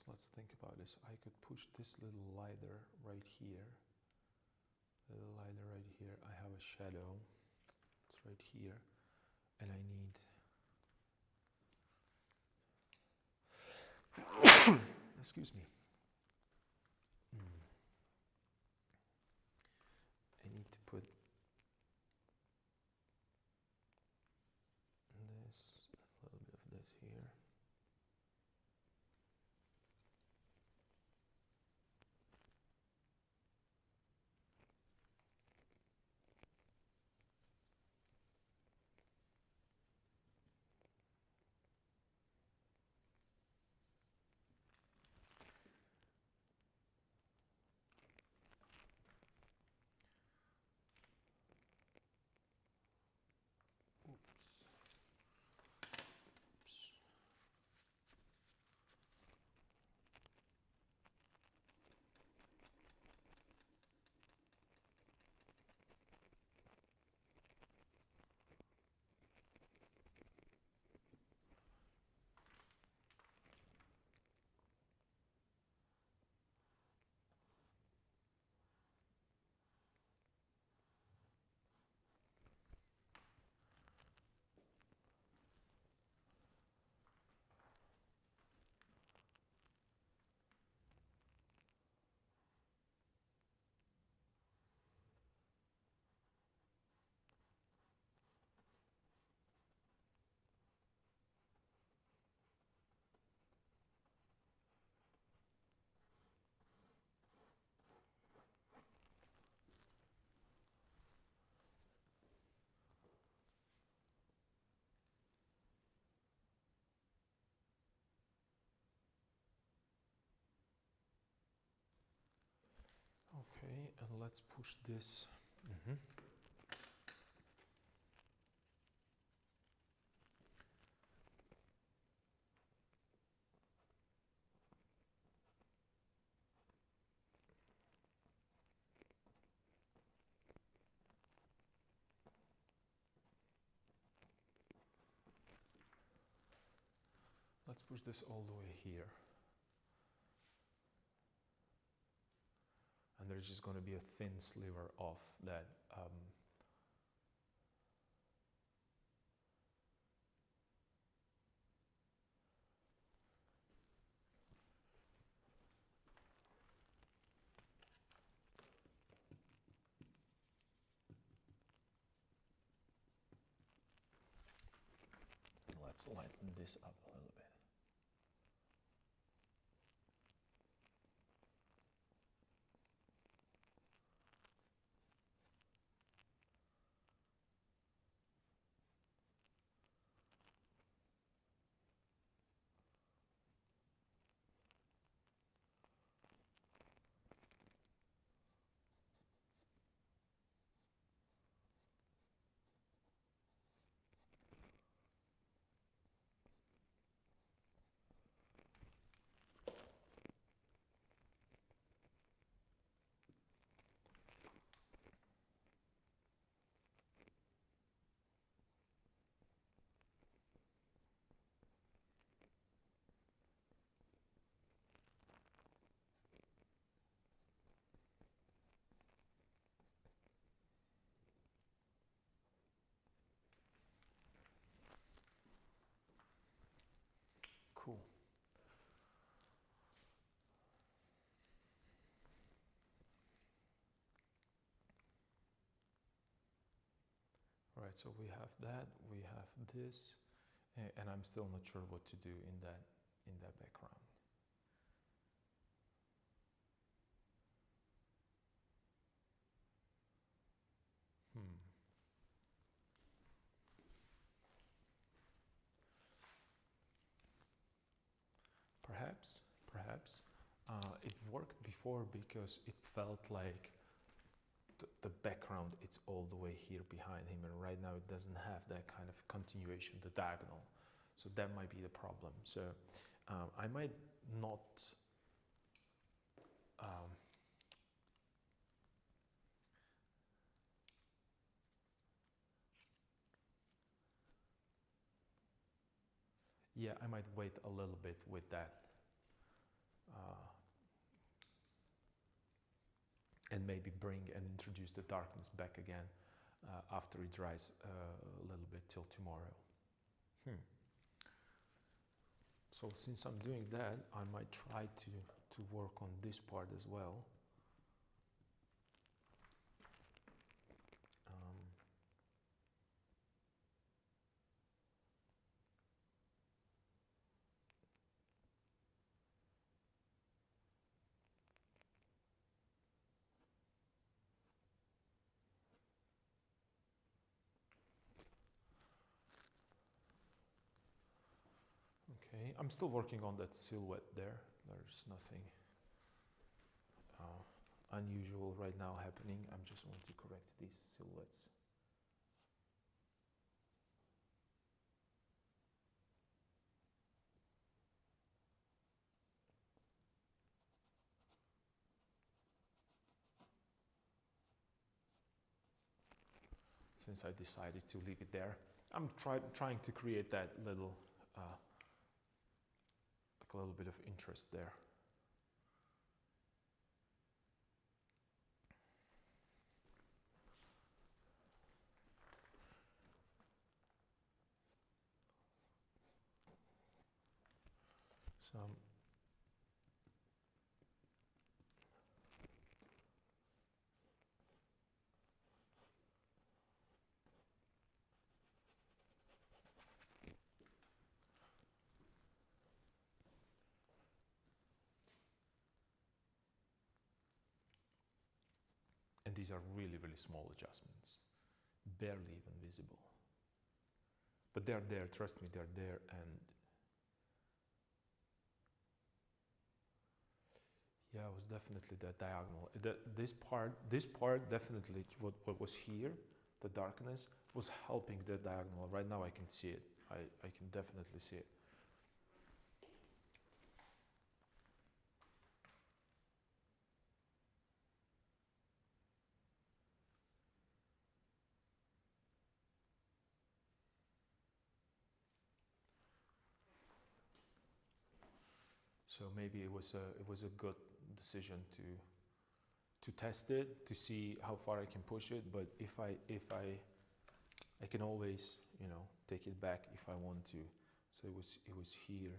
Let's think about this. I could push this little lighter right here. Little lighter right here. I have a shadow. It's right here, and I need. Excuse me. I need to put this, a little bit of this here. Okay, and let's push this. Let's push this all the way here. And there's just going to be a thin sliver of that let's lighten this up a little bit. Cool. All right, so we have that, we have this, and I'm still not sure what to do in that background. steps. It worked before because it felt like the background, it's all the way here behind him, and right now it doesn't have that kind of continuation, the diagonal. So that might be the problem. So I might not yeah, I might wait a little bit with that. And maybe bring and introduce the darkness back again after it dries a little bit till tomorrow. So since I'm doing that, I might try to work on this part as well. Okay, I'm still working on that silhouette there. There's nothing unusual right now happening. I'm just want to correct these silhouettes. Since I decided to leave it there, I'm trying to create that little like a little bit of interest there. So and these are really, really small adjustments, barely even visible. But they're there, trust me, they're there. And yeah, it was definitely that diagonal. This part definitely, what was here, the darkness, was helping the diagonal. Right now I can see it. I can definitely see it. So maybe it was a good decision to test it, to see how far I can push it. But if I can always, you know, take it back if I want to. So it was here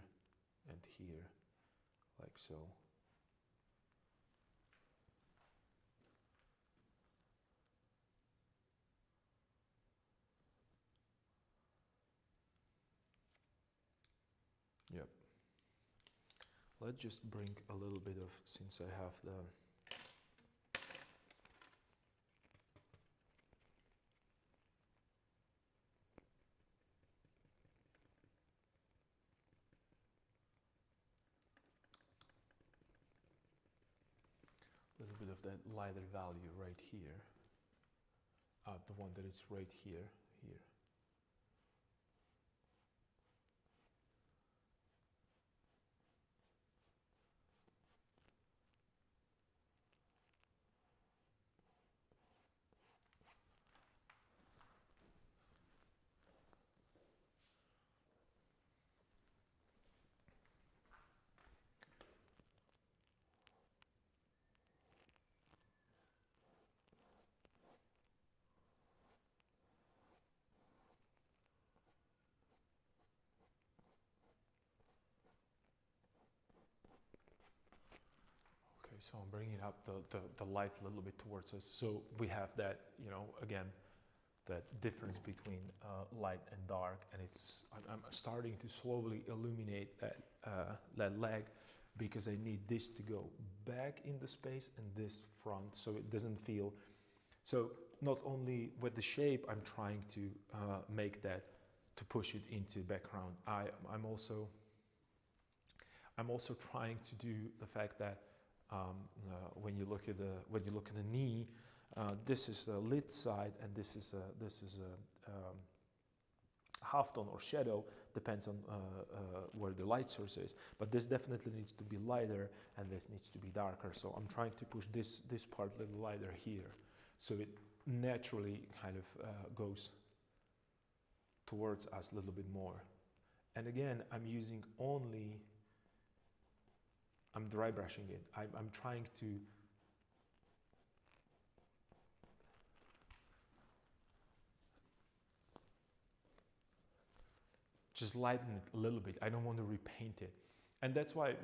and here, like so. Yep. Let's just bring a little bit of, since I have the little bit of that lighter value right here, the one that is right here. Okay, so I'm bringing up the light a little bit towards us. So we have that, you know, again, that difference between light and dark, and I'm starting to slowly illuminate that leg, because I need this to go back in the space and this front, so it doesn't feel. So not only with the shape, I'm trying to make that, to push it into background. I'm also I'm also trying to do the fact that when you look at the knee, this is the lit side, and this is a half tone or shadow, depends on where the light source is. But this definitely needs to be lighter, and this needs to be darker. So I'm trying to push this part a little lighter here, so it naturally kind of goes towards us a little bit more. And again, I'm dry brushing it. I'm trying to just lighten it a little bit. I don't want to repaint it. And that's why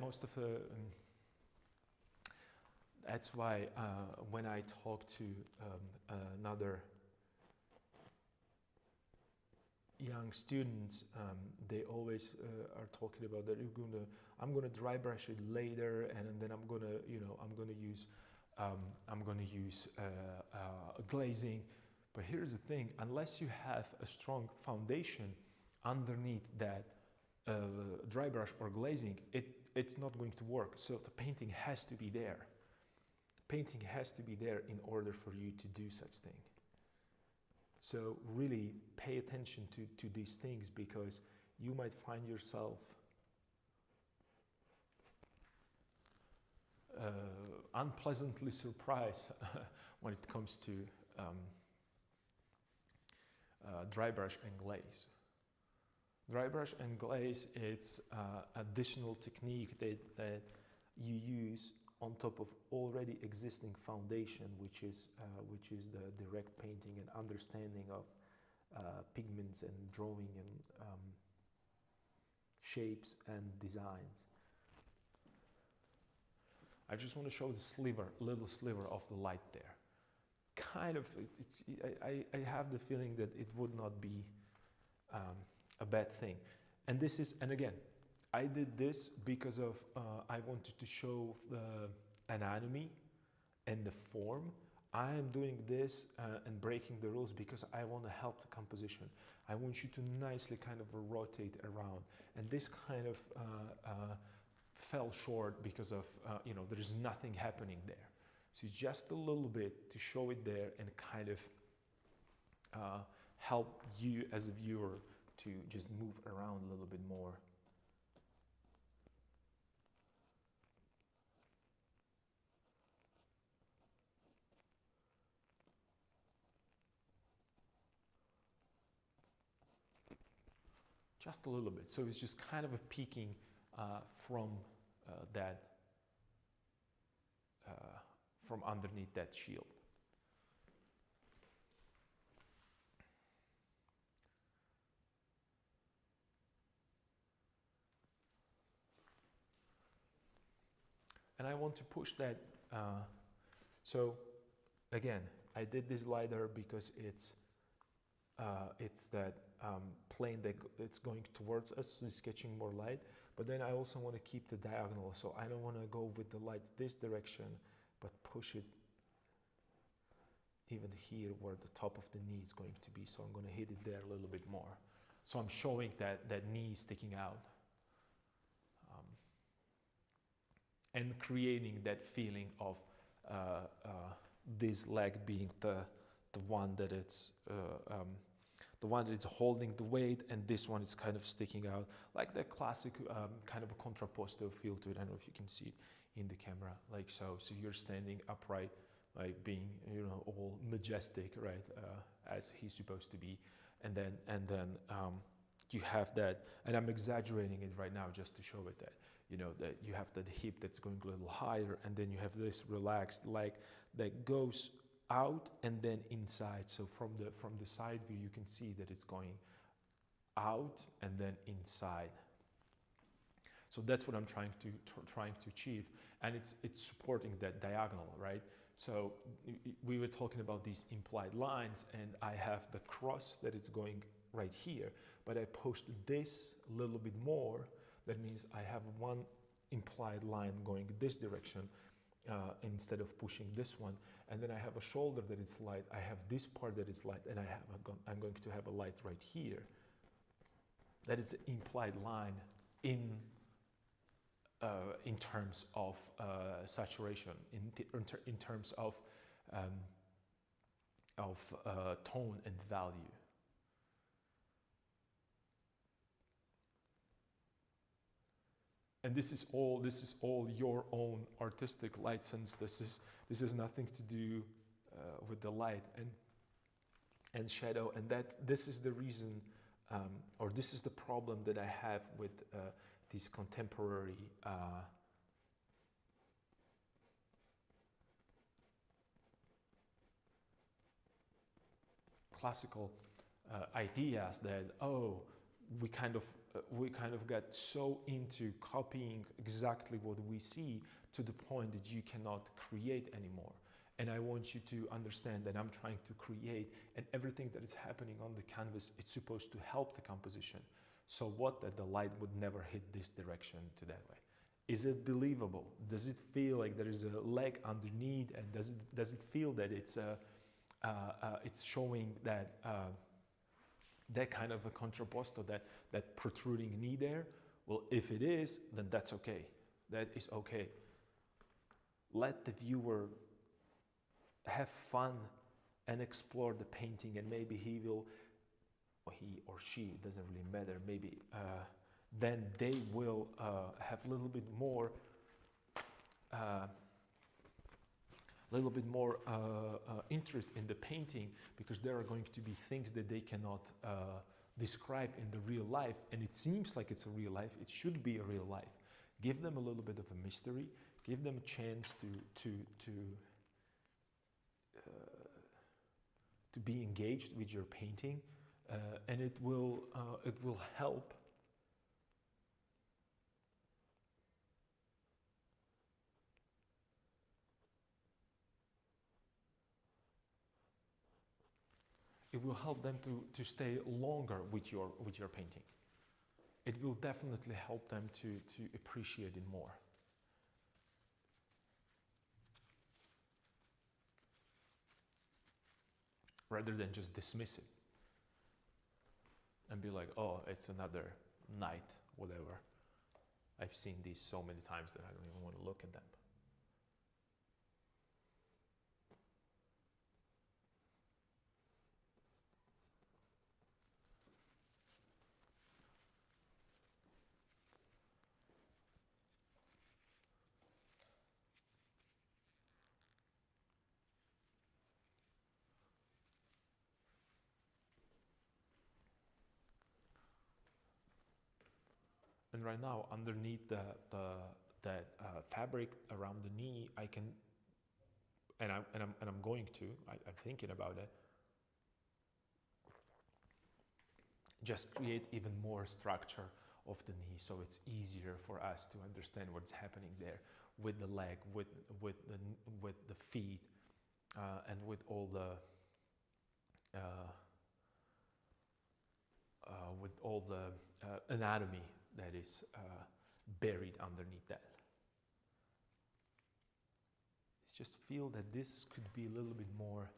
when I talk to another young students, they always are talking about that I'm gonna dry brush it later, and then I'm gonna use glazing. But here's the thing: unless you have a strong foundation underneath that dry brush or glazing, it's not going to work. So the painting has to be there. Painting has to be there in order for you to do such thing. So really pay attention to these things, because you might find yourself unpleasantly surprised when it comes to dry brush and glaze. Dry brush and glaze, it's additional technique that you use on top of already existing foundation, which is the direct painting and understanding of pigments and drawing and shapes and designs. I just want to show the little sliver of the light there. Kind of, I have the feeling that it would not be a bad thing. And again, I did this because of I wanted to show the anatomy and the form. I am doing this and breaking the rules because I want to help the composition. I want you to nicely kind of rotate around, and this kind of fell short because of there's nothing happening there. So just a little bit to show it there and kind of help you as a viewer to just move around a little bit more. Just a little bit. So it's just kind of a peeking from underneath that shield. And I want to push that. So again, I did this lighter because it's that plane that it's going towards us, so it's catching more light. But then I also want to keep the diagonal, so I don't want to go with the light this direction, but push it even here where the top of the knee is going to be. So I'm going to hit it there a little bit more. So I'm showing that knee sticking out. And creating that feeling of this leg being the one that it's holding the weight, and this one is kind of sticking out, like the classic kind of a contrapposto feel to it. I don't know if you can see it in the camera, like so. So you're standing upright, like being all majestic, right, as he's supposed to be, and then you have that, and I'm exaggerating it right now just to show it that. That you have that hip that's going a little higher, and then you have this relaxed leg that goes out and then inside. So from the side view, you can see that it's going out and then inside. So that's what I'm trying to achieve, and it's supporting that diagonal, right? So we were talking about these implied lines, and I have the cross that is going right here, but I pushed this a little bit more. That means I have one implied line going this direction instead of pushing this one. And then I have a shoulder that is light. I have this part that is light, and I'm going to have a light right here. That is an implied line in in terms of saturation, in terms um, of tone and value. And this is all your own artistic license. This is nothing to do with the light and shadow. And this is the reason, or this is the problem that I have with these contemporary classical ideas that, oh, we kind of get so into copying exactly what we see to the point that you cannot create anymore. And I want you to understand that I'm trying to create, and everything that is happening on the canvas, it's supposed to help the composition. So what, that the light would never hit this direction to that way? Is it believable? Does it feel like there is a leg underneath, and does it feel that it's showing that that kind of a contrapposto, that protruding knee there? Well, if it is, then that's okay. That is okay. Let the viewer have fun and explore the painting, and maybe he will, or he or she, it doesn't really matter, maybe then they will have a little bit more interest in the painting, because there are going to be things that they cannot describe in the real life, and it seems like it's a real life. It should be a real life. Give them a little bit of a mystery. Give them a chance to be engaged with your painting, and it will help. It will help them to stay longer with your painting. It will definitely help them to appreciate it more. Rather than just dismiss it and be like, oh, it's another night, whatever. I've seen these so many times that I don't even want to look at them. And right now, underneath that fabric around the knee, I can, and I'm going to, I'm thinking about it, just create even more structure of the knee, so it's easier for us to understand what's happening there with the leg, with the feet, and with all the anatomy that is buried underneath that. It's just feel that this could be a little bit more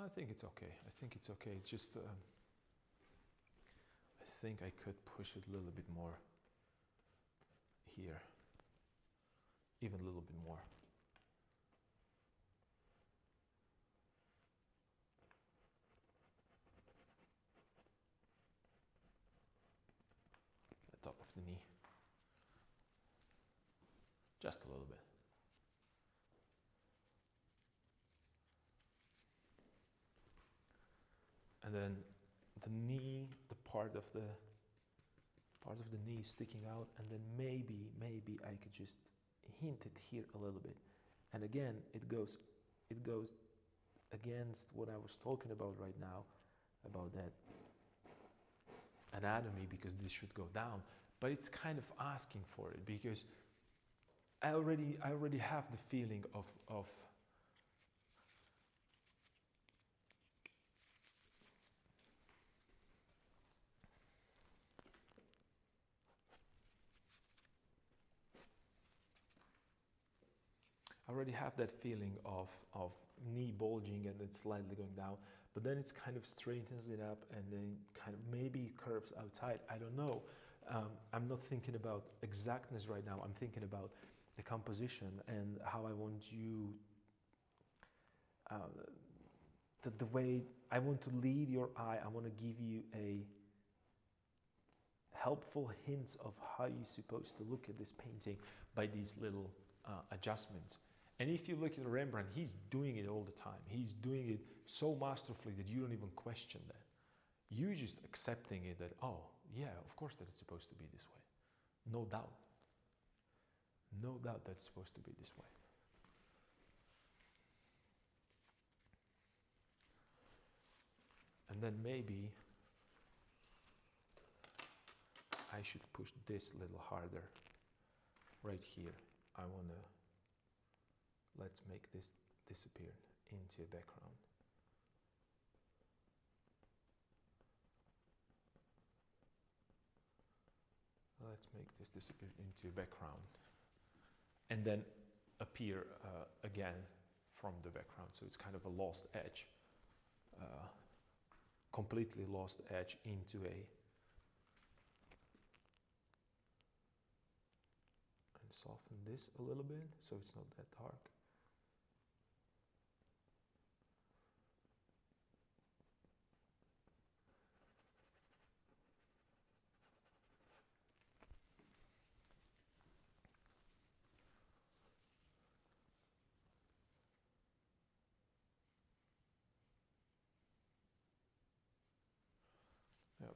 I think it's okay. I think it's okay. It's just I think I could push it a little bit more here, even a little bit more. Top of the knee, just a little bit. And then the knee, the part of the knee sticking out, and then maybe I could just hint it here a little bit. And again, it goes against what I was talking about right now, about that anatomy, because this should go down, but it's kind of asking for it, because I already have the feeling of knee bulging and then slightly going down, but then it's kind of straightens it up and then kind of maybe curves outside. I don't know. I'm not thinking about exactness right now. I'm thinking about the composition and how I want you, the way I want to lead your eye. I want to give you a helpful hints of how you're supposed to look at this painting by these little adjustments. And if you look at Rembrandt, he's doing it all the time. He's doing it so masterfully that you don't even question that. You're just accepting it that, oh, yeah, of course that it's supposed to be this way. No doubt. No doubt that it's supposed to be this way. And then maybe I should push this a little harder right here. I want to, let's make this disappear into a background. Let's make this disappear into a background and then appear again from the background. So it's kind of a lost edge, completely lost edge into a, and soften this a little bit so it's not that dark. Yep.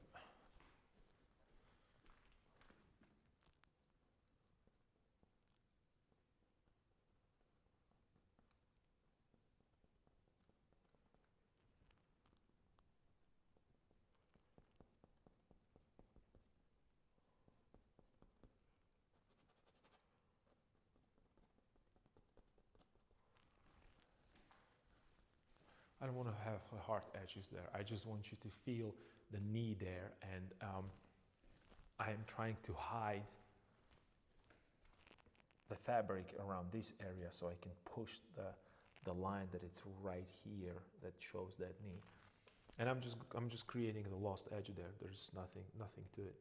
I don't want to have hard edges there. I just want you to feel the knee there, and I am trying to hide the fabric around this area so I can push the line that it's right here that shows that knee. And I'm just creating the lost edge there. There's nothing to it.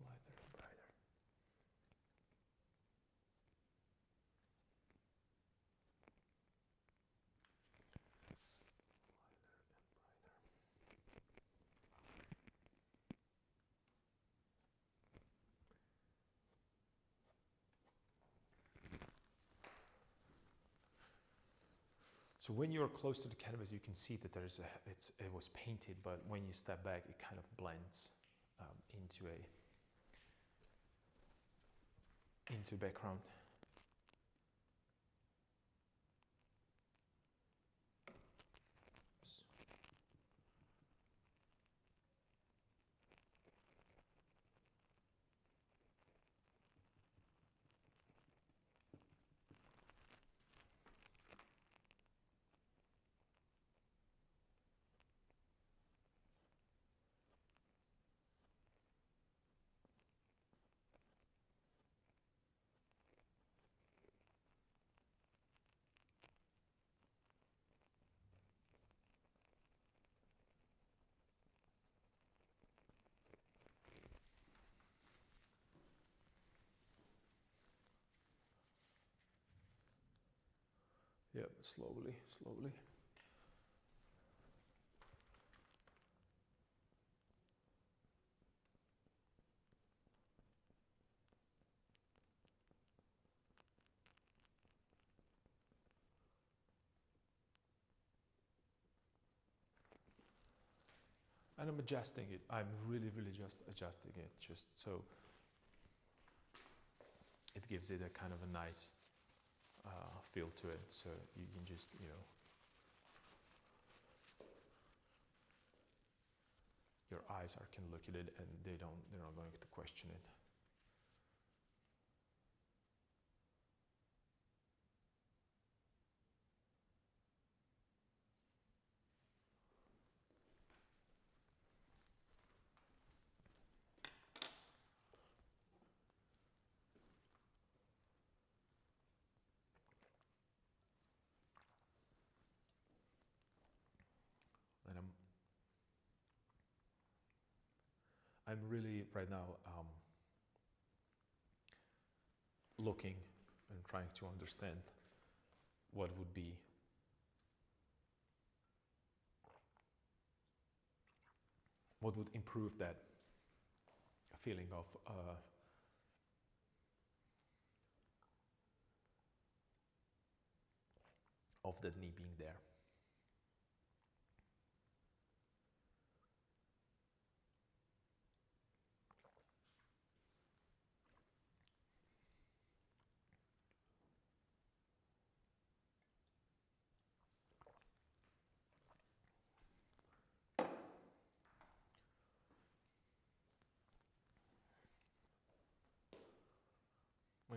Lighter and brighter. So when you're close to the canvas, you can see that there's it was painted, but when you step back, it kind of blends into background. Yep, slowly, slowly. And I'm adjusting it. I'm really just adjusting it, just so it gives it a kind of a nice feel to it. So you can just, your eyes can look at it and they're not going to question it. And I'm really right now looking and trying to understand what would be what would improve that feeling of that knee being there.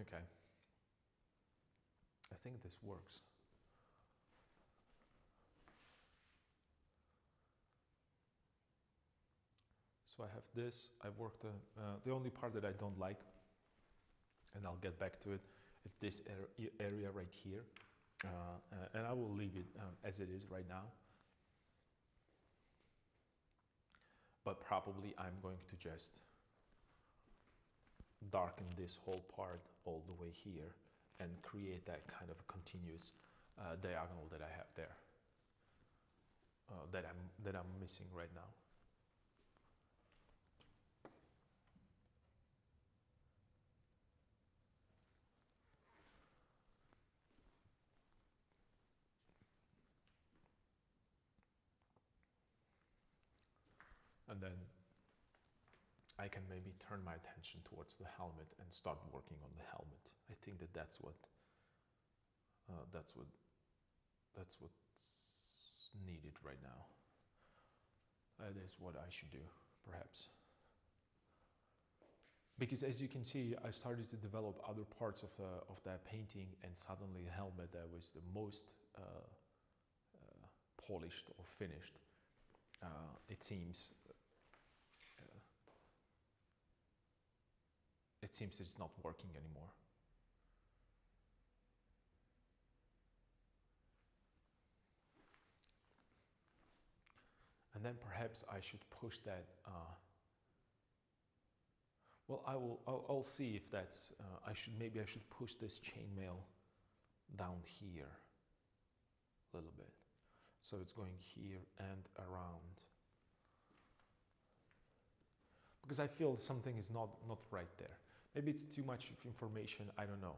Okay. I think this works. So I have this. I've worked the only part that I don't like, and I'll get back to it. It's this area right here, and I will leave it as it is right now. But probably I'm going to just darken this whole part all the way here and create that kind of continuous diagonal that I have there, that I'm missing right now. And then I can maybe turn my attention towards the helmet and start working on the helmet. I think that's what's needed right now. That is what I should do, perhaps. Because as you can see, I started to develop other parts of that painting, and suddenly the helmet that was the most polished or finished, it seems it's not working anymore. And then perhaps I should push that. Well, I'll see if that's. Maybe I should push this chainmail down here a little bit, so it's going here and around. Because I feel something is not right there. Maybe it's too much information, I don't know.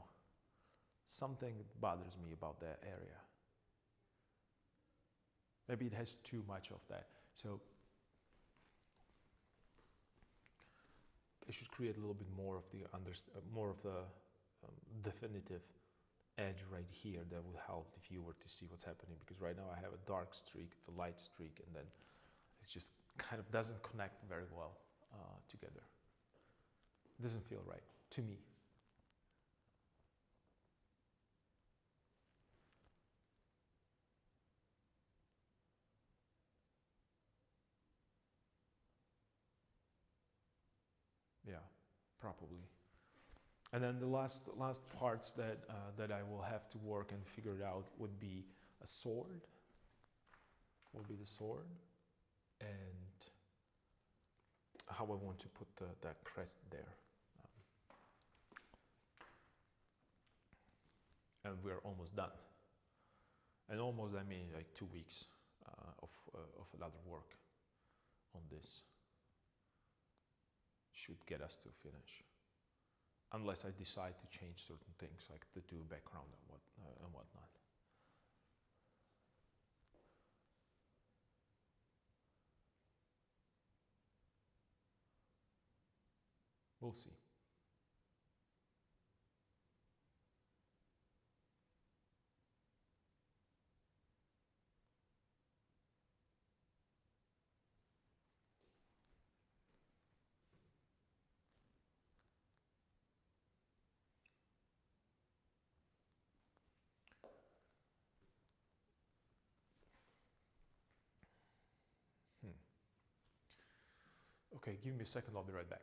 Something bothers me about that area. Maybe it has too much of that. So I should create a little bit more of the definitive edge right here that would help the viewer to see what's happening. Because right now I have a dark streak, the light streak, and then it just kind of doesn't connect very well together. It doesn't feel right to me. Yeah, probably. And then the last parts that I will have to work and figure it out would be a sword. Will be the sword, and how I want to put that crest there. And we're almost done. And almost, I mean, like 2 weeks of another work on this should get us to finish. Unless I decide to change certain things, like the two background and whatnot. We'll see. Okay, give me a second, I'll be right back.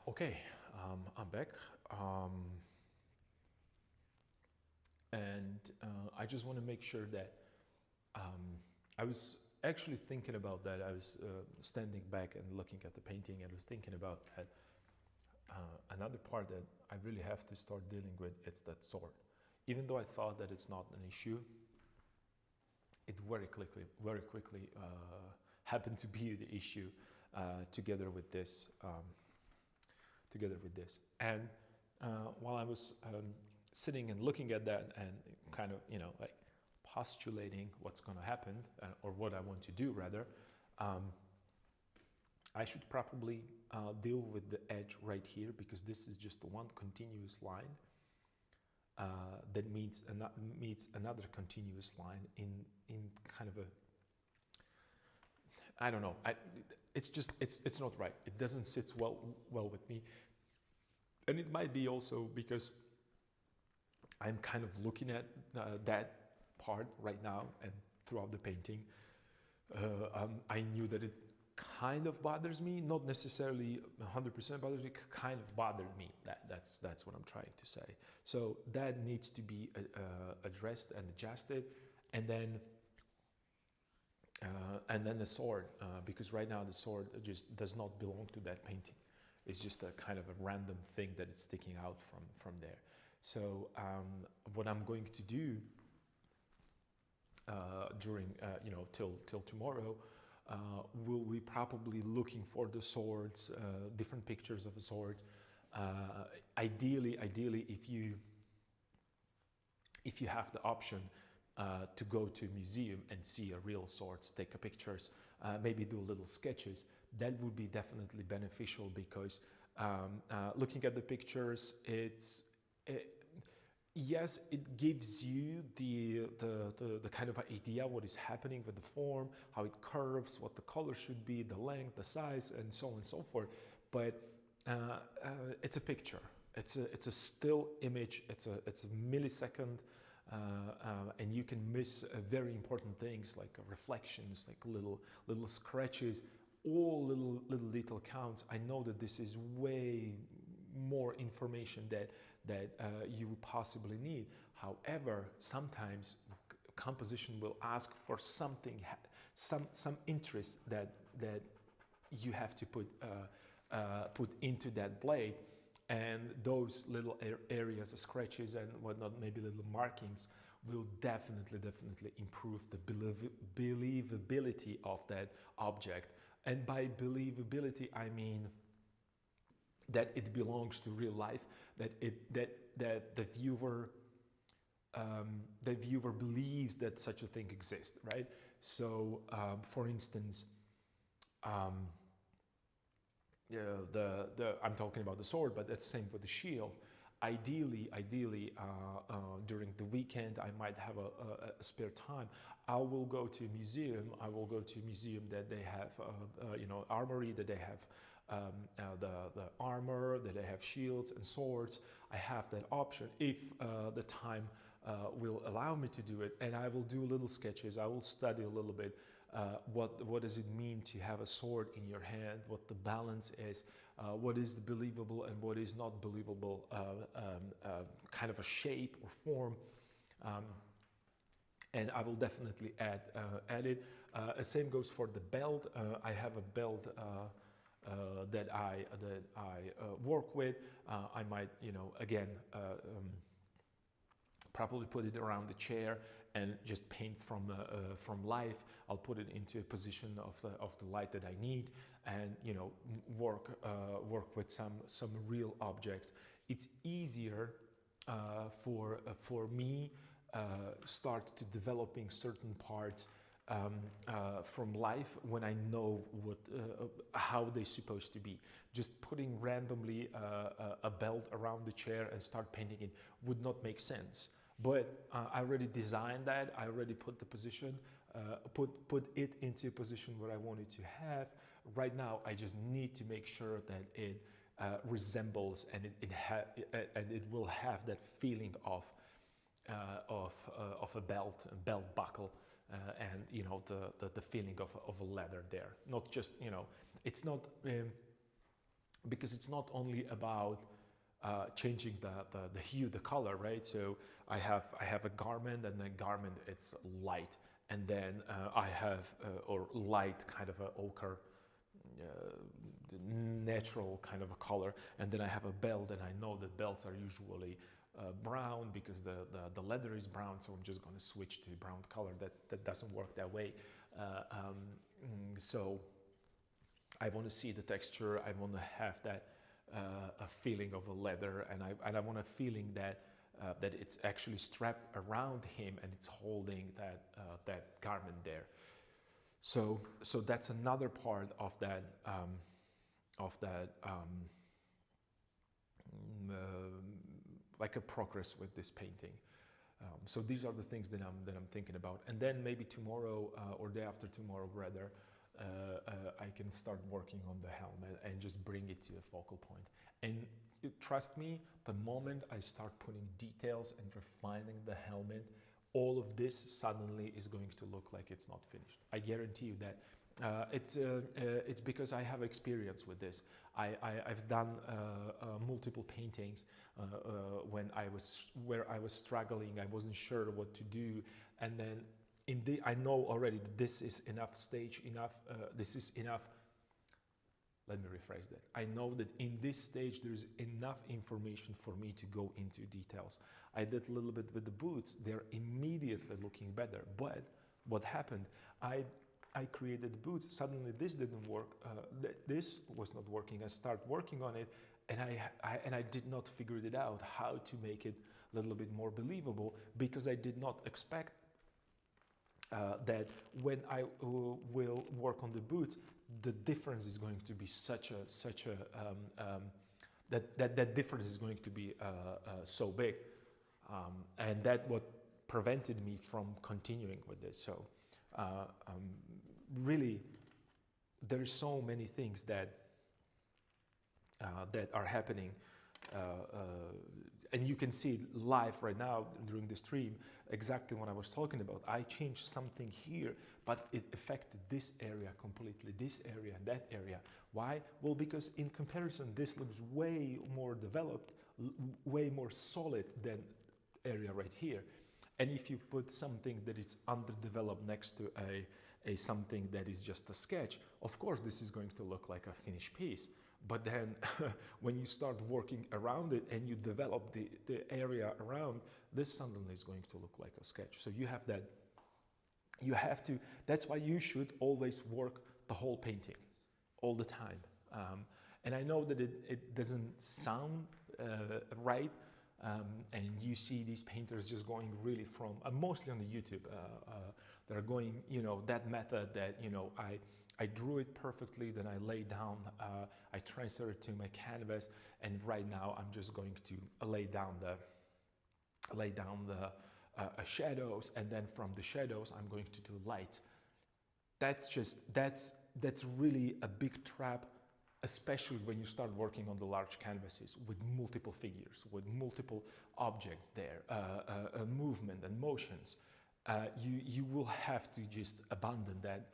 Okay, I'm back. And I just want to make sure that I was actually thinking about that. I was standing back and looking at the painting, and I was thinking about that. Another part that I really have to start dealing with, it's that sword. Even though I thought that it's not an issue, it very quickly happened to be the issue together with this. And while I was sitting and looking at that and kind of, like postulating what's going to happen or what I want to do rather, I should probably deal with the edge right here, because this is just one continuous line that meets another continuous line in kind of a, I don't know. It's not right. It doesn't sit well with me, and it might be also because I'm kind of looking at that part right now and throughout the painting. I knew that it kind of bothers me, not necessarily 100% bothers me, kind of bothered me. That's what I'm trying to say. So that needs to be addressed and adjusted, and then the sword, because right now the sword just does not belong to that painting. It's just a kind of a random thing that is sticking out from there. So what I'm going to do during till tomorrow, we'll be probably looking for the swords, different pictures of the sword. Ideally, if you have the option to go to a museum and see a real swords, take a pictures, maybe do little sketches, that would be definitely beneficial, because looking at the pictures, yes, it gives you the kind of idea what is happening with the form, how it curves, what the color should be, the length, the size, and so on and so forth. But it's a picture. It's a still image. It's a millisecond, and you can miss very important things like reflections, like little scratches, all little detail counts. I know that this is way more information that you would possibly need. However, sometimes composition will ask for something, some interest that you have to put into that blade, and those little areas, scratches and whatnot, maybe little markings, will definitely improve the believability of that object. And by believability, I mean that it belongs to real life, that the viewer believes that such a thing exists, right? So, for instance, I'm talking about the sword, but that's same with the shield. Ideally, during the weekend, I might have a spare time. I will go to a museum. I will go to a museum that they have, armory, that they have the armor, that they have shields and swords. I have that option if the time will allow me to do it, and I will do little sketches. I will study a little bit. What does it mean to have a sword in your hand? What the balance is? What is believable and what is not believable? Kind of a shape or form. And I will definitely add it. Same goes for the belt. I have a belt that I work with. I might, again, probably put it around the chair and just paint from life. I'll put it into a position of the light that I need, and work with some real objects. It's easier for me start to developing certain parts from life when I know how they're supposed to be. Just putting randomly a belt around the chair and start painting it would not make sense. But I already designed that. I already put the position, put it into a position where I want it to have. Right now, I just need to make sure that it resembles and it will have that feeling of a belt buckle, and the feeling of a leather there. Not just it's not. because it's not only about changing the hue, the color, right? So I have a garment, and the garment it's light, and then I have or light kind of a ochre, natural kind of a color, and then I have a belt, and I know that belts are usually brown because the leather is brown, so I'm just going to switch to brown color. That doesn't work that way. So I want to see the texture. I want to have that a feeling of a leather, and I want a feeling that that it's actually strapped around him and it's holding that garment there. So that's another part of that like a progress with this painting. So these are the things that I'm thinking about, and then maybe tomorrow or day after tomorrow rather, I can start working on the helmet and just bring it to a focal point. And trust me, the moment I start putting details and refining the helmet, all of this suddenly is going to look like it's not finished. I guarantee you that. It's because I have experience with this. I've done multiple paintings where I was struggling. I wasn't sure what to do, and then I know already that this is enough stage, this is enough. Let me rephrase that. I know that in this stage there's enough information for me to go into details. I did a little bit with the boots. They're immediately looking better. But what happened? I created the boots. Suddenly this didn't work. This was not working. I started working on it, and I did not figure it out how to make it a little bit more believable, because I did not expect that when I will work on the boots, the difference is going to be that difference is going to be so big, and that what prevented me from continuing with this. So really, there's so many things that are happening, and you can see live right now during the stream exactly what I was talking about. I changed something here, but it affected this area completely, this area, that area. Why? Well, because in comparison, this looks way more developed, way more solid than area right here. And if you put something that is underdeveloped next to a something that is just a sketch, of course this is going to look like a finished piece. But then when you start working around it and you develop the area around, this suddenly is going to look like a sketch. So you have that, you have to, that's why you should always work the whole painting all the time. And I know that it doesn't sound right, and you see these painters just going really from, mostly on the YouTube, they're going, you know, that method that, you know, I drew it perfectly, then I lay down, I transfer it to my canvas, and right now I'm just going to lay down the shadows, and then from the shadows I'm going to do light. That's really a big trap, especially when you start working on the large canvases with multiple figures, with multiple objects there, movement and motions. You will have to just abandon that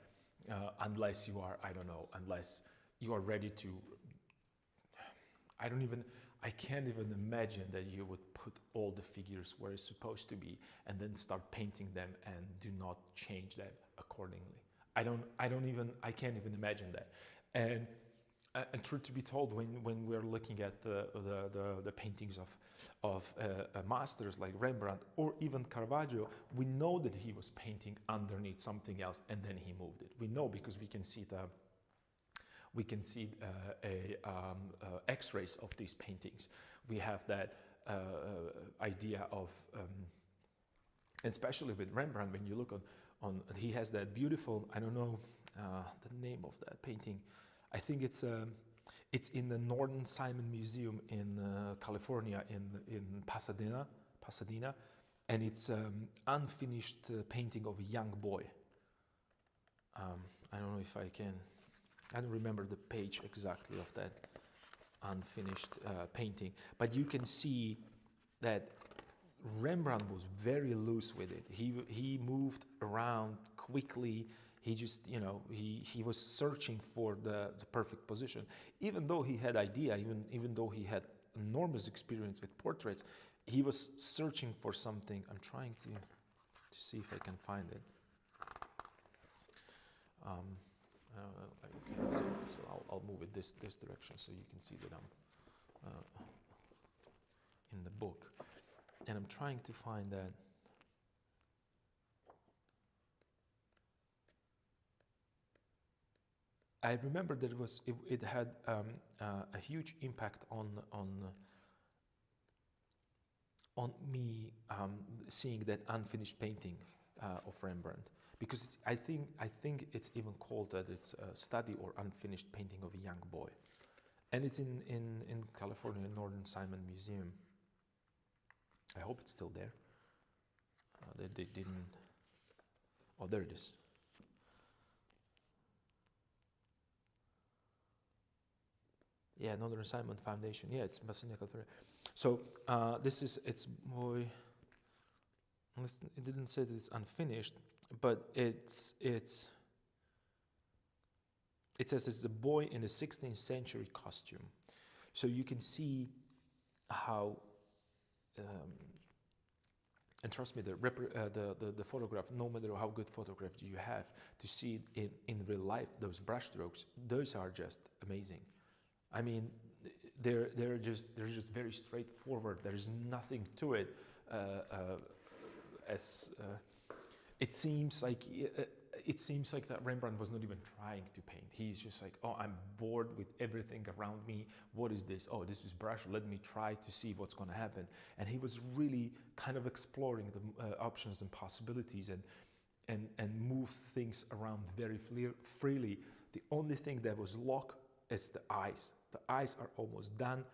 unless you are, I don't know, unless you are ready to, I can't even imagine that you would put all the figures where it's supposed to be and then start painting them and do not change them accordingly. I can't even imagine that. And truth to be told, when we're looking at the paintings of masters like Rembrandt or even Caravaggio, we know that he was painting underneath something else and then he moved it. We know because we can see X-rays of these paintings. We have that idea of, especially with Rembrandt, when you look on, he has that beautiful, I don't know the name of that painting. I think it's in the Northern Simon Museum in California, in Pasadena, and it's unfinished painting of a young boy. I don't know if I don't remember the page exactly of that unfinished painting, but you can see that Rembrandt was very loose with it. He moved around quickly. He just, he was searching for the perfect position. Even though he had idea, even though he had enormous experience with portraits, he was searching for something. I'm trying to see if I can find it. I can't see, so I'll move it this direction so you can see that I'm in the book. And I'm trying to find that. I remember that it had a huge impact on me seeing that unfinished painting of Rembrandt, because I think it's even called that it's a study or unfinished painting of a young boy, and it's in California, Northern Simon Museum. I hope it's still there. They didn't. Oh, there it is. Yeah, Northern Simon Foundation. Yeah, it's Bassinia, California. So it's boy. It didn't say that it's unfinished, but it says it's a boy in a 16th century costume. So you can see how, and trust me, the photograph, no matter how good photograph you have, to see it in real life, those brushstrokes, those are just amazing. I mean, they're just very straightforward. There is nothing to it. It seems like that Rembrandt was not even trying to paint. He's just like, oh, I'm bored with everything around me. What is this? Oh, this is brush. Let me try to see what's going to happen. And he was really kind of exploring the options and possibilities and moved things around very freely. The only thing that was locked is the eyes. The eyes are almost done,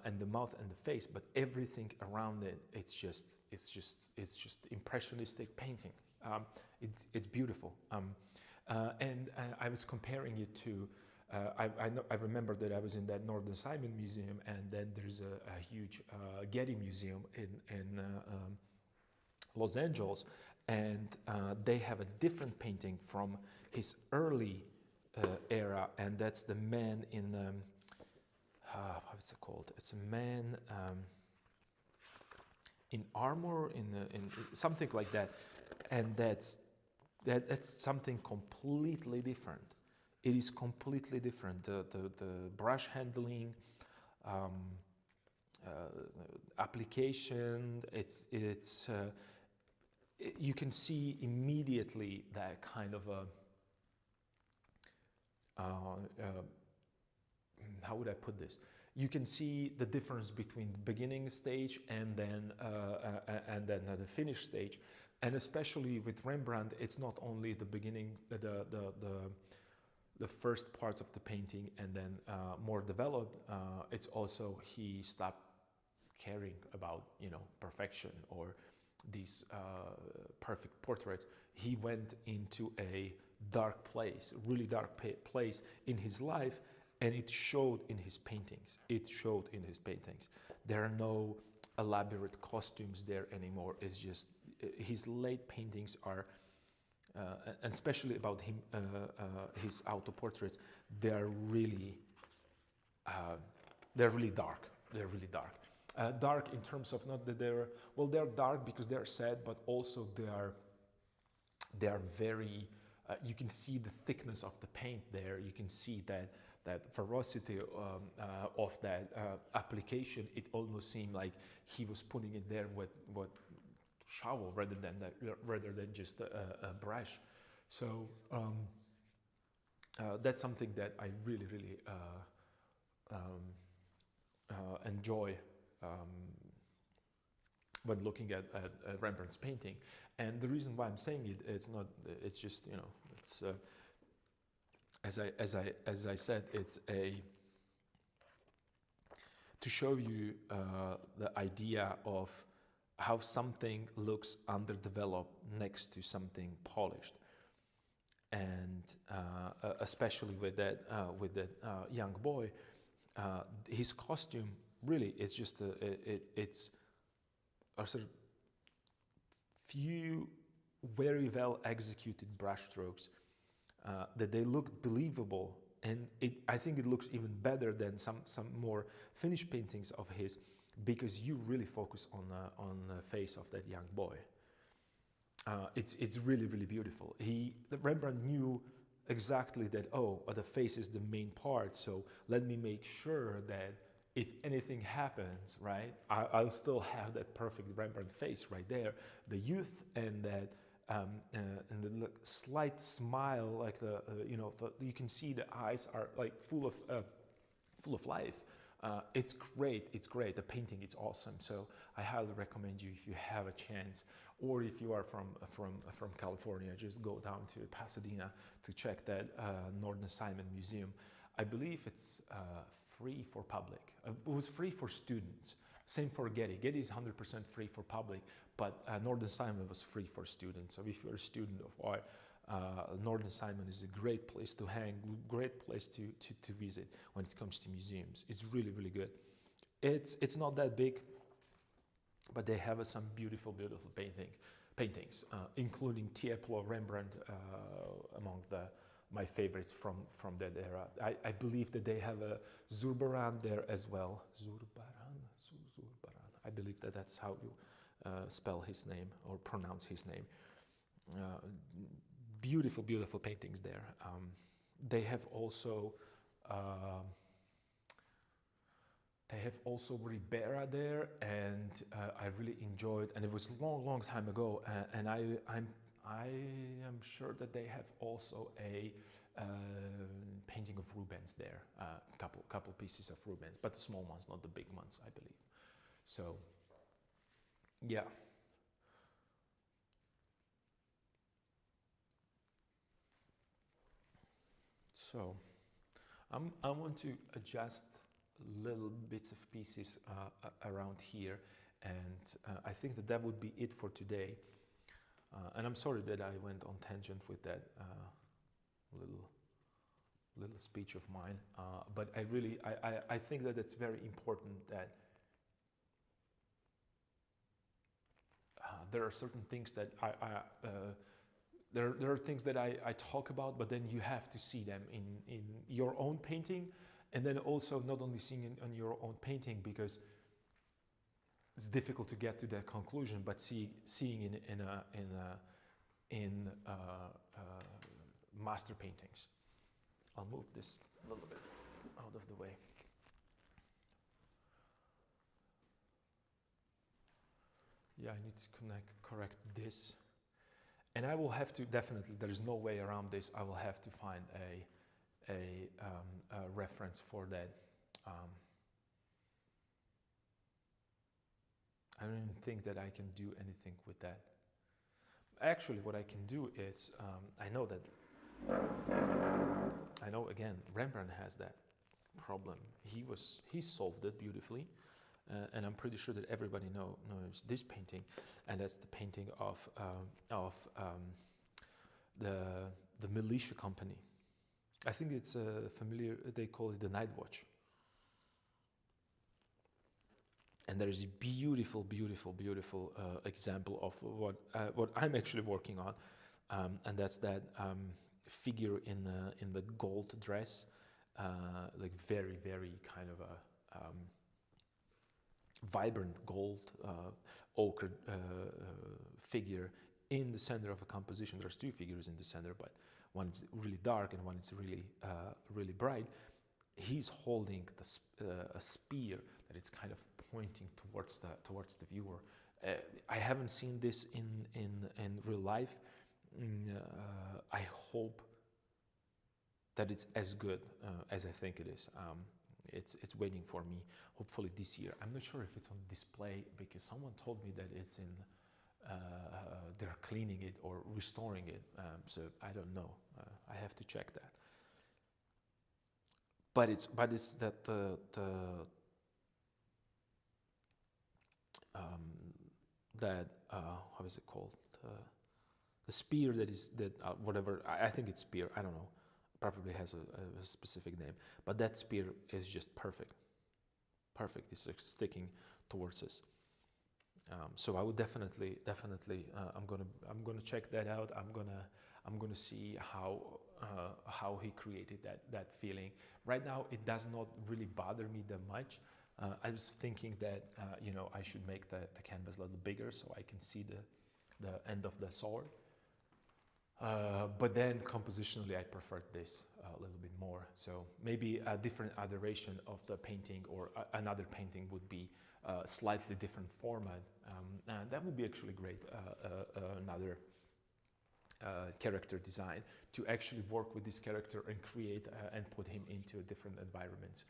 and the mouth and the face, but everything around it, it's just impressionistic painting. It's beautiful. And I was comparing it to. I remember that I was in that Northern Simon Museum, and then there's a huge Getty Museum in Los Angeles, and they have a different painting from his early era, and that's the man in what's it called? It's a man in armor, in something like that, and that's something completely different. It is completely different. The brush handling, application. You can see immediately that kind of a. How would I put this? You can see the difference between the beginning stage and then the finished stage, and especially with Rembrandt, it's not only the beginning, the first parts of the painting, and then more developed. It's also he stopped caring about perfection or these perfect portraits. He went into a dark place, really dark place in his life. And it showed in his paintings. There are no elaborate costumes there anymore. It's just his late paintings are, and especially about him, his auto portraits. They're really dark. They're really dark. Dark in terms of not that they're dark because they're sad, but also they are very. You can see the thickness of the paint there. You can see that ferocity of that application. It almost seemed like he was putting it there with shovel rather than just a brush. So that's something that I really enjoy when looking at Rembrandt's painting. And the reason why I'm saying it, it's just it's. As I said, it's to show you the idea of how something looks underdeveloped next to something polished, and especially with that young boy, his costume really is just it's a sort of few very well executed brushstrokes that they look believable, and I think it looks even better than some more finished paintings of his, because you really focus on the face of that young boy. It's really, really beautiful. Rembrandt knew exactly that, oh, the face is the main part, so let me make sure that if anything happens, right, I'll still have that perfect Rembrandt face right there, the youth and that and the slight smile, like you can see the eyes are like full of life. It's great. It's great. The painting, it's awesome. So I highly recommend you, if you have a chance, or if you are from California, just go down to Pasadena to check that Northern Simon Museum. I believe it's free for public. It was free for students. Same for Getty. Getty is 100% free for public, but Northern Simon was free for students. So if you're a student of art, Northern Simon is a great place to hang, great place to visit when it comes to museums. It's really, really good. It's not that big, but they have some beautiful, beautiful paintings, including Tiepolo, Rembrandt, among my favorites from that era. I believe that they have a Zurbaran there as well. Zurbaran. I believe that that's how you spell his name or pronounce his name. Beautiful, beautiful paintings there. They have also Ribera there, and I really enjoyed. And it was a long, long time ago. And I am sure that they have also a painting of Rubens there. Couple pieces of Rubens, but the small ones, not the big ones, I believe. So, yeah. So, I want to adjust little bits of pieces around here, and I think that would be it for today. And I'm sorry that I went on tangent with that little speech of mine, but I think that it's very important that there are certain things that there are things that I talk about, but then you have to see them in your own painting, and then also not only seeing it on your own painting, because it's difficult to get to that conclusion, but seeing in master paintings. I'll move this a little bit out of the way. Yeah, I need to correct this. And I will have to, definitely, there's no way around this, I will have to find a reference for that. I don't even think that I can do anything with that. Actually, what I can do is, I know again, Rembrandt has that problem. He solved it beautifully. And I'm pretty sure that everybody knows this painting, and that's the painting of the militia company. I think it's familiar. They call it the Night Watch. And there is a beautiful, beautiful, beautiful example of what I'm actually working on, and that's that figure in the gold dress, like very, very kind of a vibrant gold ochre figure in the center of a composition. There's two figures in the center, but one is really dark and one is really bright. He's holding a spear that it's kind of pointing towards the viewer. I haven't seen this in real life. I hope that it's as good as I think it is. It's waiting for me, hopefully this year. I'm not sure if it's on display, because someone told me that it's in, they're cleaning it or restoring it. So I don't know. I have to check that. But it's that how is it called? The spear whatever, I think it's spear, I don't know. Probably has a specific name, but that spear is just perfect. It's like sticking towards us. So I would definitely, I'm gonna check that out. I'm gonna see how he created that feeling. Right now, it does not really bother me that much. I was thinking that you know, I should make the canvas a little bigger so I can see the end of the sword. But then compositionally, I preferred this a little bit more. So maybe a different adoration of the painting, or another painting would be a slightly different format. And that would be actually great. Another character design to actually work with this character and create and put him into different environments.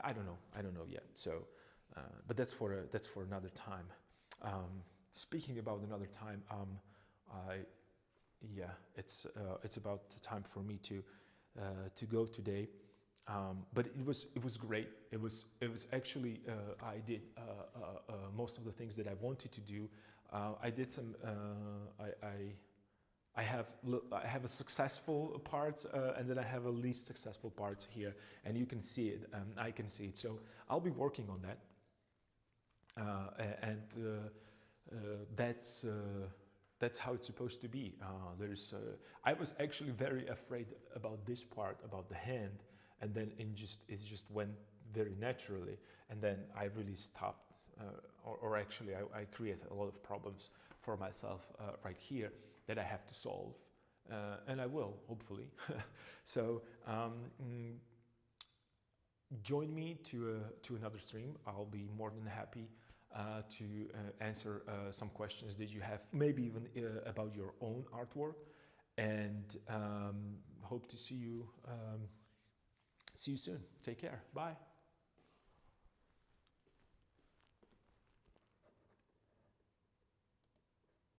I don't know yet. So, but that's for another time. Speaking about another time, yeah, it's about time for me to go today. But it was great. It was actually I did most of the things that I wanted to do. I did some. I have a successful part, and then I have a least successful part here, and you can see it. I can see it. So I'll be working on that, and that's how it's supposed to be. I was actually very afraid about this part, about the hand, and then it just went very naturally, and then I really stopped, or actually I created a lot of problems for myself right here that I have to solve, and I will, hopefully. So join me to another stream. I'll be more than happy to answer some questions that you have, maybe even about your own artwork, and hope to see you soon. Take care. Bye.